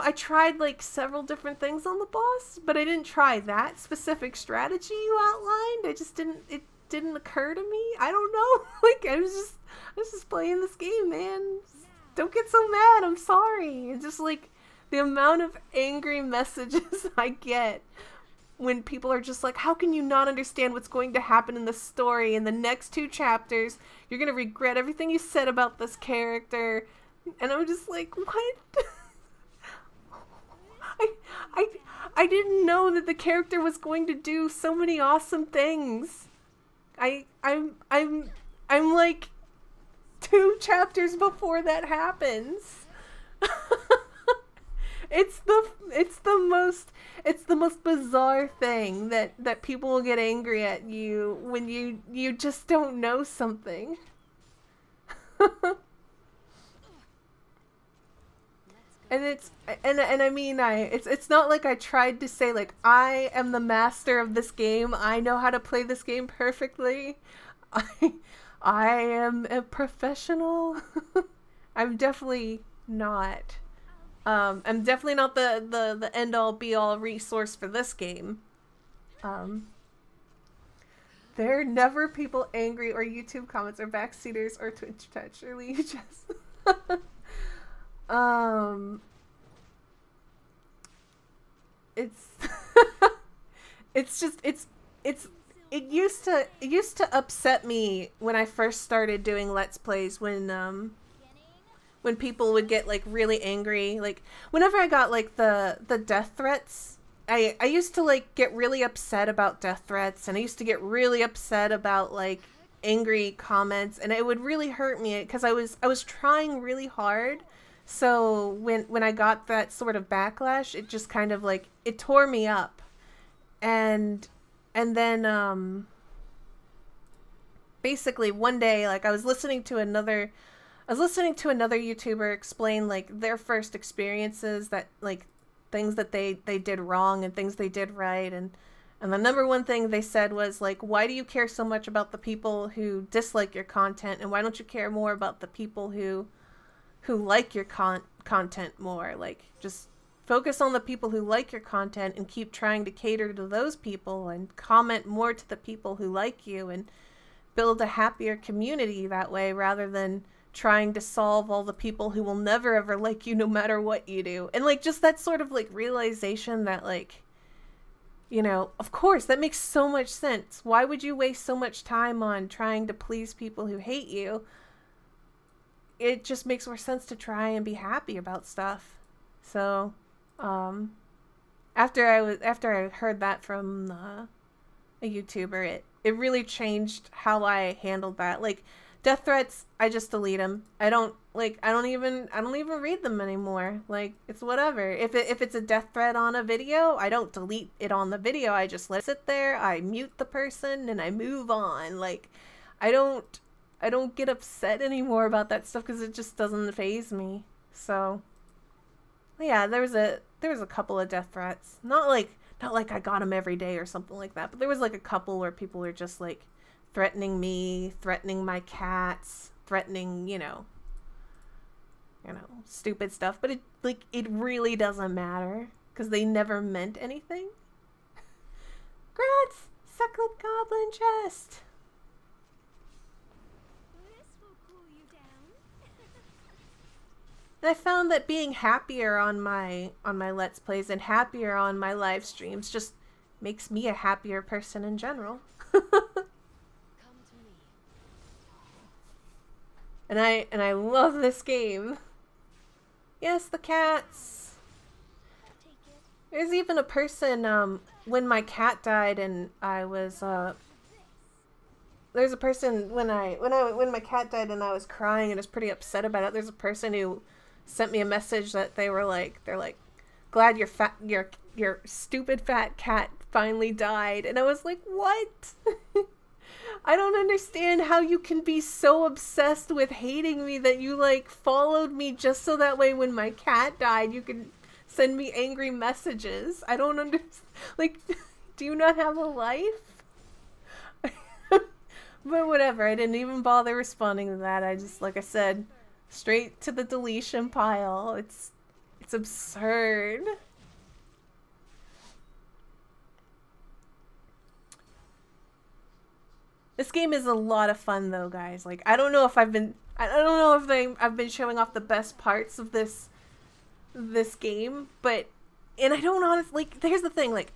I tried like several different things on the boss, but I didn't try that specific strategy you outlined. It didn't occur to me. I don't know. Like, I was just playing this game, man. Don't get so mad. I'm sorry. It's just like the amount of angry messages I get when people are just like, how can you not understand what's going to happen in the story in the next 2 chapters? You're going to regret everything you said about this character. And I'm just like, what? I didn't know that the character was going to do so many awesome things. I'm like 2 chapters before that happens. It's the most bizarre thing that people will get angry at you when you just don't know something. And I mean, it's not like I tried to say like, I am the master of this game. I know how to play this game perfectly. I am a professional. I'm definitely not. I'm definitely not the end all be all resource for this game. There are never people angry or YouTube comments or backseaters or Twitch touch or you just it used to upset me when I first started doing Let's Plays when people would get like really angry, like whenever I got like the death threats, I used to like get really upset about death threats, and I used to get really upset about like angry comments, and it would really hurt me because I was trying really hard. So when I got that sort of backlash, it just kind of like, it tore me up. And then basically one day, like I was listening to another YouTuber explain like their first experiences, that like things that they did wrong and things they did right, and the number one thing they said was like, why do you care so much about the people who dislike your content, and why don't you care more about the people who like your content more? Like, just focus on the people who like your content and keep trying to cater to those people and comment more to the people who like you and build a happier community that way, rather than trying to solve all the people who will never ever like you no matter what you do. And like, just that sort of like realization that like, you know, of course that makes so much sense. Why would you waste so much time on trying to please people who hate you? It just makes more sense to try and be happy about stuff. So, after I heard that from a YouTuber, it really changed how I handled that. Like, death threats, I just delete them. I don't even read them anymore. Like, it's whatever. If it's a death threat on a video, I don't delete it on the video. I just let it sit there. I mute the person and I move on. Like, I don't get upset anymore about that stuff because it just doesn't faze me. So, yeah, there was a couple of death threats. Not like I got them every day or something like that, but there was like a couple where people were just like threatening me, threatening my cats, threatening, you know, stupid stuff. But it really doesn't matter because they never meant anything. Grats, Sucklet Goblin Chest. And I found that being happier on my Let's Plays and happier on my live streams just makes me a happier person in general. And I love this game. Yes, the cats. There's even a person when my cat died and I was there's a person when my cat died and I was crying and was pretty upset about it. There's a person who sent me a message that they're like, glad your stupid fat cat finally died. And I was like, what? I don't understand how you can be so obsessed with hating me that you like followed me just so that way when my cat died you could send me angry messages. I don't understand. Like, do you not have a life? But whatever, I didn't even bother responding to that. I just, like I said, straight to the deletion pile. It's absurd. This game is a lot of fun though, guys. Like, I don't know if I've been showing off the best parts of this game, but I don't honestly, like, here's the thing, like,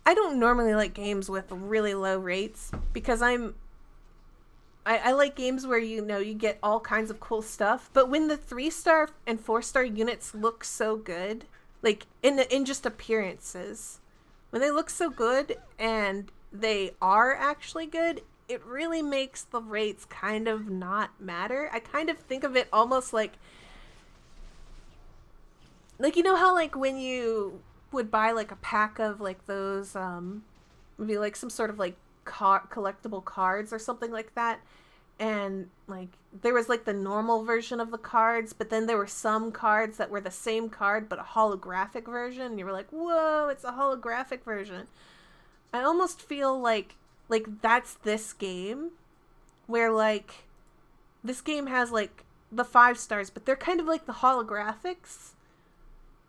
I don't normally like games with really low rates because I like games where, you know, you get all kinds of cool stuff, but when the 3-star and 4-star units look so good, like in just appearances, when they look so good and they are actually good, it really makes the rates kind of not matter. I kind of think of it almost like, you know how, like, when you would buy, like, a pack of, like, those, maybe, like, some sort of, like, collectible cards or something like that, and, like, there was, like, the normal version of the cards, but then there were some cards that were the same card, but a holographic version, and you were like, whoa, it's a holographic version. I almost feel like that's this game, where, like, this game has, like, the 5 stars, but they're kind of like the holographics,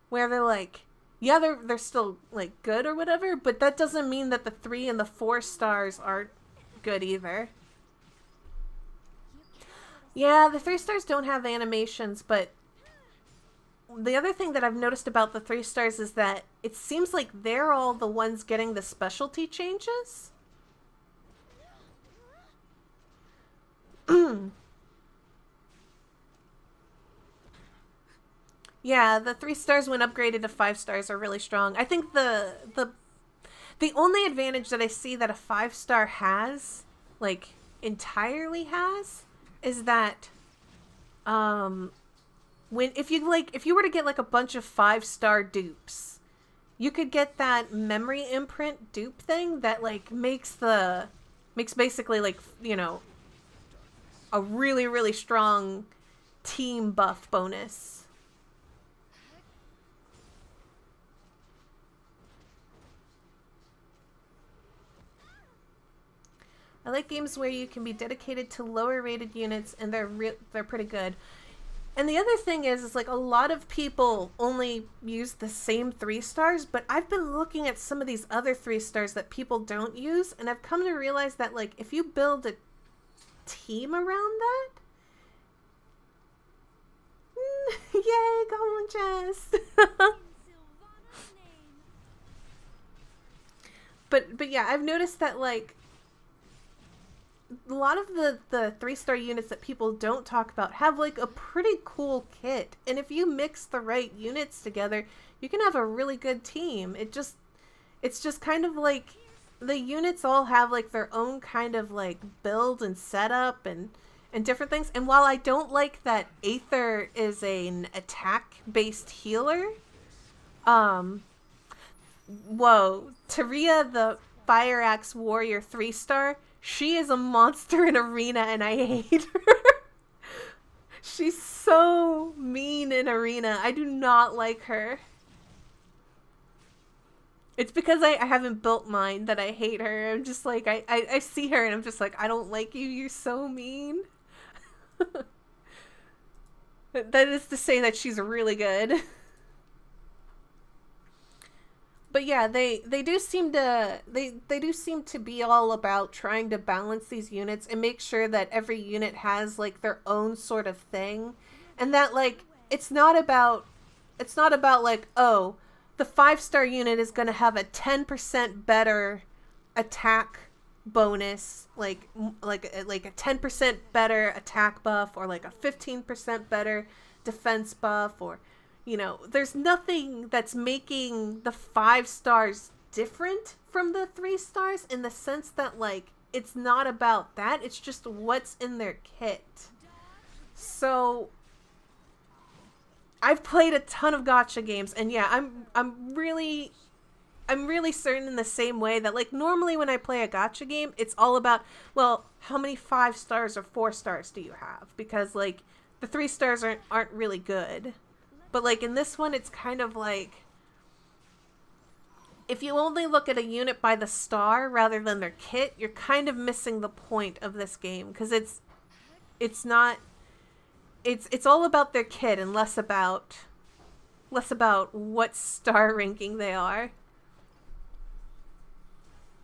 where they're like, yeah, they're still, like, good or whatever, but that doesn't mean that the 3 and the 4 stars aren't good either. Yeah, the 3 stars don't have animations, but the other thing that I've noticed about the 3 stars is that it seems like they're all the ones getting the specialty changes. Yeah, the 3 stars when upgraded to 5 stars are really strong. I think the only advantage that I see that a 5-star has, like, entirely has, is that if you were to get, like, a bunch of 5-star dupes, you could get that memory imprint dupe thing that, like, makes basically, like, you know, a really, really strong team buff bonus. I like games where you can be dedicated to lower rated units and they're pretty good. And the other thing is like, a lot of people only use the same 3 stars, but I've been looking at some of these other 3 stars that people don't use, and I've come to realize that, like, if you build a team around that, yay, goblin chest. But yeah, I've noticed that, like, a lot of the 3-star units that people don't talk about have, like, a pretty cool kit, and if you mix the right units together, you can have a really good team. It's just kind of like the units all have, like, their own kind of, like, build and setup and different things. And while I don't like that Aether is an attack-based healer, whoa, Taria the Fire Axe Warrior 3-star, she is a monster in Arena, and I hate her. She's so mean in Arena. I do not like her. It's because I haven't built mine that I hate her. I'm just like, I see her and I'm just like, I don't like you. You're so mean. That is to say that she's really good. But yeah, they do seem to be all about trying to balance these units and make sure that every unit has, like, their own sort of thing, and that, like, it's not about like, oh, the 5-star unit is going to have a 10% better attack bonus, like a 10% better attack buff, or like a 15% better defense buff, or, you know, there's nothing that's making the 5 stars different from the 3 stars, in the sense that, like, it's not about that. It's just what's in their kit. So I've played a ton of gacha games, and yeah, I'm really certain in the same way that, like, normally when I play a gacha game, it's all about, well, how many 5 stars or 4 stars do you have? Because, like, the 3 stars aren't really good. But, like, in this one, it's kind of like, if you only look at a unit by the star rather than their kit, you're kind of missing the point of this game. Because it's not, it's all about their kit and less about what star ranking they are.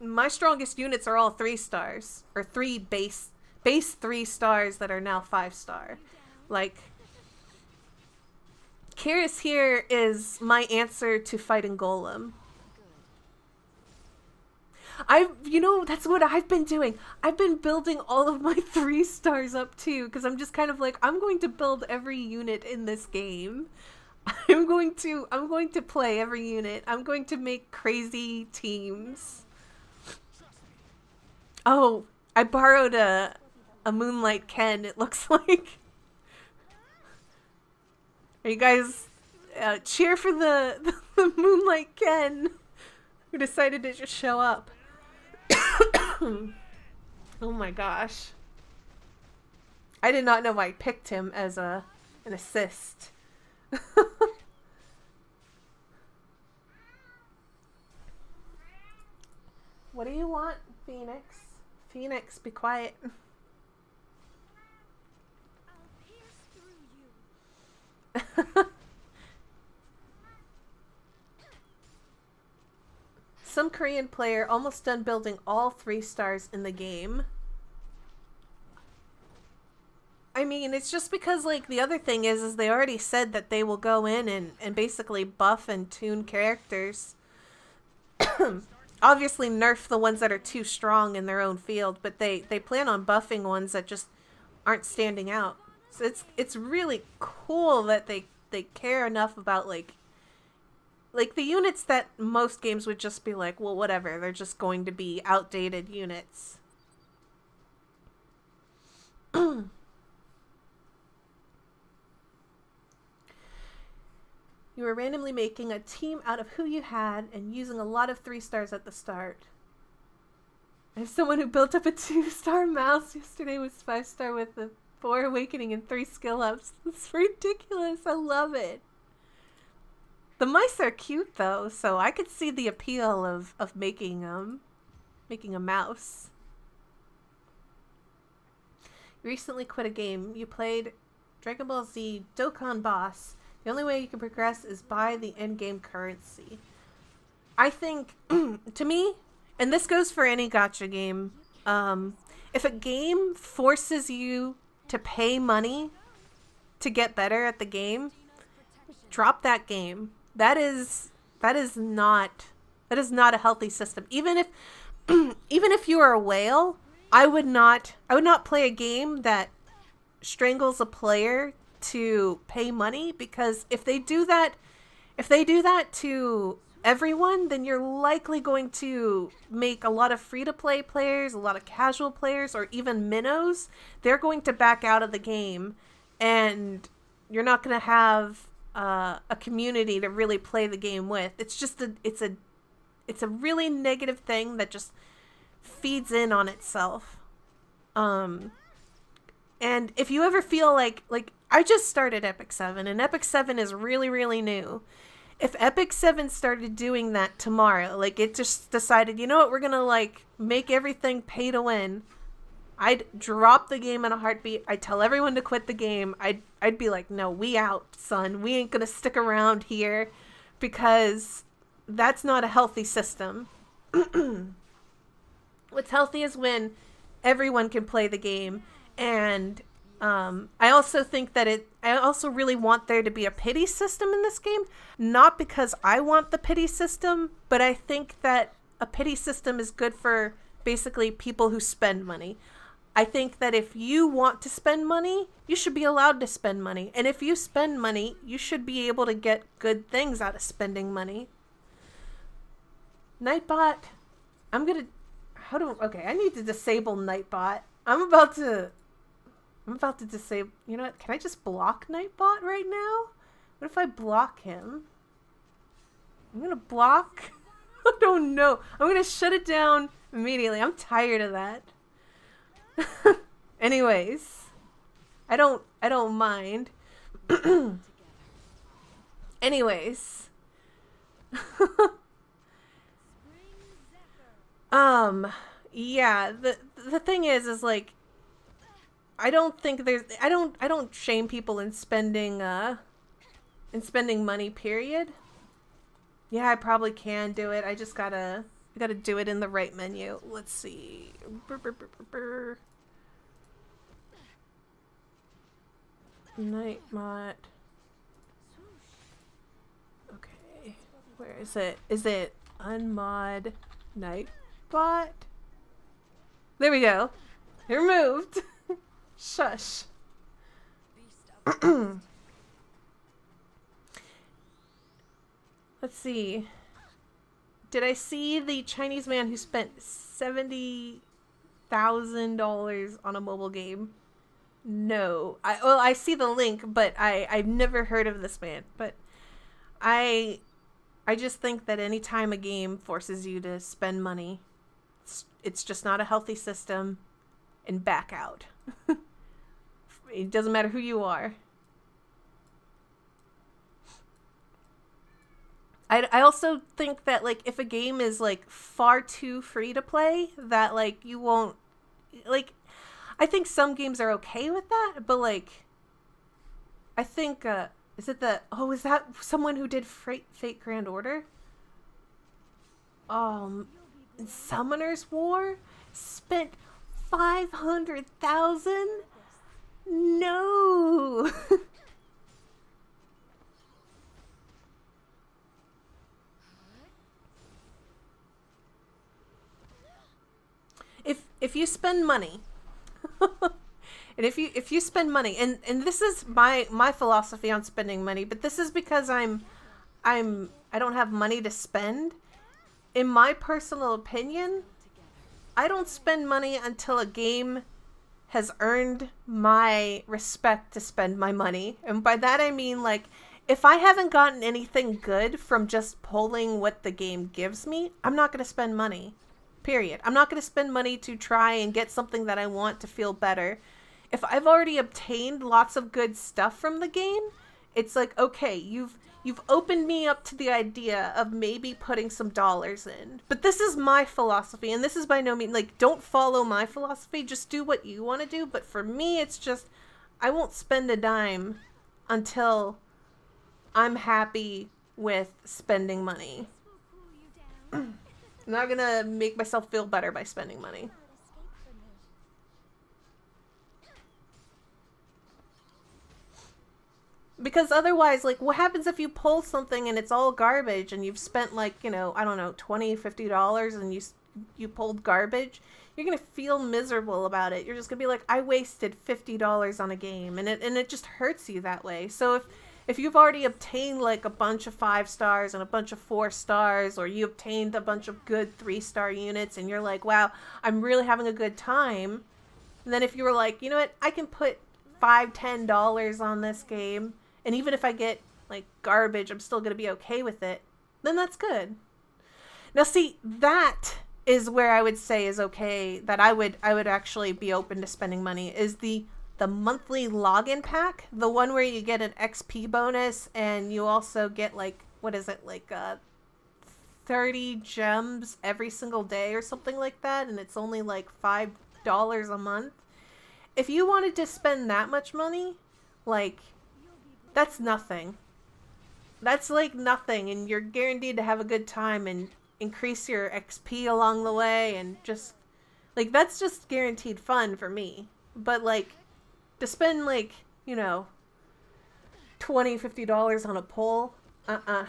My strongest units are all 3 stars, or 3 base 3 stars that are now 5 star. Like, Kyrus here is my answer to fighting Golem. You know, that's what I've been doing. I've been building all of my 3 stars up too, because I'm just kind of like, I'm going to build every unit in this game. I'm going to play every unit. I'm going to make crazy teams. Oh, I borrowed a Moonlight Ken, it looks like. Are you guys cheer for the Moonlight Ken who decided to just show up? Oh my gosh. I did not know I picked him as an assist. What do you want, Phoenix? Phoenix, be quiet.
I'll pierce through you.
Some Korean player almost done building all 3 stars in the game. I mean, it's just because, like, the other thing is they already said that they will go in and basically buff and tune characters. Obviously nerf the ones that are too strong in their own field, but they plan on buffing ones that just aren't standing out. So it's really cool that they care enough about, like the units that most games would just be like, well, whatever, they're just going to be outdated units. You were randomly making a team out of who you had and using a lot of 3 stars at the start. I have someone who built up a 2-star mouse yesterday with 5-star with the 4 awakening and 3 skill ups. It's ridiculous. I love it. The mice are cute though, so I could see the appeal of making a mouse. You recently quit a game. You played Dragon Ball Z Dokkan Boss. The only way you can progress is by the endgame currency. I think, to me, and this goes for any gacha game, if a game forces you to pay money to get better at the game, drop that game. That is not a healthy system. Even if you are a whale, I would not play a game that strangles a player to pay money, because if they do that to everyone, then you're likely going to make a lot of free-to-play players, a lot of casual players, or even minnows. They're going to back out of the game, and you're not going to have a community to really play the game with. It's just it's a really negative thing that just feeds in on itself. And if you ever feel like I just started Epic7, and Epic7 is really, really new. If Epic7 started doing that tomorrow, like, it just decided, you know what, we're gonna, like, make everything pay to win, I'd drop the game in a heartbeat. I'd tell everyone to quit the game. I'd be like, no, we out, son. We ain't gonna stick around here, because that's not a healthy system. What's healthy is when everyone can play the game, and I also think that I also really want there to be a pity system in this game. Not because I want the pity system, but I think that a pity system is good for basically people who spend money. I think that if you want to spend money, you should be allowed to spend money. And if you spend money, you should be able to get good things out of spending money. Nightbot, okay, I need to disable Nightbot. I'm about to disable, you know what, can I just block Nightbot right now? What if I block him? I'm gonna block? I don't know. I'm gonna shut it down immediately. I'm tired of that. Anyways. I don't mind. Anyways. Yeah, the thing is like I don't think there's I don't shame people in spending money, period. Yeah, I probably can do it. I just gotta do it in the right menu. Let's see. Night mod. Okay. Where is it? Is it unmod nightbot? There we go. It removed. Shush. Let's see. Did I see the Chinese man who spent $70,000 on a mobile game? No. I see the link, but I've never heard of this man. But I just think that anytime a game forces you to spend money, it's just not a healthy system, and back out. It doesn't matter who you are. I also think that, like, if a game is, like, far too free to play, that, like, you won't, like, I think some games are okay with that, but, like, I think, is it the, oh, is that someone who did Fate Grand Order? Summoner's War? Spent 500,000? No! If you spend money, and if you spend money, and this is my philosophy on spending money, but this is because I don't have money to spend. In my personal opinion, I don't spend money until a game has earned my respect to spend my money. And by that I mean, like, if I haven't gotten anything good from just pulling what the game gives me, I'm not going to spend money. Period. I'm not going to spend money to try and get something that I want to feel better. If I've already obtained lots of good stuff from the game, it's like, okay, you've opened me up to the idea of maybe putting some dollars in. But this is my philosophy, and this is by no means, like, don't follow my philosophy, just do what you want to do. But for me, it's just, I won't spend a dime until I'm happy with spending money. I'm not gonna make myself feel better by spending money. Because otherwise, like, what happens if you pull something and it's all garbage and you've spent, like, you know, I don't know, $20, $50 and you pulled garbage? You're gonna feel miserable about it. You're just gonna be like, I wasted $50 on a game, and it just hurts you that way. So if you've already obtained, like, a bunch of 5 stars and a bunch of 4 stars, or you obtained a bunch of good 3-star units and you're like, wow, I'm really having a good time. And then if you were like, you know what, I can put $5, $10 on this game, and even if I get, like, garbage, I'm still going to be okay with it, then that's good. Now, see, that is where I would say is okay, that I would actually be open to spending money, is the monthly login pack, the one where you get an XP bonus, and you also get, like, what is it, like 30 gems every single day or something like that, and it's only like $5 a month. If you wanted to spend that much money, like, that's nothing. That's like nothing, and you're guaranteed to have a good time and increase your XP along the way, and just, like, that's just guaranteed fun for me. But, like, to spend, like, you know, $20, $50 on a pull, I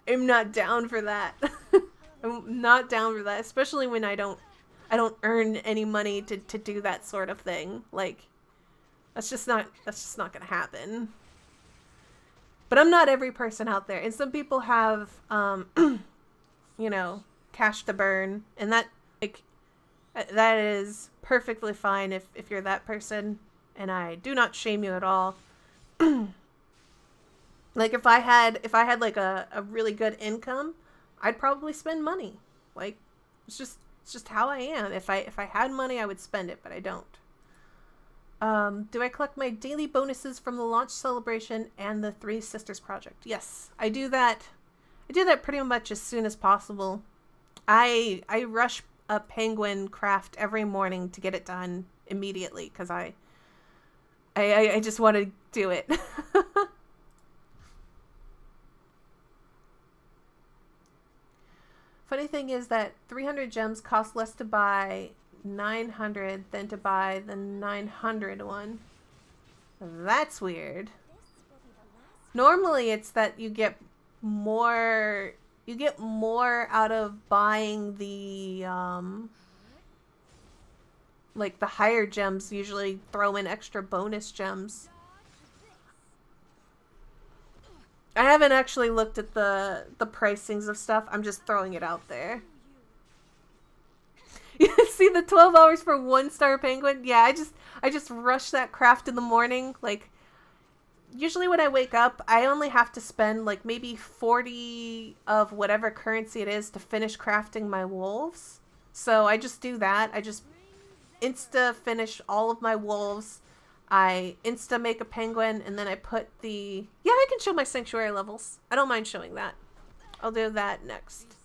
am not down for that. I'm not down for that, especially when I don't earn any money to do that sort of thing. Like, that's just not gonna happen. But I'm not every person out there, and some people have, you know, cash to burn, and that, like, that is perfectly fine if you're that person. And I do not shame you at all. Like if I had like a really good income, I'd probably spend money. Like it's just how I am. If I had money, I would spend it, but I don't. Do I collect my daily bonuses from the launch celebration and the Three Sisters project? Yes, I do that. I do that pretty much as soon as possible. I rush a penguin craft every morning to get it done immediately because I just want to do it. Funny thing is that 300 gems cost less to buy 900 than to buy the 900 one. That's weird. Normally it's that you get more out of buying the like the higher gems usually throw in extra bonus gems. I haven't actually looked at the pricings of stuff. I'm just throwing it out there. You see the 12 hours for 1-star penguin? Yeah, I just rush that craft in the morning. Like usually when I wake up, I only have to spend like maybe 40 of whatever currency it is to finish crafting my wolves. So I just do that. I just insta finish all of my wolves. I insta make a penguin, and then I put the... Yeah, I can show my sanctuary levels. I don't mind showing that. I'll do that next.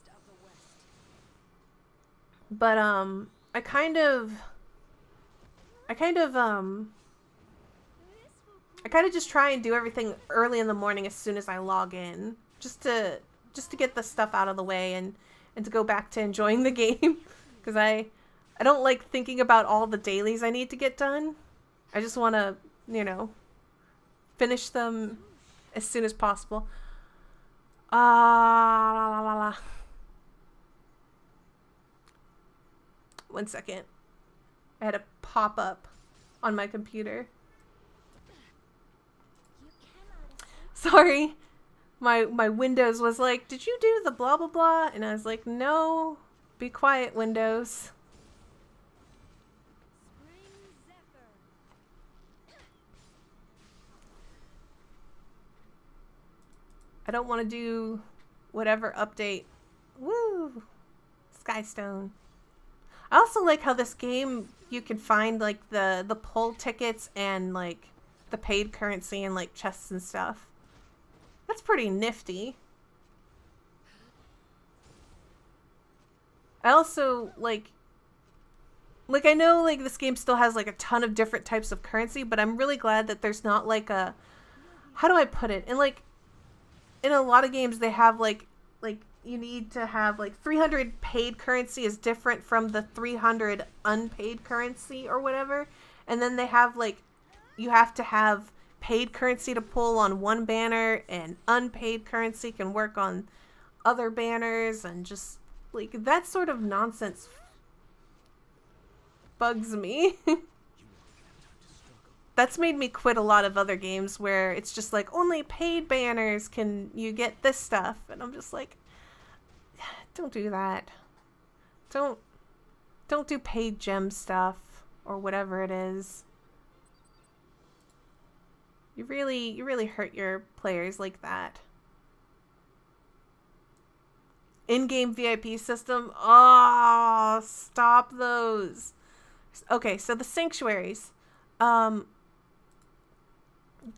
But, I kind of just try and do everything early in the morning as soon as I log in. Just to get the stuff out of the way and to go back to enjoying the game. Because I don't like thinking about all the dailies I need to get done. I just want to, you know, finish them as soon as possible. One second. I had a pop-up on my computer. Sorry. My Windows was like, did you do the blah blah blah? And I was like, no. Be quiet, Windows. I don't want to do whatever update. Woo! Skystone. I also like how this game, you can find like the pull tickets and like the paid currency and like chests and stuff. That's pretty nifty. I also like I know like this game still has like a ton of different types of currency, but I'm really glad that there's not like a, how do I put it? And like in a lot of games they have like you need to have like 300 paid currency is different from the 300 unpaid currency or whatever. And then they have like, you have to have paid currency to pull on one banner and unpaid currency can work on other banners, and just like that sort of nonsense bugs me. That's made me quit a lot of other games where it's just like only paid banners can you get this stuff, and I'm just like, don't do that. Don't do paid gem stuff or whatever it is. You really hurt your players like that. In-game VIP system. Oh, stop those. Okay, so the sanctuaries. Going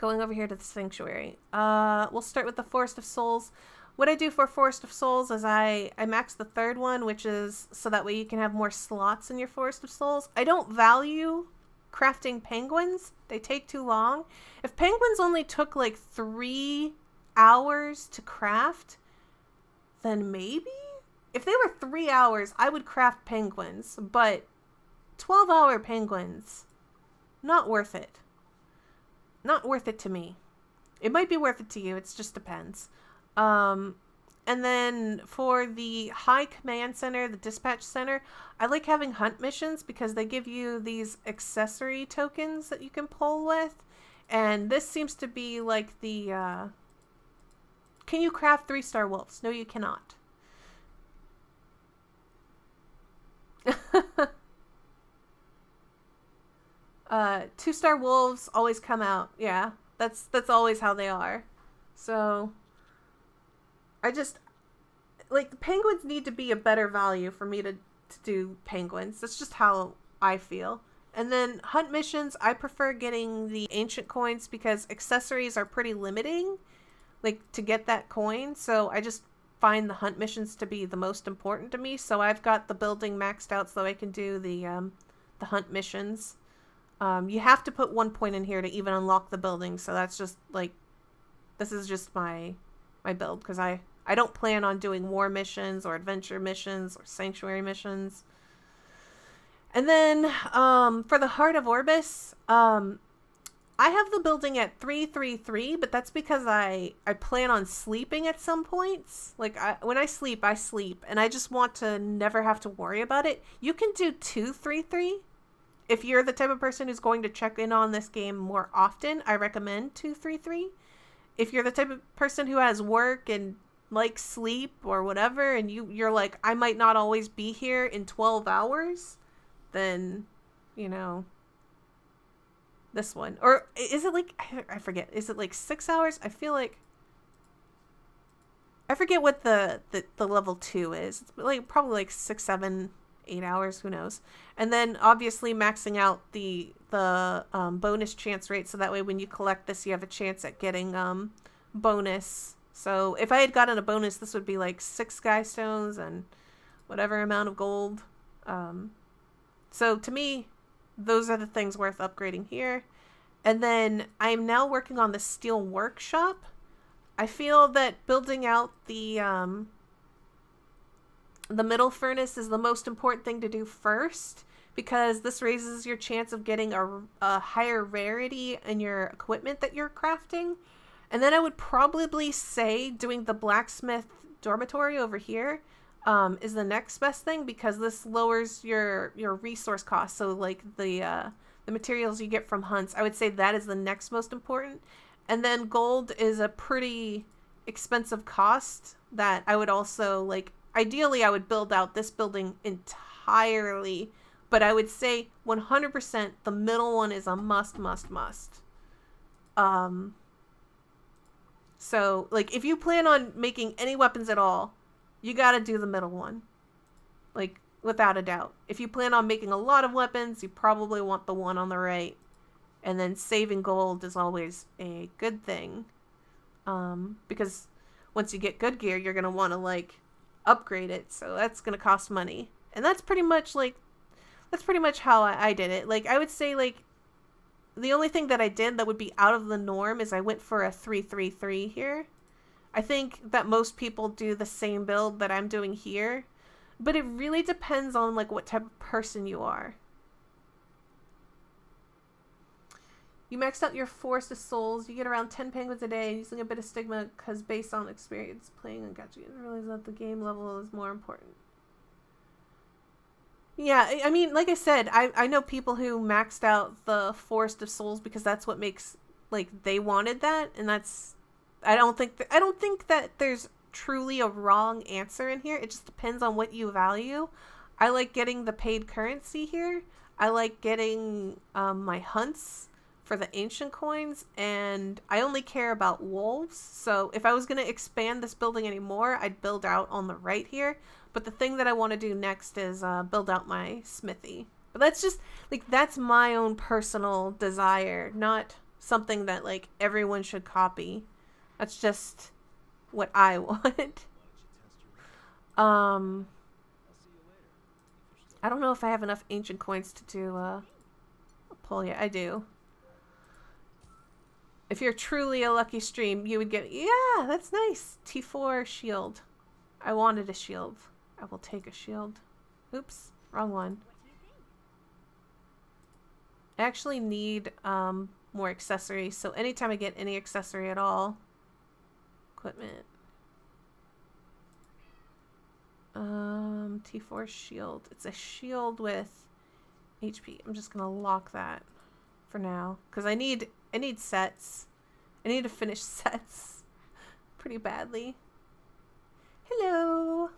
over here to the sanctuary. We'll start with the Forest of Souls. What I do for Forest of Souls is I max the third one, which is so that way you can have more slots in your Forest of Souls. I don't value crafting penguins. They take too long. If penguins only took like 3 hours to craft, then maybe? If they were 3 hours, I would craft penguins, but 12-hour penguins, not worth it. Not worth it to me. It might be worth it to you. It just depends. And then for the High Command Center, the Dispatch Center, I like having hunt missions because they give you these accessory tokens that you can pull with. And this seems to be like the, can you craft 3-star wolves? No, you cannot. 2-star wolves always come out. Yeah, that's always how they are. So I just, like, penguins need to be a better value for me to do penguins. That's just how I feel. And then hunt missions, I prefer getting the ancient coins because accessories are pretty limiting, like, to get that coin. So I just find the hunt missions to be the most important to me. So I've got the building maxed out so I can do the hunt missions. You have to put 1 point in here to even unlock the building. So that's just, like, this is just my build because I don't plan on doing war missions or adventure missions or sanctuary missions. And then for the Heart of Orbis, I have the building at 333, but that's because I plan on sleeping at some points. Like, when I sleep, and I just want to never have to worry about it. You can do 233. If you're the type of person who's going to check in on this game more often, I recommend 233. If you're the type of person who has work and likes sleep or whatever, and you're like, I might not always be here in 12 hours, then, you know, this one. Or is it like, I forget, is it like 6 hours? I feel like, I forget what the level 2 is. It's like probably like 6, 7, 8 hours, who knows. And then obviously maxing out the bonus chance rate, so that way when you collect this you have a chance at getting bonus. So if I had gotten a bonus, this would be like 6 Skystones and whatever amount of gold. So to me, those are the things worth upgrading here. And then I'm now working on the steel workshop. I feel that building out the middle furnace is the most important thing to do first, because this raises your chance of getting a higher rarity in your equipment that you're crafting. And then I would probably say doing the blacksmith dormitory over here is the next best thing, because this lowers your resource costs. So like the materials you get from hunts, I would say that is the next most important. And then gold is a pretty expensive cost that I would also, like, ideally I would build out this building entirely, but I would say 100% the middle one is a must. So like if you plan on making any weapons at all, you gotta do the middle one, like, without a doubt. If you plan on making a lot of weapons, you probably want the one on the right. And then saving gold is always a good thing, because once you get good gear, you're gonna want to, like, upgrade it, so that's gonna cost money. And that's pretty much how I did it. Like, I would say, like, the only thing that I did that would be out of the norm is I went for a 333 here. I think that most people do the same build that I'm doing here, but it really depends on, like, what type of person you are. You maxed out your Forest of Souls. You get around 10 penguins a day, using a bit of stigma because based on experience playing on gacha, you didn't realize that the game level is more important. Yeah, I mean, like I said, I know people who maxed out the Forest of Souls because that's what makes, like, they wanted that, and that's, I don't think that there's truly a wrong answer in here. It just depends on what you value. I like getting the paid currency here. I like getting my hunts for the ancient coins, and I only care about wolves. So if I was going to expand this building anymore, I'd build out on the right here. But the thing that I want to do next is build out my smithy. But that's just, like, that's my own personal desire, not something that, like, everyone should copy. That's just what I want. I don't know if I have enough ancient coins to do a pull yet. I do. If you're truly a lucky stream, you would get, yeah, that's nice. T4 shield. I wanted a shield. I will take a shield. Oops, wrong one. I actually need more accessories, so anytime I get any accessory at all. Equipment. T4 shield. It's a shield with HP. I'm just gonna lock that for now, because I need sets. I need to finish sets pretty badly. Hello.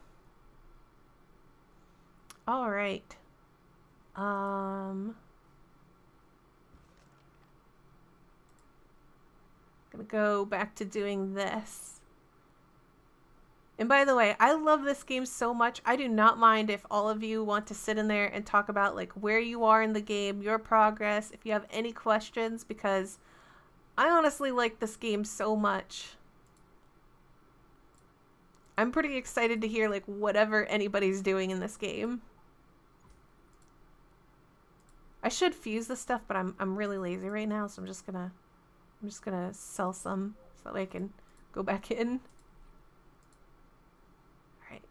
All right. Gonna go back to doing this. And by the way, I love this game so much. I do not mind if all of you want to sit in there and talk about like where you are in the game, your progress, if you have any questions, because I honestly like this game so much. I'm pretty excited to hear like whatever anybody's doing in this game. I should fuse this stuff, but I'm really lazy right now, so I'm just gonna sell some so that way I can go back in. Alright.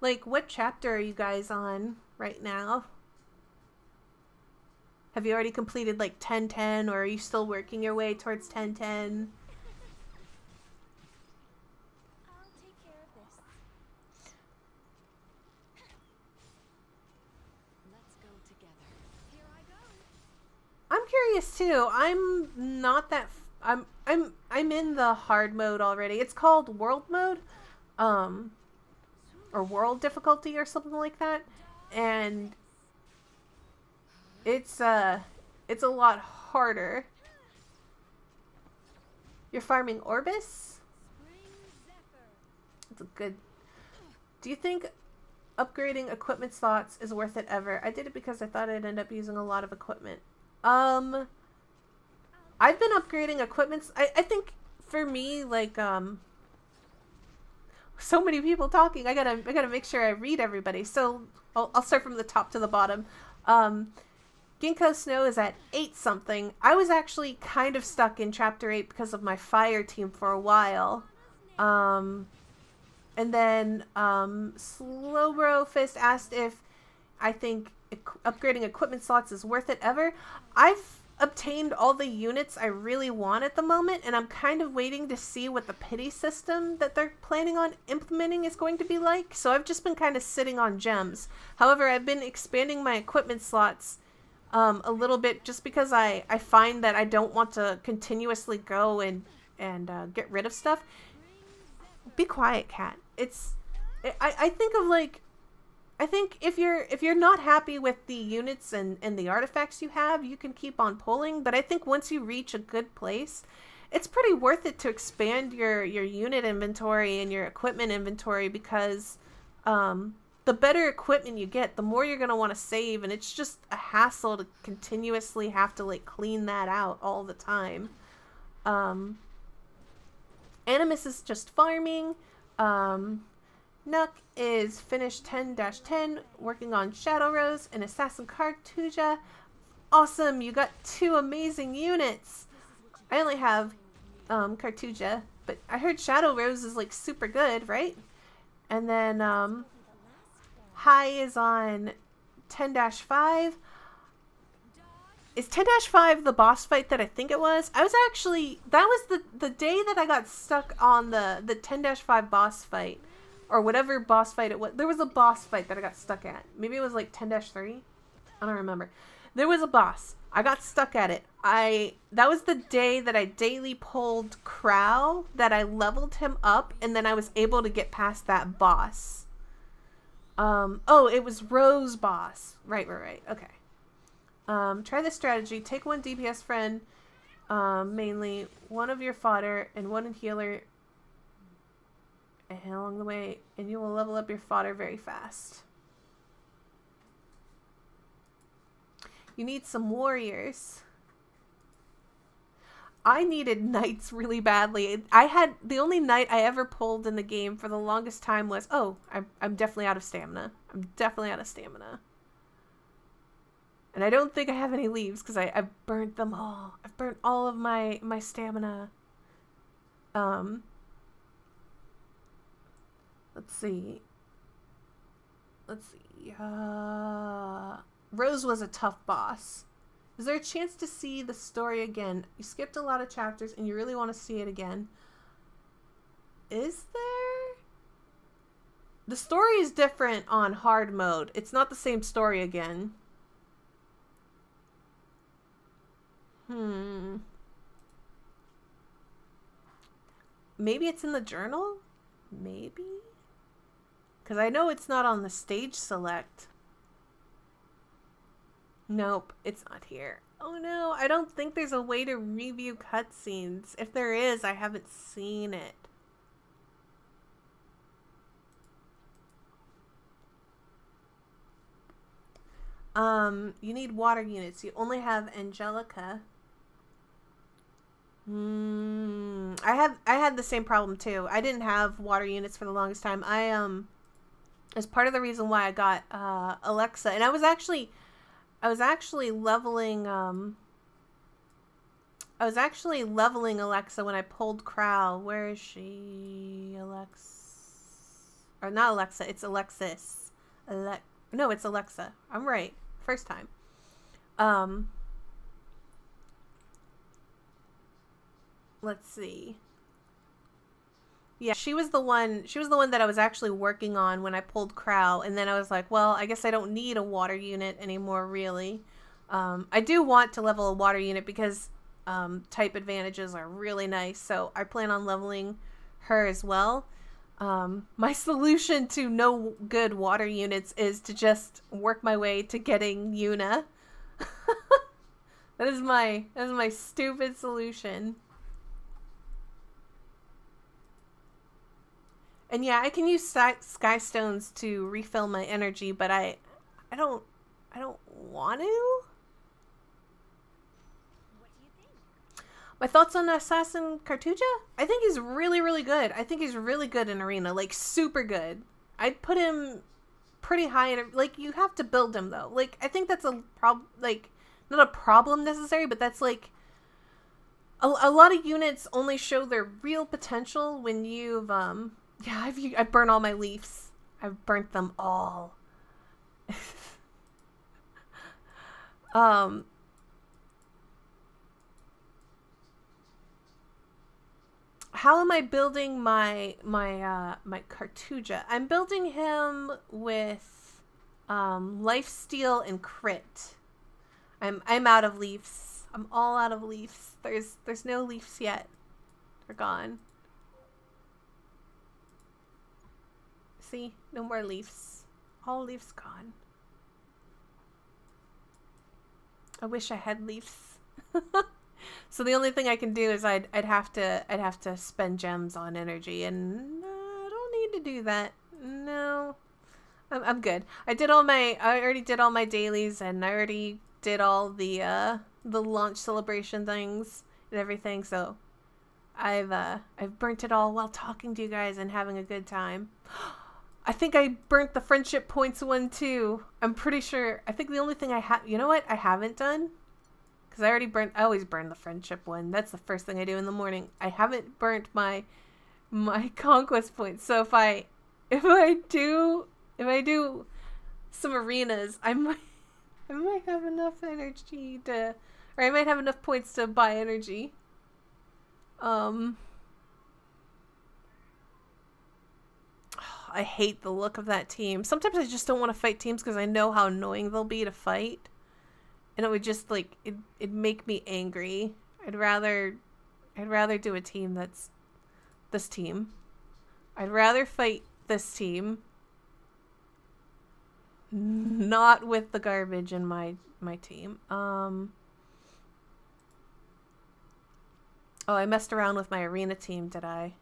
Like, what chapter are you guys on right now? Have you already completed like 1010, or are you still working your way towards 1010?
I'll take care of this.
Let's go together.
Here I go.
I'm curious too. I'm not that I'm in the hard mode already. It's called world mode, or world difficulty or something like that, and it's a lot harder. You're farming Orbis? That's a good. Do you think upgrading equipment slots is worth it ever? I did it because I thought I'd end up using a lot of equipment. I've been upgrading equipments. I think for me, like, so many people talking. I gotta make sure I read everybody. So I'll start from the top to the bottom. Ginkgo Snow is at 8 something. I was actually kind of stuck in chapter 8 because of my fire team for a while. And then Slowbro Fist asked if I think upgrading equipment slots is worth it ever. I've obtained all the units I really want at the moment, and I'm kind of waiting to see what the pity system that they're planning on implementing is going to be like. So I've just been kind of sitting on gems. However, I've been expanding my equipment slots a little bit just because I find that I don't want to continuously go and get rid of stuff. Be quiet, cat. I think of like, I think if you're not happy with the units and the artifacts you have, you can keep on pulling. But I think once you reach a good place, it's pretty worth it to expand your unit inventory and your equipment inventory, because the better equipment you get, the more you're going to want to save, and it's just a hassle to continuously have to like clean that out all the time. Animus is just farming. Nuck is finished 10-10, working on Shadow Rose and Assassin Cartuja. Awesome, you got 2 amazing units. I only have Cartuja, but I heard Shadow Rose is like super good, right? And then High is on 10-5. Is 10-5 the boss fight that I think it was? I was actually, that was the day that I got stuck on the 10-5 boss fight. Or whatever boss fight it was. There was a boss fight that I got stuck at. Maybe it was like 10-3. I don't remember. There was a boss. I got stuck at it. That was the day that I daily pulled Crow, that I leveled him up, and then I was able to get past that boss. Oh, it was Rose boss. Right. Okay. Try this strategy. Take 1 DPS friend, mainly, 1 of your fodder, and 1 healer, and along the way, and you will level up your fodder very fast. You need some warriors. I needed knights really badly. The only knight I ever pulled in the game for the longest time was, oh, I'm definitely out of stamina. I'm definitely out of stamina. And I don't think I have any leaves because I've burnt them all. I've burnt all of my stamina. Let's see. Rose was a tough boss. Is there a chance to see the story again? You skipped a lot of chapters and you really want to see it again. Is there? The story is different on hard mode. It's not the same story again. Maybe it's in the journal? Maybe? Because I know it's not on the stage select. Nope, it's not here. Oh no, I don't think there's a way to review cutscenes. If there is, I haven't seen it. You need water units. You only have Angelica. I had the same problem too. I didn't have water units for the longest time. As part of the reason why I got Alexa, and I was actually leveling Alexa when I pulled Crow. Where is she? Or not Alexa, it's Alexis. No, it's Alexa. I'm right. First time. Let's see. Yeah, she was the one that I was actually working on when I pulled Crow, and then I was like, well, I guess I don't need a water unit anymore, really. I do want to level a water unit because type advantages are really nice, so I plan on leveling her as well. My solution to no good water units is to just work my way to getting Yuna. That is my stupid solution. And yeah, I can use Skystones to refill my energy, but I don't want to.
What do you think?
My thoughts on Assassin Cartuja? I think he's really, really good. I think he's really good in Arena, like super good. I'd put him pretty high in, like, you have to build him though. Like, I think that's a problem, like, not a problem necessary, but that's like a lot of units only show their real potential when you've yeah, I've burned all my leaves. I've burnt them all. How am I building my Cartuja? I'm building him with lifesteal and crit. I'm out of leaves. I'm all out of leaves. There's no leaves yet. They're gone. See? No more leaves. All leaves gone. I wish I had leaves. So the only thing I can do is I'd have to spend gems on energy, and I don't need to do that. No. I'm good. I already did all my dailies, and I already did all the launch celebration things and everything, so I've burnt it all while talking to you guys and having a good time. I think I burnt the friendship points one too. I'm pretty sure. I think the only thing you know what I haven't done? Because I always burn the friendship one. That's the first thing I do in the morning. I haven't burnt my conquest points. So if I do some arenas, I might have enough energy or I might have enough points to buy energy. I hate the look of that team. Sometimes I just don't want to fight teams because I know how annoying they'll be to fight. And it would just, like, it'd make me angry. I'd rather do a team that's this team. I'd rather fight this team. Not with the garbage in my team. Oh, I messed around with my arena team, did I?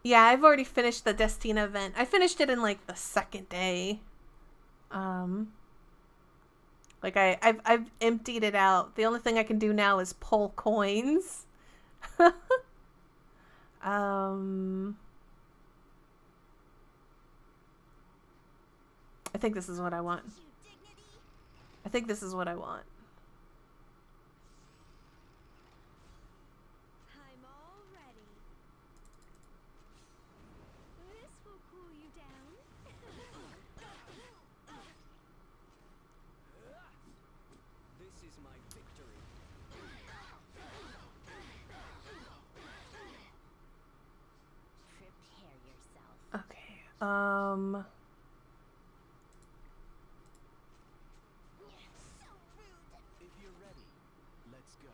Yeah, I've already finished the Destina event. I finished it in like the second day. Like I've emptied it out. The only thing I can do now is pull coins. I think this is what I want. I think this is what I want.
I'm all ready. This will cool you down.
This is my victory.
Prepare yourself.
Okay.
If you're ready, let's go.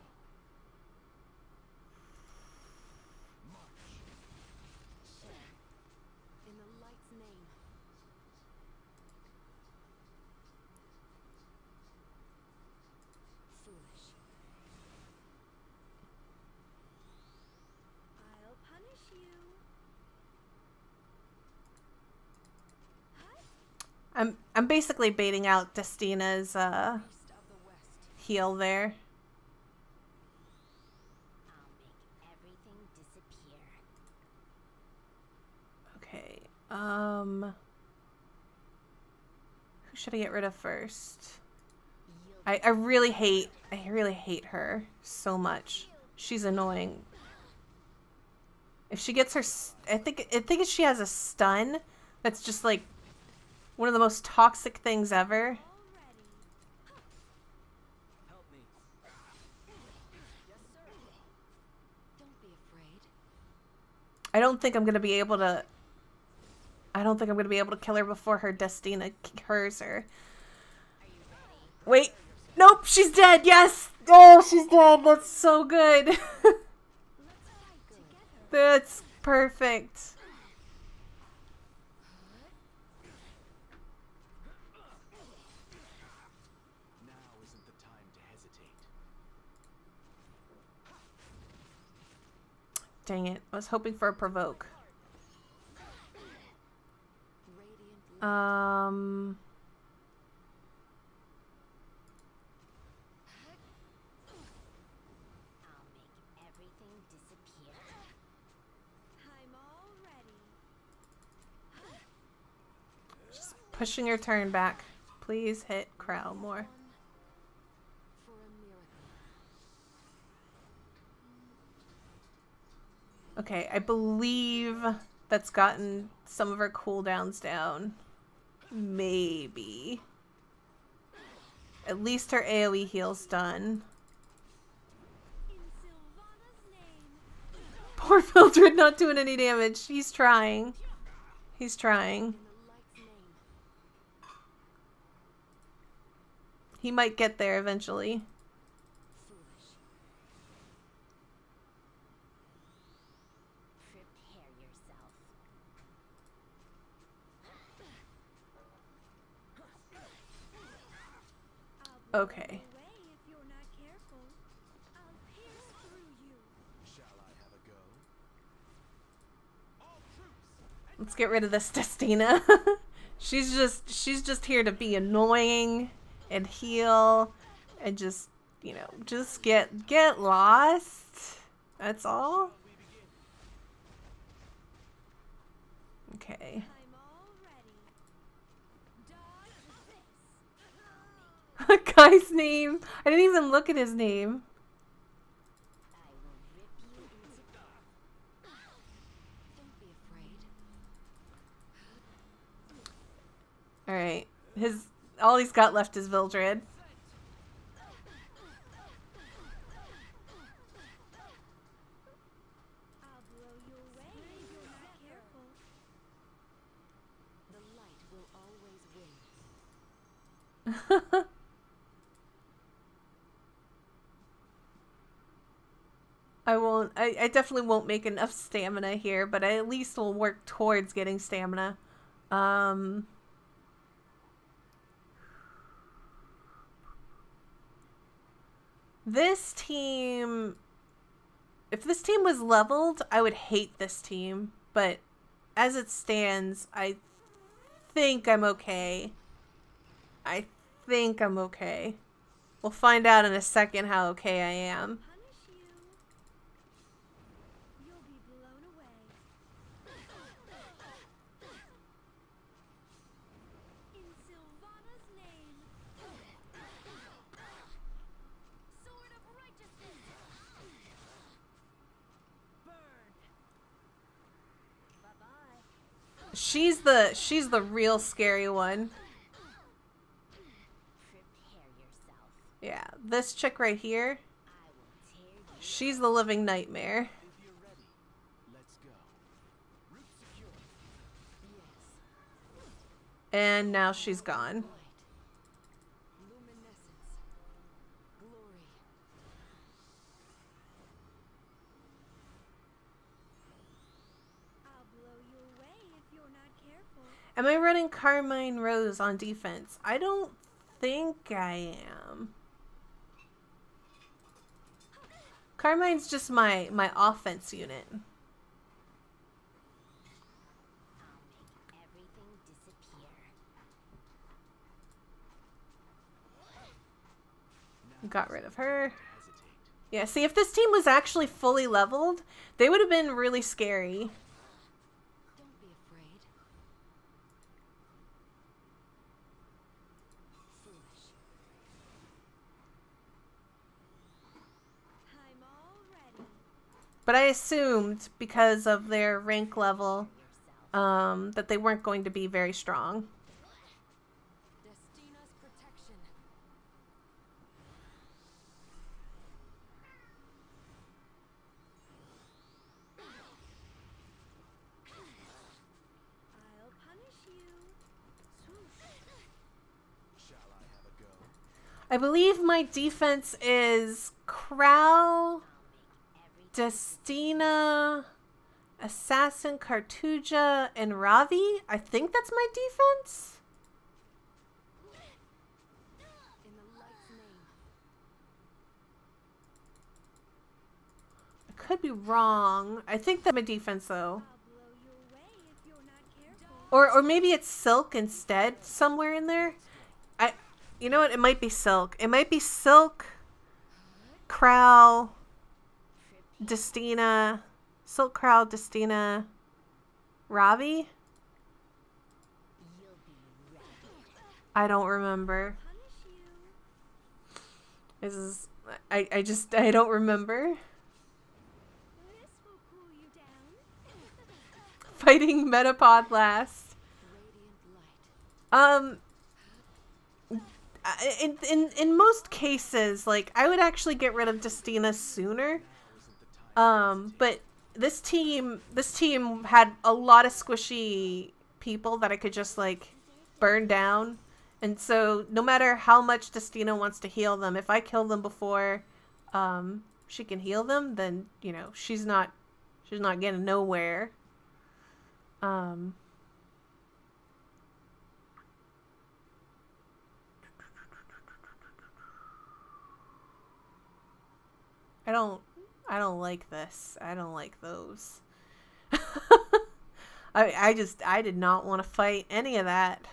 I'm basically baiting out Destina's
East of the west.
heal there.
I'll make everything disappear.
Okay. Who should I get rid of first? I really hate her so much. She's annoying. If she gets her, I think she has a stun. That's just like one of the most toxic things ever.
Help me. Yes, sir.
Don't be afraid.
I don't think I'm gonna be able to. I don't think I'm gonna be able to kill her before her Destina hers her. Wait, nope, she's dead. Yes. Oh, she's dead. That's so good.
Let's fight together.
That's perfect.
Now isn't the time to hesitate.
Dang it. I was hoping for a provoke.
Radiant light.
I'll make everything disappear. I'm all ready.
Just pushing her turn back. Please hit Crow more.
For a miracle.
Okay, I believe that's gotten some of her cooldowns down. Maybe. At least her AoE heal's done.
In Sylvana's name.
Poor Mildred not doing any damage. He's trying. He's trying.
In the light's name.
He might get there eventually.
Foolish.
Prepare yourself. I'll blow
Okay.
you away if you're not careful. I'll pierce through you.
Shall I have a go? All troops!
Let's get rid of this Destina. she's just here to be annoying and heal and just, you know, just get lost. That's all. Okay.
I'm all ready. Dodge this.
Guy's name. I didn't even look at his name.
I will rip you into
Don't be afraid.
All right. All he's got left is Vildred.
I'll blow you away if you're not careful.
The light will always win.
I definitely won't make enough stamina here, but I at least will work towards getting stamina. This team, if this team was leveled, I would hate this team, but as it stands, I think I'm okay. I think I'm okay. We'll find out in a second how okay I am.
Punish you. You'll be blown away. In Sylvana's name. Sword of righteousness. Burn. Bye-bye.
She's the real scary one.
Prepare yourself.
Yeah, this chick right here,
I will tear you.
she's the living nightmare.
If you're ready, let's go. Route secure.
Yes.
And now she's gone.
Light. Luminescence. Glory.
I'll blow you away if you're not careful.
Am I running Carmine Rose on defense? I don't think I am. Carmine's just my offense unit.
I'll make everything disappear.
Got rid of her.
Hesitate.
Yeah, see, if this team was actually fully leveled, they would have been really scary.
Don't be afraid. Foolish.
I'm all ready.
But I assumed, because of their rank level, that they weren't going to be very strong.
Destina's protection.
I'll punish you. Swoosh.
Shall I have a go?
I believe my defense is Crow, Destina, Assassin, Cartuja, and Ravi. I think that's my defense.
In the light's name.
I could be wrong. I think that's my defense, though.
I'll blow you away if you're not careful.
Or maybe it's Silk instead, somewhere in there. You know what? It might be Silk. It might be Silk, Crow, Destina, Silk, Crow, Destina, Ravi. I don't remember.
Punish you.
This is I don't remember.
This will cool you down.
Fighting Metapod last.
Radiant light.
In most cases, like, I would actually get rid of Destina sooner. But this team had a lot of squishy people that I could just, like, burn down. And so no matter how much Destina wants to heal them, if I kill them before she can heal them, then, you know, she's not getting nowhere. I don't like this. I don't like those. I did not want to fight any of that.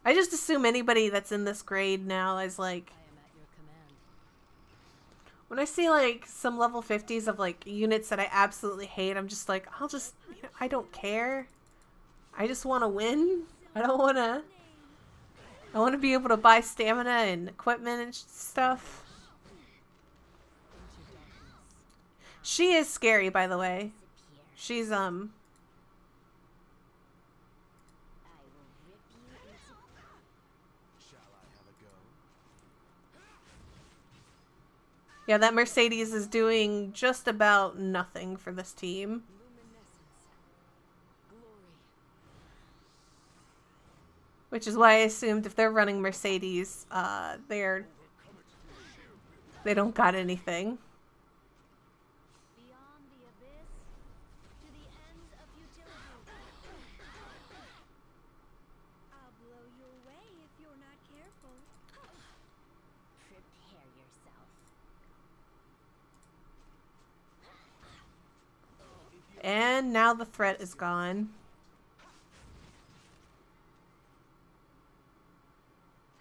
I just assume anybody that's in this grade now is like,
I am at your command.
when I see like some level 50s of like units that I absolutely hate, I'm just like, you know, I don't care. I just want to win. I want to be able to buy stamina and equipment and stuff. She is scary, by the way. She's
I will rip you into
Shall I have a go?
yeah, that Mercedes is doing just about nothing for this team.
Luminescence. Glory.
Which is why I assumed if they're running Mercedes, they don't got anything.
beyond the abyss to the ends of futility. I'll blow you away if you're not careful. Prepare yourself.
And now the threat is gone.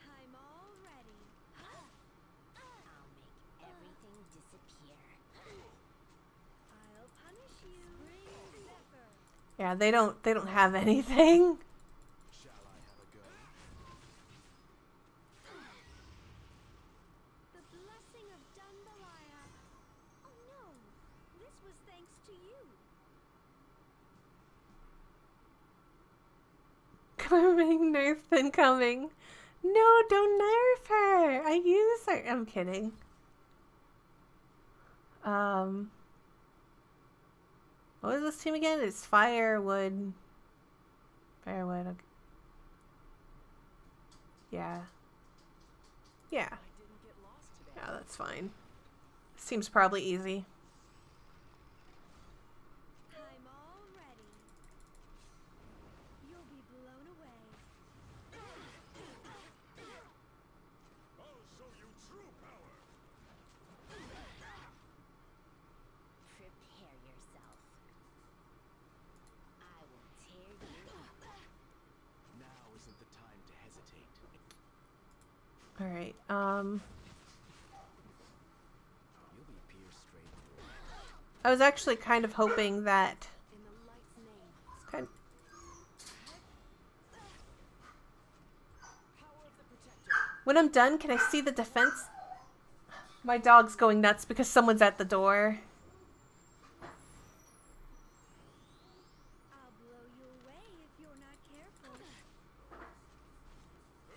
I'm all ready. I'll make everything disappear. I'll punish you. Spring Zephyr.
Yeah, they don't have anything.
Shall I have a go?
The blessing of Dunbalaya. Oh no, this was thanks to you.
Coming, nerfed and coming. No, don't nerf her. I use her. I'm kidding. What was this team again? It's Firewood. Firewood. Okay. Yeah. Yeah.
I didn't get lost today.
Yeah, that's fine. Seems probably easy.
I'm all ready. You'll be blown away.
I'll show you true power.
Prepare yourself. I will tear you up.
Now isn't the time to hesitate.
Alright, I was actually kind of hoping that
In the light's name.
kind when I'm done, can I see the defense? My dog's going nuts because someone's at the door.
I'll blow you away if you're not careful. Make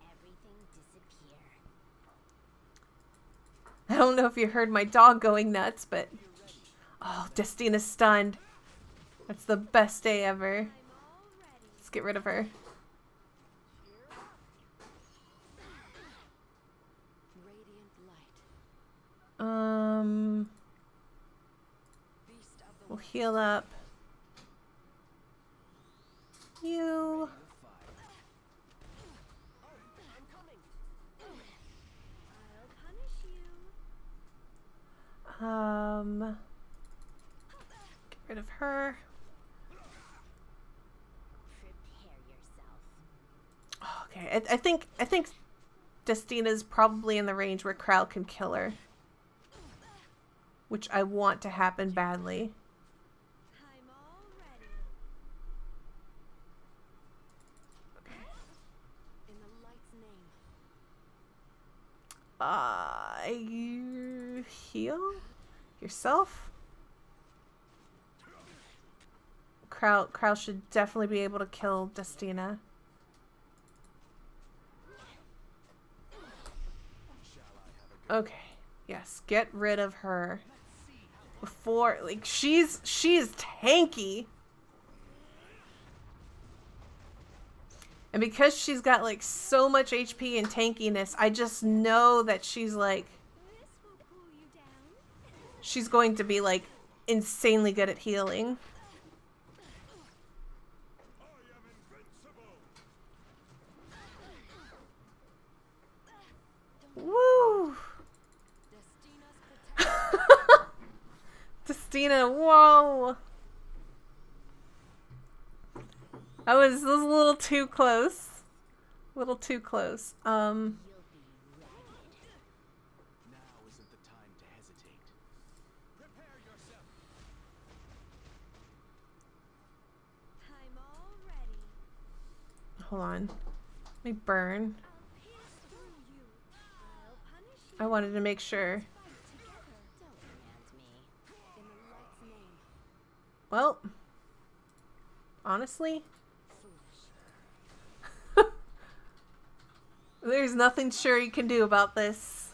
everything disappear.
I don't know if you heard my dog going nuts, but oh, Destina's stunned. That's the best day ever.
I'm all ready.
Let's get rid of her.
Radiant light. Beast of the
We'll heal up. You.
I'm coming.
I'll punish you.
Get rid of her.
Prepare yourself.
Okay, I think Destina's probably in the range where Krell can kill her, which I want to happen badly.
I'm all ready.
in the light's name.
You heal yourself. Krell should definitely be able to kill Destina. Okay, yes, get rid of her before, like, she's tanky. And because she's got like so much HP and tankiness, I just know that she's like,
This will cool you down.
she's going to be like insanely good at healing. Woo!
Destina's protector.
Destina, whoa! I was a little too close. A little too close.
You'll be ragged.
Now isn't the time to hesitate.
Prepare yourself.
I'm all ready.
Hold on. Let me burn.
I'll pierce through you. I'll punish you.
I wanted to make sure.
Fight together. Don't command me.
In the light's name.
Well, honestly,
Foolish.
there's nothing sure you can do about this.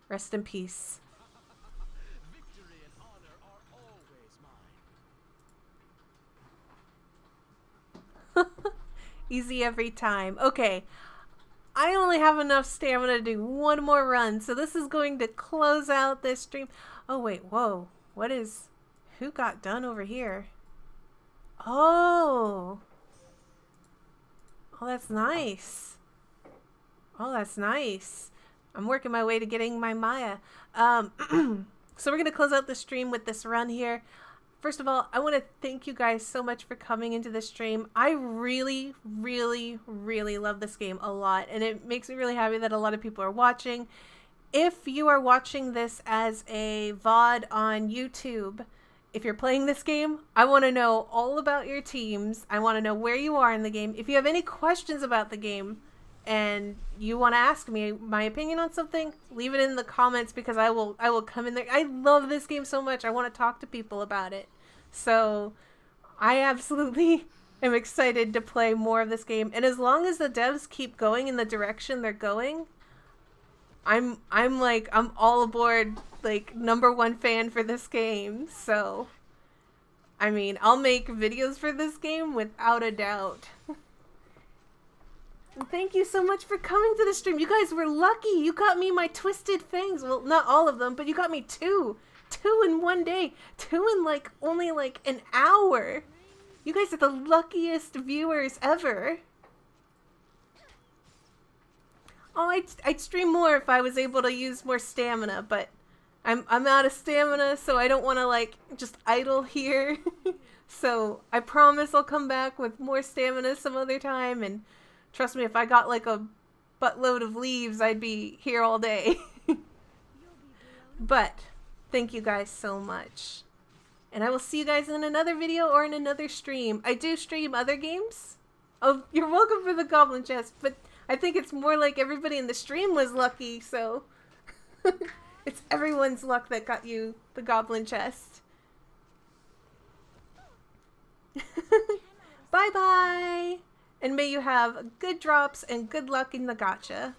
Rest in peace.
Victory and honor are always mine.
Easy every time. Okay. I only have enough stamina to do one more run, so this is going to close out this stream. Oh, wait. Whoa. What is... Who got done over here? Oh. Oh, that's nice. Oh, that's nice. I'm working my way to getting my Maya. So we're going to close out the stream with this run here. First of all, I want to thank you guys so much for coming into the stream. I really, really, really love this game a lot, and it makes me really happy that a lot of people are watching. If you are watching this as a VOD on YouTube, if you're playing this game, I want to know all about your teams. I want to know where you are in the game. If you have any questions about the game and you want to ask me my opinion on something, leave it in the comments because I will come in there. I love this game so much. I want to talk to people about it. So I absolutely am excited to play more of this game. And as long as the devs keep going in the direction they're going, I'm all aboard, like, #1 fan for this game. So, I mean, I'll make videos for this game without a doubt. And thank you so much for coming to the stream. You guys were lucky. You got me my Twisted Fangs. Well, not all of them, but you got me 2. 2 in one day. 2 in, like, only, like, an hour. You guys are the luckiest viewers ever. Oh, I'd stream more if I was able to use more stamina, but I'm out of stamina, so I don't want to, like, just idle here. So I promise I'll come back with more stamina some other time and Trust me, if I got like a buttload of leaves, I'd be here all day.
You'll be blown
But thank you guys so much. And I will see you guys in another video or in another stream. I do stream other games. Oh, you're welcome for the goblin chest, but I think it's more like everybody in the stream was lucky, so it's everyone's luck that got you the goblin chest. Bye bye! And may you have good drops and good luck in the gacha.